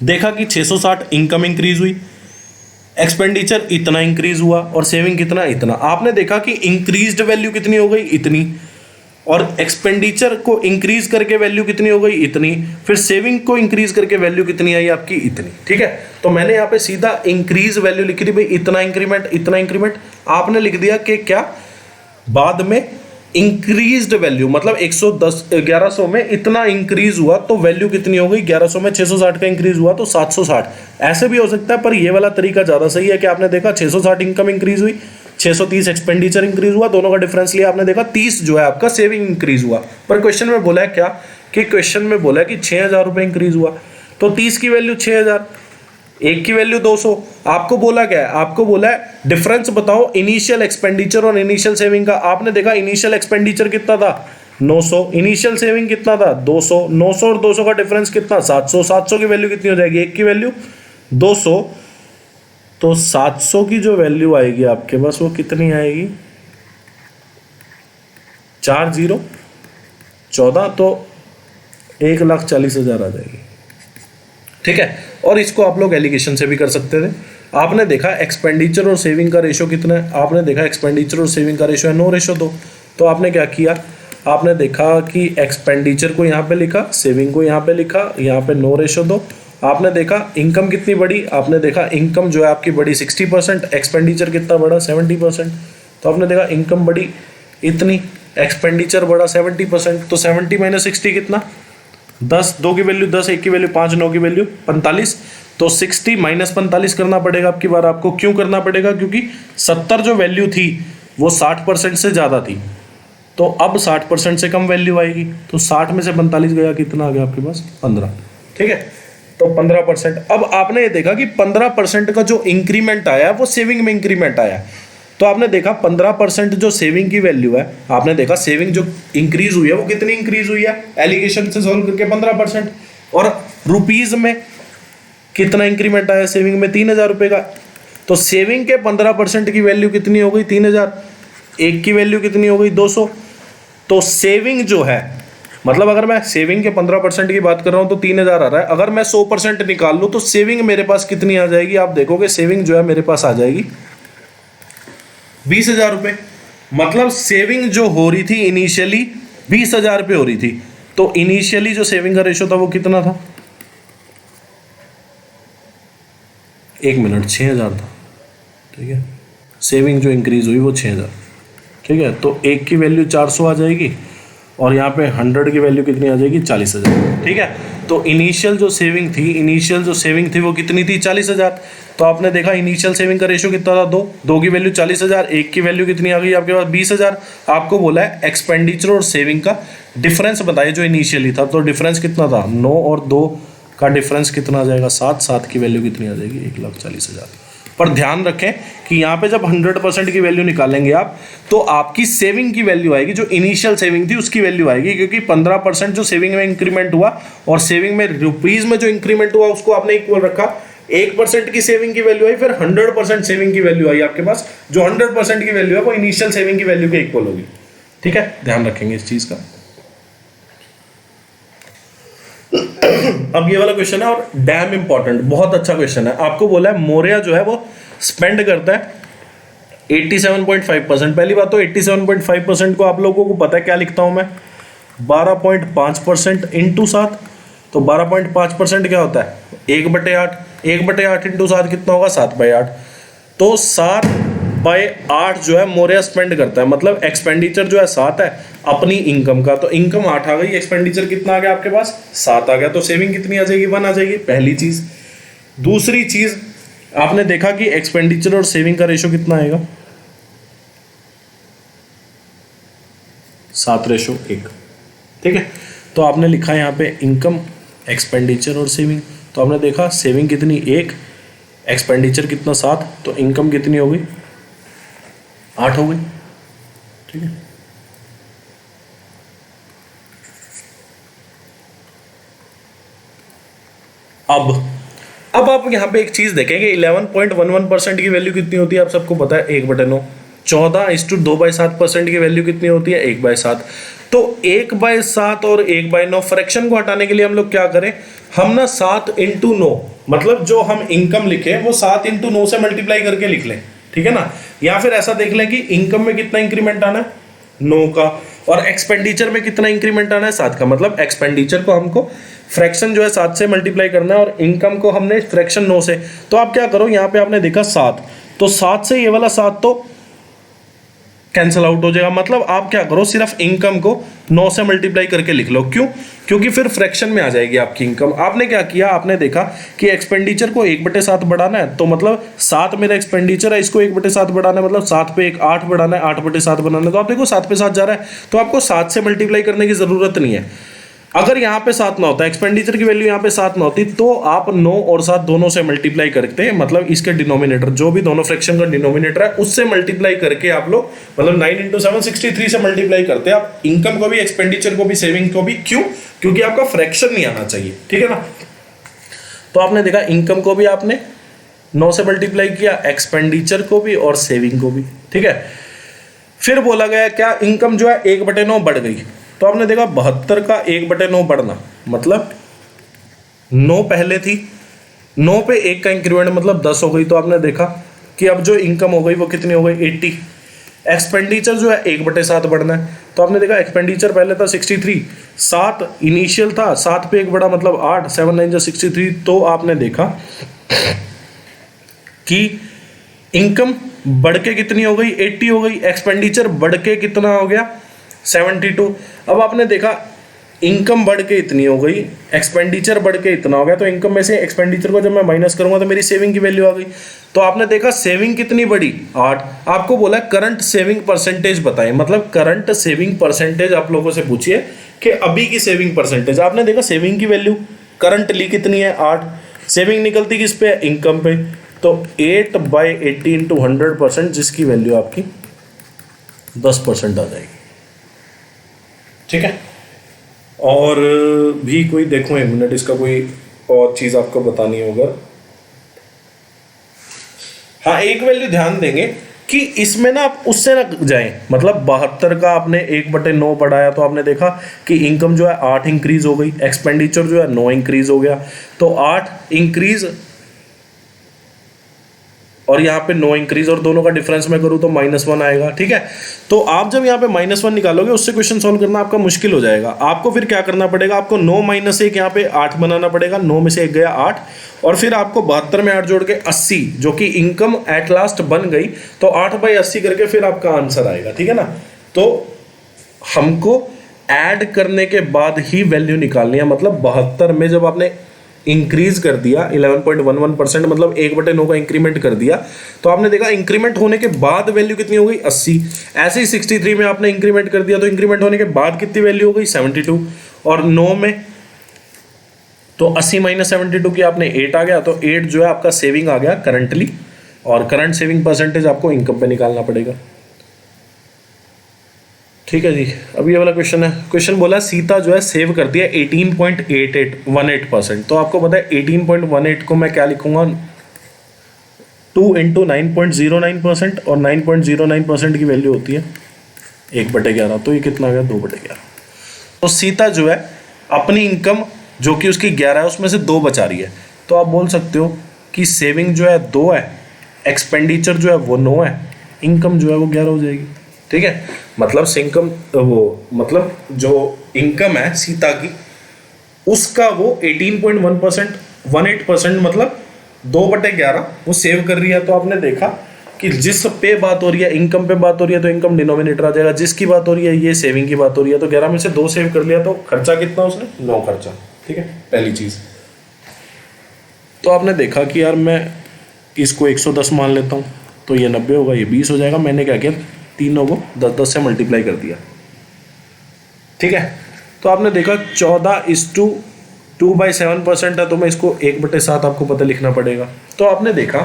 देखा कि 660 इनकम इंक्रीज हुई, एक्सपेंडिचर इतना इंक्रीज हुआ और सेविंग कितना इतना। आपने देखा कि इंक्रीज्ड वैल्यू कितनी हो गई इतनी, और एक्सपेंडिचर को इंक्रीज करके वैल्यू कितनी हो गई इतनी, फिर सेविंग को इंक्रीज करके वैल्यू कितनी आई आपकी इतनी, ठीक है। तो मैंने यहाँ पे सीधा इंक्रीज वैल्यू लिखी थी भाई, इतना इंक्रीमेंट इतना इंक्रीमेंट। आपने लिख दिया कि क्या बाद में इंक्रीज्ड वैल्यू मतलब 1100 में इतना इंक्रीज हुआ तो वैल्यू कितनी हो गई 1100 में 660 का इंक्रीज हुआ तो 760। ऐसे भी हो सकता है, पर ये वाला तरीका ज़्यादा सही है कि आपने देखा 660 इनकम इंक्रीज हुई, 630 एक्सपेंडिचर इंक्रीज हुआ, दोनों का डिफरेंस लिया, आपने देखा 30 जो है आपका सेविंग इंक्रीज हुआ। पर क्वेश्चन में बोला है क्या कि क्वेश्चन में बोला है कि 6000 रुपये इंक्रीज हुआ, तो 30 की वैल्यू 6000, एक की वैल्यू 200। आपको बोला क्या है, आपको बोला है डिफरेंस बताओ इनिशियल एक्सपेंडिचर और इनिशियल सेविंग का। आपने देखा इनिशियल एक्सपेंडिचर कितना था 900, इनिशियल सेविंग कितना था 200, 900 और 200 का डिफरेंस कितना 700। 700 की वैल्यू कितनी हो जाएगी, एक की वैल्यू 200, तो 700 की जो वैल्यू आएगी आपके पास वो कितनी आएगी 4014, तो 1,40,000 आ जाएगी, ठीक है। और इसको आप लोग एलिगेशन से भी कर सकते थे। आपने देखा एक्सपेंडिचर और सेविंग का रेशो कितना है, आपने देखा एक्सपेंडिचर और सेविंग का रेशो है 9:2। तो आपने क्या किया, आपने देखा कि एक्सपेंडिचर को यहाँ पे लिखा, सेविंग को यहाँ पे लिखा, यहाँ पे 9:2। आपने देखा इनकम कितनी बड़ी, आपने देखा इनकम जो है आपकी बड़ी 60%, एक्सपेंडिचर कितना बड़ा 70%। तो आपने देखा इनकम बड़ी इतनी, एक्सपेंडिचर बड़ा 70%। तो 70 - 60 कितना, 10, 2 की वैल्यू 10, 1 की वैल्यू 5, 9 की वैल्यू 45। तो 60 - 45 करना पड़ेगा आपकी बार आपको। क्यों करना पड़ेगा, क्योंकि 70 जो वैल्यू थी वो 60% से ज़्यादा थी, तो अब 60% से कम वैल्यू आएगी। तो 60 में से 45 गया, कितना आ गया आपके पास 15। ठीक है, तो 15%। अब आपने ये देखा कि 15% का जो इंक्रीमेंट आया वो सेविंग में इंक्रीमेंट आया। तो आपने देखा 15% जो सेविंग की वैल्यू है, आपने देखा सेविंग जो इंक्रीज हुई है वो कितनी इंक्रीज हुई है, एलिगेशन से सॉल्व करके 15%। और रुपीज में कितना इंक्रीमेंट आया सेविंग में, 3000 रुपये का। तो सेविंग के 15% की वैल्यू कितनी हो गई 3000, एक की वैल्यू कितनी हो गई 200। तो सेविंग जो है, मतलब अगर मैं सेविंग के 15% की बात कर रहा हूं तो 3000 आ रहा है। अगर मैं 100% निकाल लूं तो सेविंग मेरे पास कितनी आ जाएगी, आप देखोगे सेविंग जो है मेरे पास आ जाएगी 20,000 रुपये। मतलब सेविंग जो हो रही थी इनिशियली 20,000 रुपये हो रही थी। तो इनिशियली जो सेविंग का रेशो था वो कितना था, 1 मिनट 6,000 था। ठीक है, सेविंग जो इंक्रीज हुई वो 6,000। ठीक है, तो एक की वैल्यू 400 आ जाएगी और यहाँ पे 100 की वैल्यू कितनी आ जाएगी 40,000। ठीक है, तो इनिशियल जो सेविंग थी वो कितनी थी 40,000। तो आपने देखा इनिशियल सेविंग का रेशो कितना था 2 की वैल्यू 40,000, एक की वैल्यू कितनी आ गई आपके पास 20,000। आपको बोला है एक्सपेंडिचर और सेविंग का डिफरेंस बताइए जो इनिशियली था। तो डिफरेंस कितना था, 9 और 2 का डिफरेंस कितना आ जाएगा 7, 7 की वैल्यू कितनी आ जाएगी 1,40,000। पर ध्यान रखें कि यहाँ पे जब 100% की वैल्यू निकालेंगे आप, तो आपकी सेविंग की वैल्यू आएगी, जो इनिशियल सेविंग थी उसकी वैल्यू आएगी, क्योंकि 15% जो सेविंग में इंक्रीमेंट हुआ और सेविंग में रुपीज में जो इंक्रीमेंट हुआ उसको आपने इक्वल रखा। 1% की सेविंग की वैल्यू आई, फिर 100% सेविंग की वैल्यू आई आपके पास। जो 100% की वैल्यू है वो इनिशियल सेविंग की वैल्यू के इक्वल होगी। ठीक है, ध्यान रखेंगे इस चीज का। अब ये वाला क्वेश्चन है और डैम इंपॉर्टेंट, बहुत अच्छा क्वेश्चन है। आपको बोला है मौर्य जो है वो स्पेंड करता है 87.5%। पहली बात तो 87.5% को आप लोगों को पता है क्या लिखता हूं मैं, 12.5% इंटू 7। तो 12.5% क्या होता है 1/8, 1/8 इंटू 7 कितना होगा 7/8। तो 7/8 जो है मौर्य स्पेंड करता है, मतलब एक्सपेंडिचर जो है 7 है अपनी इनकम का। तो इनकम 8 आ गई, एक्सपेंडिचर कितना आ गया आपके पास 7 आ गया। तो सेविंग कितनी आ जाएगी 1 आ जाएगी, पहली चीज। दूसरी चीज आपने देखा कि एक्सपेंडिचर और सेविंग का रेशो कितना आएगा 7:1। ठीक है, तो आपने लिखा है यहाँ पे इनकम, एक्सपेंडिचर और सेविंग। तो आपने देखा सेविंग कितनी 1, एक्सपेंडिचर कितना 7, तो इनकम कितनी हो गई 8 हो गई। ठीक है, अब आप यहाँ पे एक चीज देखेंगे 11.11% की वैल्यू कितनी होती है आप सबको पता है 1/9। 14:2/7% की वैल्यू कितनी होती है 1/7। तो 1/7 और 1/9 फ्रैक्शन को हटाने के लिए हम लोग क्या करें, हम ना 7 × 9, मतलब जो हम इनकम लिखे वो 7 × 9 से मल्टीप्लाई करके लिख लें। ठीक है ना, या फिर ऐसा देख लें कि इनकम में कितना इंक्रीमेंट आना है 9 का और एक्सपेंडिचर में कितना इंक्रीमेंट आना है 7 का। मतलब एक्सपेंडिचर को हमको फ्रैक्शन जो है 7 से मल्टीप्लाई करना है और इनकम को हमने फ्रैक्शन 9 से। तो आप क्या करो, यहाँ पे आपने देखा 7, तो 7 से ये वाला 7 तो कैंसिल आउट हो जाएगा। मतलब आप क्या करो, सिर्फ इनकम को 9 से मल्टीप्लाई करके लिख लो। क्यों, क्योंकि फिर फ्रैक्शन में आ जाएगी आपकी इनकम। आपने क्या किया, आपने देखा कि एक्सपेंडिचर को 1/7 बढ़ाना है, तो मतलब 7 मेरा एक्सपेंडिचर है, इसको 1/7 बढ़ाना है, मतलब 7 पे 1 8 बढ़ाना है, 8/7 बनाना है। तो आप देखो 7 पे 7 जा रहा है, तो आपको 7 से मल्टीप्लाई करने की जरूरत नहीं है। अगर यहाँ पे 7 ना होता, एक्सपेंडिचर की वैल्यू यहाँ पे 7 ना होती, तो आप 9 और 7 दोनों से मल्टीप्लाई करते, मतलब इसके डिनोमिनेटर जो भी दोनों फ्रैक्शन का डिनोमिनेटर है उससे मल्टीप्लाई करके आप लोग, मतलब 9 × 7 63 से मल्टीप्लाई करते हैं आप इनकम को भी, एक्सपेंडिचर को भी, सेविंग को भी। क्यों, क्योंकि आपका फ्रैक्शन नहीं आना चाहिए। ठीक है ना, तो आपने देखा इनकम को भी आपने 9 से मल्टीप्लाई किया, एक्सपेंडिचर को भी और सेविंग को भी। ठीक है, फिर बोला गया क्या, इनकम जो है 1/9 बढ़ गई। तो आपने देखा 72 का 1/9 बढ़ना, मतलब 9 पहले थी 9 पे 1 का इंक्रीमेंट मतलब 10 हो गई। तो आपने देखा कि अब जो इनकम हो गई वो कितनी हो गई 80। एक्सपेंडिचर जो है 1/7 बढ़ना है। तो आपने देखा एक्सपेंडिचर पहले था 63, 7 इनिशियल था, 7 पे 1 बढ़ा मतलब 8, 7 9 जो 63। तो आपने देखा कि इनकम बढ़ के कितनी हो गई 80 हो गई, एक्सपेंडिचर बढ़ के कितना हो गया 72। अब आपने देखा इनकम बढ़ के इतनी हो गई, एक्सपेंडिचर बढ़ के इतना हो गया, तो इनकम में से एक्सपेंडिचर को जब मैं माइनस करूंगा तो मेरी सेविंग की वैल्यू आ गई। तो आपने देखा सेविंग कितनी बढ़ी 8। आपको बोला करंट सेविंग परसेंटेज बताएं, मतलब करंट सेविंग परसेंटेज आप लोगों से पूछिए कि अभी की सेविंग परसेंटेज। आपने देखा सेविंग की वैल्यू करंटली कितनी है 8, सेविंग निकलती किस पे इनकम पे। तो 8/80 इंटू 100%, जिसकी वैल्यू आपकी 10% आ जाएगी। ठीक है। और भी कोई देखो 1 मिनट, इसका कोई और चीज आपको बतानी होगा। हाँ, एक वैल्यू ध्यान देंगे कि इसमें ना आप उससे ना जाएं, मतलब 72 का आपने 1/9 बढ़ाया तो आपने देखा कि इनकम जो है 8 इंक्रीज हो गई, एक्सपेंडिचर जो है 9 इंक्रीज हो गया। तो 8 इंक्रीज और यहाँ पे 9 इंक्रीज, और दोनों का डिफरेंस में करूँ तो -1 आएगा। ठीक है। तो आप जब यहाँ पे -1 निकालोगे उससे क्वेश्चन सॉल्व करना आपका मुश्किल हो जाएगा। आपको फिर क्या करना पड़ेगा, आपको 9 - 1 यहाँ पे 8 बनाना पड़ेगा। 9 में से 1 गया 8, और फिर आपको 72 में 8 जोड़ के 80, जो कि इनकम एट लास्ट बन गई। तो 8/80 करके फिर आपका आंसर आएगा। ठीक है ना। तो हमको ऐड करने के बाद ही वैल्यू निकालनी है, मतलब 72 में जब आपने इंक्रीज कर दिया 11.11%, मतलब 1/9 का इंक्रीमेंट कर दिया, तो आपने देखा इंक्रीमेंट होने के बाद वैल्यू कितनी हो गई 80। ऐसे ही 63 में आपने इंक्रीमेंट कर दिया तो इंक्रीमेंट होने के बाद कितनी वैल्यू हो गई 72। और 9 में तो 80 - 72 की आपने 8 आ गया, तो 8 जो है आपका सेविंग आ गया करंटली, और करंट सेविंग परसेंटेज आपको इनकम पे निकालना पड़ेगा। ठीक है जी। अब ये वाला क्वेश्चन है। क्वेश्चन बोला सीता जो है सेव करती है 18.18% तो आपको पता है 18.18 को मैं क्या लिखूंगा 2 × 9.09%, और 9.09% की वैल्यू होती है 1/11। तो ये कितना आ गया 2/11। तो सीता जो है अपनी इनकम जो कि उसकी 11 है उसमें से 2 बचा रही है। तो आप बोल सकते हो कि सेविंग जो है 2 है, एक्सपेंडिचर जो है वो 9 है, इनकम जो है वो 11 हो जाएगी। ठीक है। मतलब इनकम मतलब जो इनकम है सीता की उसका वो 18.18% मतलब 2/11 वो सेव कर रही है। तो आपने देखा कि जिस पे बात हो रही है इनकम पे बात हो रही है तो इनकम डिनोमिनेटर आ जाएगा, जिसकी बात हो रही है ये सेविंग की बात हो रही है। तो 11 में से 2 सेव कर लिया, तो खर्चा कितना उसने 9 खर्चा। ठीक है, पहली चीज। तो आपने देखा कि यार मैं इसको 110 मान लेता हूँ तो ये 90 होगा, ये 20 हो जाएगा। मैंने क्या किया, तीनों को 10-10 से मल्टीप्लाई कर दिया। ठीक है। तो आपने देखा 14:2/7% है, तो मैं इसको 1/7 आपको पता लिखना पड़ेगा। तो आपने देखा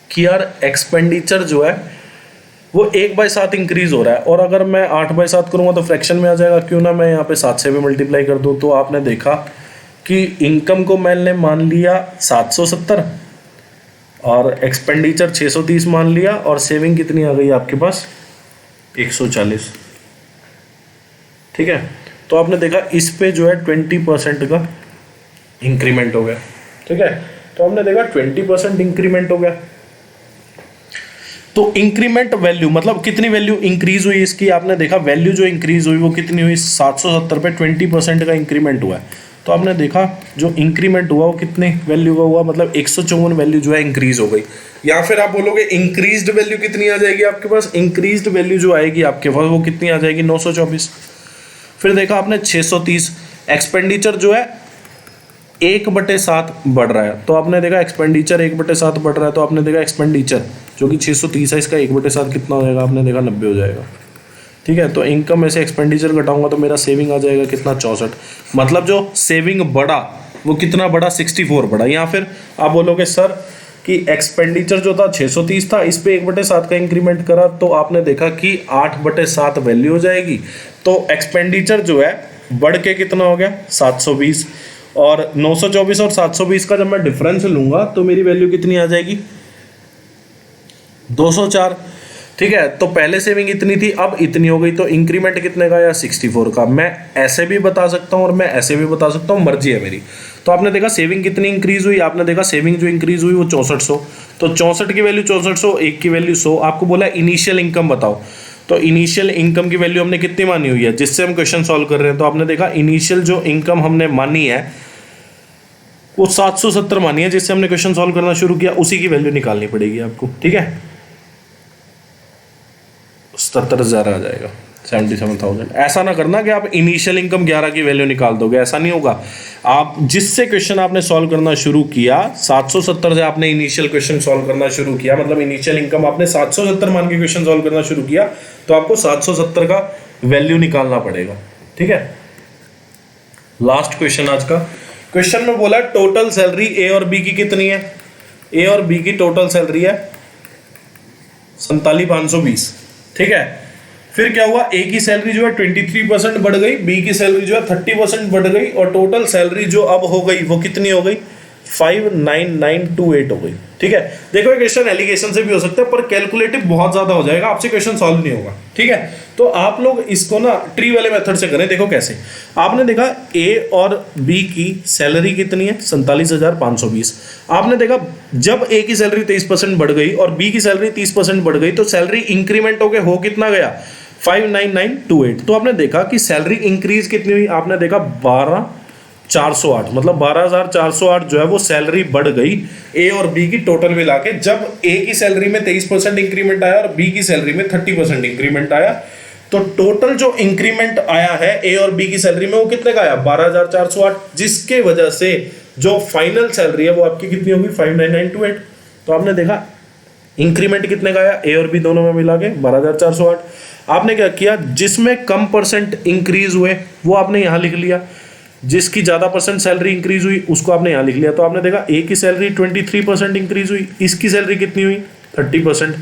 कि यार एक्सपेंडिचर जो है वो 1/7 इंक्रीज हो रहा है, और अगर मैं 8/7 करूँगा तो फ्रैक्शन में आ जाएगा। क्यों ना मैं यहाँ पे 7 से भी मल्टीप्लाई कर दूँ। तो आपने देखा कि इनकम को मैंने मान लिया 770 और एक्सपेंडिचर 630 मान लिया, और सेविंग कितनी आ गई आपके पास 140। ठीक है। तो आपने देखा इस पे जो है 20% का इंक्रीमेंट हो गया। ठीक है। तो हमने देखा 20% इंक्रीमेंट हो गया। तो इंक्रीमेंट वैल्यू मतलब कितनी वैल्यू इंक्रीज हुई इसकी, आपने देखा वैल्यू जो इंक्रीज हुई वो कितनी हुई 770 पे 20% का इंक्रीमेंट हुआ है। तो आपने देखा जो इंक्रीमेंट हुआ वो कितने वैल्यू का हुआ, मतलब 154 वैल्यू जो है इंक्रीज हो गई। या फिर आप बोलोगे इंक्रीज्ड वैल्यू कितनी आ जाएगी आपके पास, इंक्रीज्ड वैल्यू जो आएगी आपके पास वो कितनी आ जाएगी 924। फिर देखा आपने 630, एक्सपेंडिचर जो है 1/7 बढ़ रहा है। तो आपने देखा एक्सपेंडिचर 1/7 बढ़ रहा है, तो आपने देखा एक्सपेंडिचर जो कि 630 है इसका 1/7 कितना हो जाएगा, आपने देखा 90 हो जाएगा। ठीक है। तो इनकम में से एक्सपेंडिचर घटाऊंगा तो मेरा सेविंग आ जाएगा कितना 64। मतलब जो सेविंग बढ़ा वो कितना बढ़ा 64 बढ़ा। या फिर आप बोलोगे सर कि एक्सपेंडिचर जो था 630 था, इस पे 1/7 का इंक्रीमेंट करा, तो आपने देखा कि 8/7 वैल्यू हो जाएगी। तो एक्सपेंडिचर जो है बढ़ के कितना हो गया 720, और 924 और 720 का जब मैं डिफरेंस लूंगा तो मेरी वैल्यू कितनी आ जाएगी 204। ठीक है, तो पहले सेविंग इतनी थी, अब इतनी हो गई, तो इंक्रीमेंट कितने का आया 64 का। मैं ऐसे भी बता सकता हूँ और मैं ऐसे भी बता सकता हूँ, मर्जी है मेरी। तो आपने देखा सेविंग कितनी इंक्रीज हुई, आपने देखा सेविंग जो इंक्रीज हुई वो 6400, तो 64 की वैल्यू 6400, एक की वैल्यू 100। आपको बोला इनिशियल इनकम बताओ, तो इनिशियल इनकम की वैल्यू हमने कितनी मानी हुई है जिससे हम क्वेश्चन सॉल्व कर रहे हैं। तो आपने देखा इनिशियल जो इनकम हमने मानी है वो 770 मानी है जिससे हमने क्वेश्चन सॉल्व करना शुरू किया, उसी की वैल्यू निकालनी पड़ेगी आपको। ठीक है, 77,000 आ जाएगा, 77,000। ऐसा ना करना कि आप इनिशियल इनकम 11 की वैल्यू निकाल दोगे, ऐसा नहीं होगा। आप जिससे क्वेश्चन आपने सॉल्व करना शुरू किया 770 से आपने इनिशियल क्वेश्चन सॉल्व करना शुरू किया, मतलब इनिशियल इनकम आपने 770 मान के क्वेश्चन सॉल्व करना शुरू किया, तो आपको 770 का वैल्यू निकालना पड़ेगा। ठीक है, लास्ट क्वेश्चन आज का। क्वेश्चन में बोला टोटल सैलरी ए और बी की कितनी है। ए और बी की टोटल सैलरी है 47,520। ठीक है, फिर क्या हुआ, ए की सैलरी जो है 23% बढ़ गई, बी की सैलरी जो है 30% बढ़ गई, और टोटल सैलरी जो अब हो गई वो कितनी हो गई, 59928 हो गई। ठीक है, देखो ये क्वेश्चन एलिगेशन से भी हो सकता है पर कैलकुलेटिव बहुत ज्यादा हो जाएगा, आपसे क्वेश्चन सॉल्व नहीं होगा। ठीक है, तो आप लोग इसको ना ट्री वाले मेथड से करें। देखो कैसे, आपने देखा ए और बी की सैलरी कितनी है 47,520। आपने देखा जब ए की सैलरी 23% बढ़ गई और बी की सैलरी 30% बढ़ गई, तो सैलरी इंक्रीमेंट हो कितना गया 59928। तो आपने देखा कि सैलरी इंक्रीज कितनी हुई, आपने देखा 12,408, मतलब 12,408 जो है वो सैलरी बढ़ गई ए और बी की टोटल मिला के। जब ए की सैलरी में 23% इंक्रीमेंट आया और बी की सैलरी में 30% इंक्रीमेंट आया, तो टोटल जो इंक्रीमेंट आया है ए और बी की सैलरी में वो कितने का आया 12,408, जिसके वजह से जो फाइनल सैलरी है वो आपकी कितनी होगी 59928। तो आपने देखा इंक्रीमेंट कितने का आया ए और बी दोनों में मिला के 12,408। आपने क्या किया, जिसमें कम परसेंट इंक्रीज हुए वो आपने यहां लिख लिया, जिसकी ज्यादा परसेंट सैलरी इंक्रीज हुई उसको आपने यहां लिख लिया। तो आपने देखा ए की सैलरी 23% इंक्रीज हुई, इसकी सैलरी कितनी हुई 30%।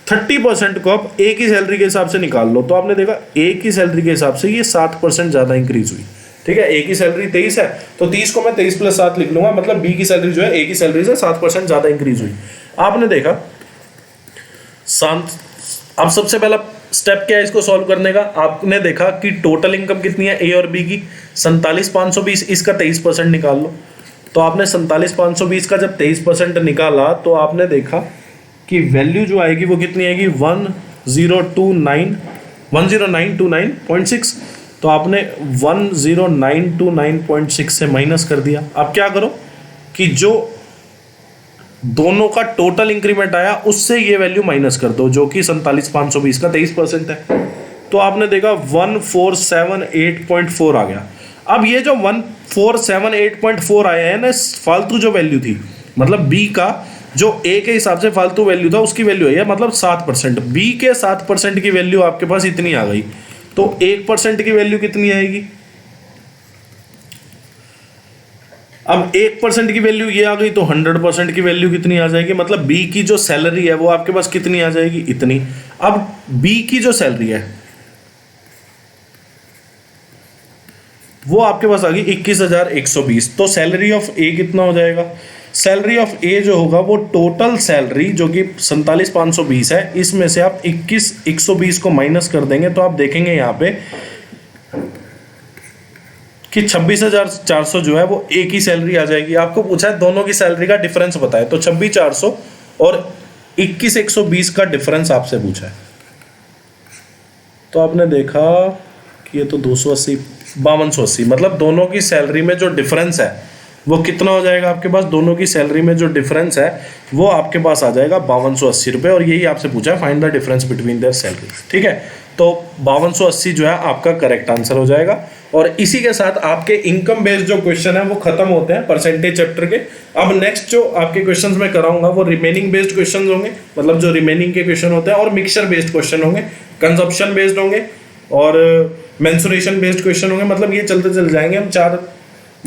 30% को आप ए की सैलरी के हिसाब से निकाल लो, तो आपने देखा ए की सैलरी के हिसाब से ये 7% ज्यादा इंक्रीज हुई। ठीक है, ए की सैलरी 23 है तो 30 को मैं 23 + 7 लिख लूंगा, मतलब बी की सैलरी जो है ए की सैलरी से 7% ज्यादा इंक्रीज हुई। आपने देखा अब सबसे पहला स्टेप क्या है इसको सॉल्व करने का, आपने देखा कि टोटल इनकम कितनी है ए और बी की 47,520, इसका 23% निकाल लो। तो आपने 47,520 का जब 23% निकाला तो आपने देखा कि वैल्यू जो आएगी वो कितनी आएगी 10929.6। तो आपने 10929.6 से माइनस कर दिया। अब क्या करो कि जो दोनों का टोटल इंक्रीमेंट आया उससे ये वैल्यू माइनस कर दो, जो कि 47,520 का 23% है। तो आपने देखा 1478.4 आ गया। अब ये जो 1478.4 आया है ना, फालतू जो वैल्यू थी, मतलब बी का जो ए के हिसाब से फालतू वैल्यू था उसकी वैल्यू है मतलब 7%। बी के 7% की वैल्यू आपके पास इतनी आ गई, तो 1% की वैल्यू कितनी आएगी। अब 1% की वैल्यू ये आ गई तो 100% की वैल्यू कितनी आ जाएगी, मतलब बी की जो सैलरी है वो आपके पास कितनी आ जाएगी, इतनी। अब बी की जो सैलरी है वो आपके पास आ गई 21,120। तो सैलरी ऑफ ए कितना हो जाएगा, सैलरी ऑफ ए जो होगा वो टोटल सैलरी जो कि 47,520 है, इसमें से आप 21,120 को माइनस कर देंगे तो आप देखेंगे यहाँ पे कि 26,400 जो है वो ए की सैलरी आ जाएगी। आपको पूछा है दोनों की सैलरी का डिफरेंस बताए, तो 26,400 और 21,120 का डिफरेंस आपसे पूछा है। तो आपने देखा कि ये तो 280 5280, मतलब दोनों की सैलरी में जो डिफरेंस है वो कितना हो जाएगा आपके पास, दोनों की सैलरी में जो डिफरेंस है वो आपके पास आ जाएगा 5280 रुपये, और यही आपसे पूछा है find the difference between their salary. ठीक है, तो 5280 जो है आपका करेक्ट आंसर हो जाएगा। और इसी के साथ आपके इनकम बेस्ड जो क्वेश्चन है वो खत्म होते हैं परसेंटेज चैप्टर के। अब नेक्स्ट जो आपके क्वेश्चंस मैं कराऊंगा वो रिमेनिंग बेस्ड क्वेश्चंस होंगे, मतलब जो रिमेनिंग के क्वेश्चन होते हैं, और मिक्सचर बेस्ड क्वेश्चन होंगे, कंजप्शन बेस्ड होंगे और मेंसुरेशन बेस्ड क्वेश्चन होंगे। मतलब ये चलते चल जाएंगे हम 4,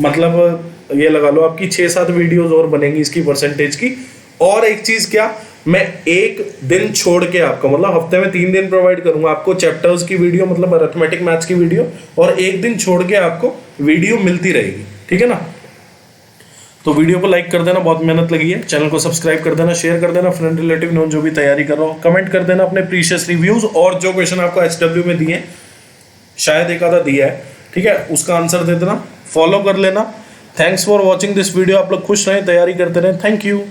मतलब ये लगा लो आपकी 6-7 वीडियोस और बनेंगी इसकी परसेंटेज की। और एक चीज क्या, मैं एक दिन छोड़ के आपको, मतलब हफ्ते में 3 दिन प्रोवाइड करूंगा आपको चैप्टर्स की वीडियो, मतलब अरिथमेटिक मैथ्स की वीडियो, और एक दिन छोड़ के आपको वीडियो मिलती रहेगी। ठीक है ना, तो वीडियो को लाइक कर देना, बहुत मेहनत लगी है। चैनल को सब्सक्राइब कर देना, शेयर कर देना फ्रेंड रिलेटिव नोन जो भी तैयारी कर रहा हो। कमेंट कर देना अपने प्रीशियस रिव्यूज, और जो क्वेश्चन आपको एचडब्ल्यू में दिए, शायद एक आधा दिया है, ठीक है, उसका आंसर दे देना, फॉलो कर लेना। Thanks for watching this video. आप लोग खुश रहें, तैयारी करते रहें। Thank you.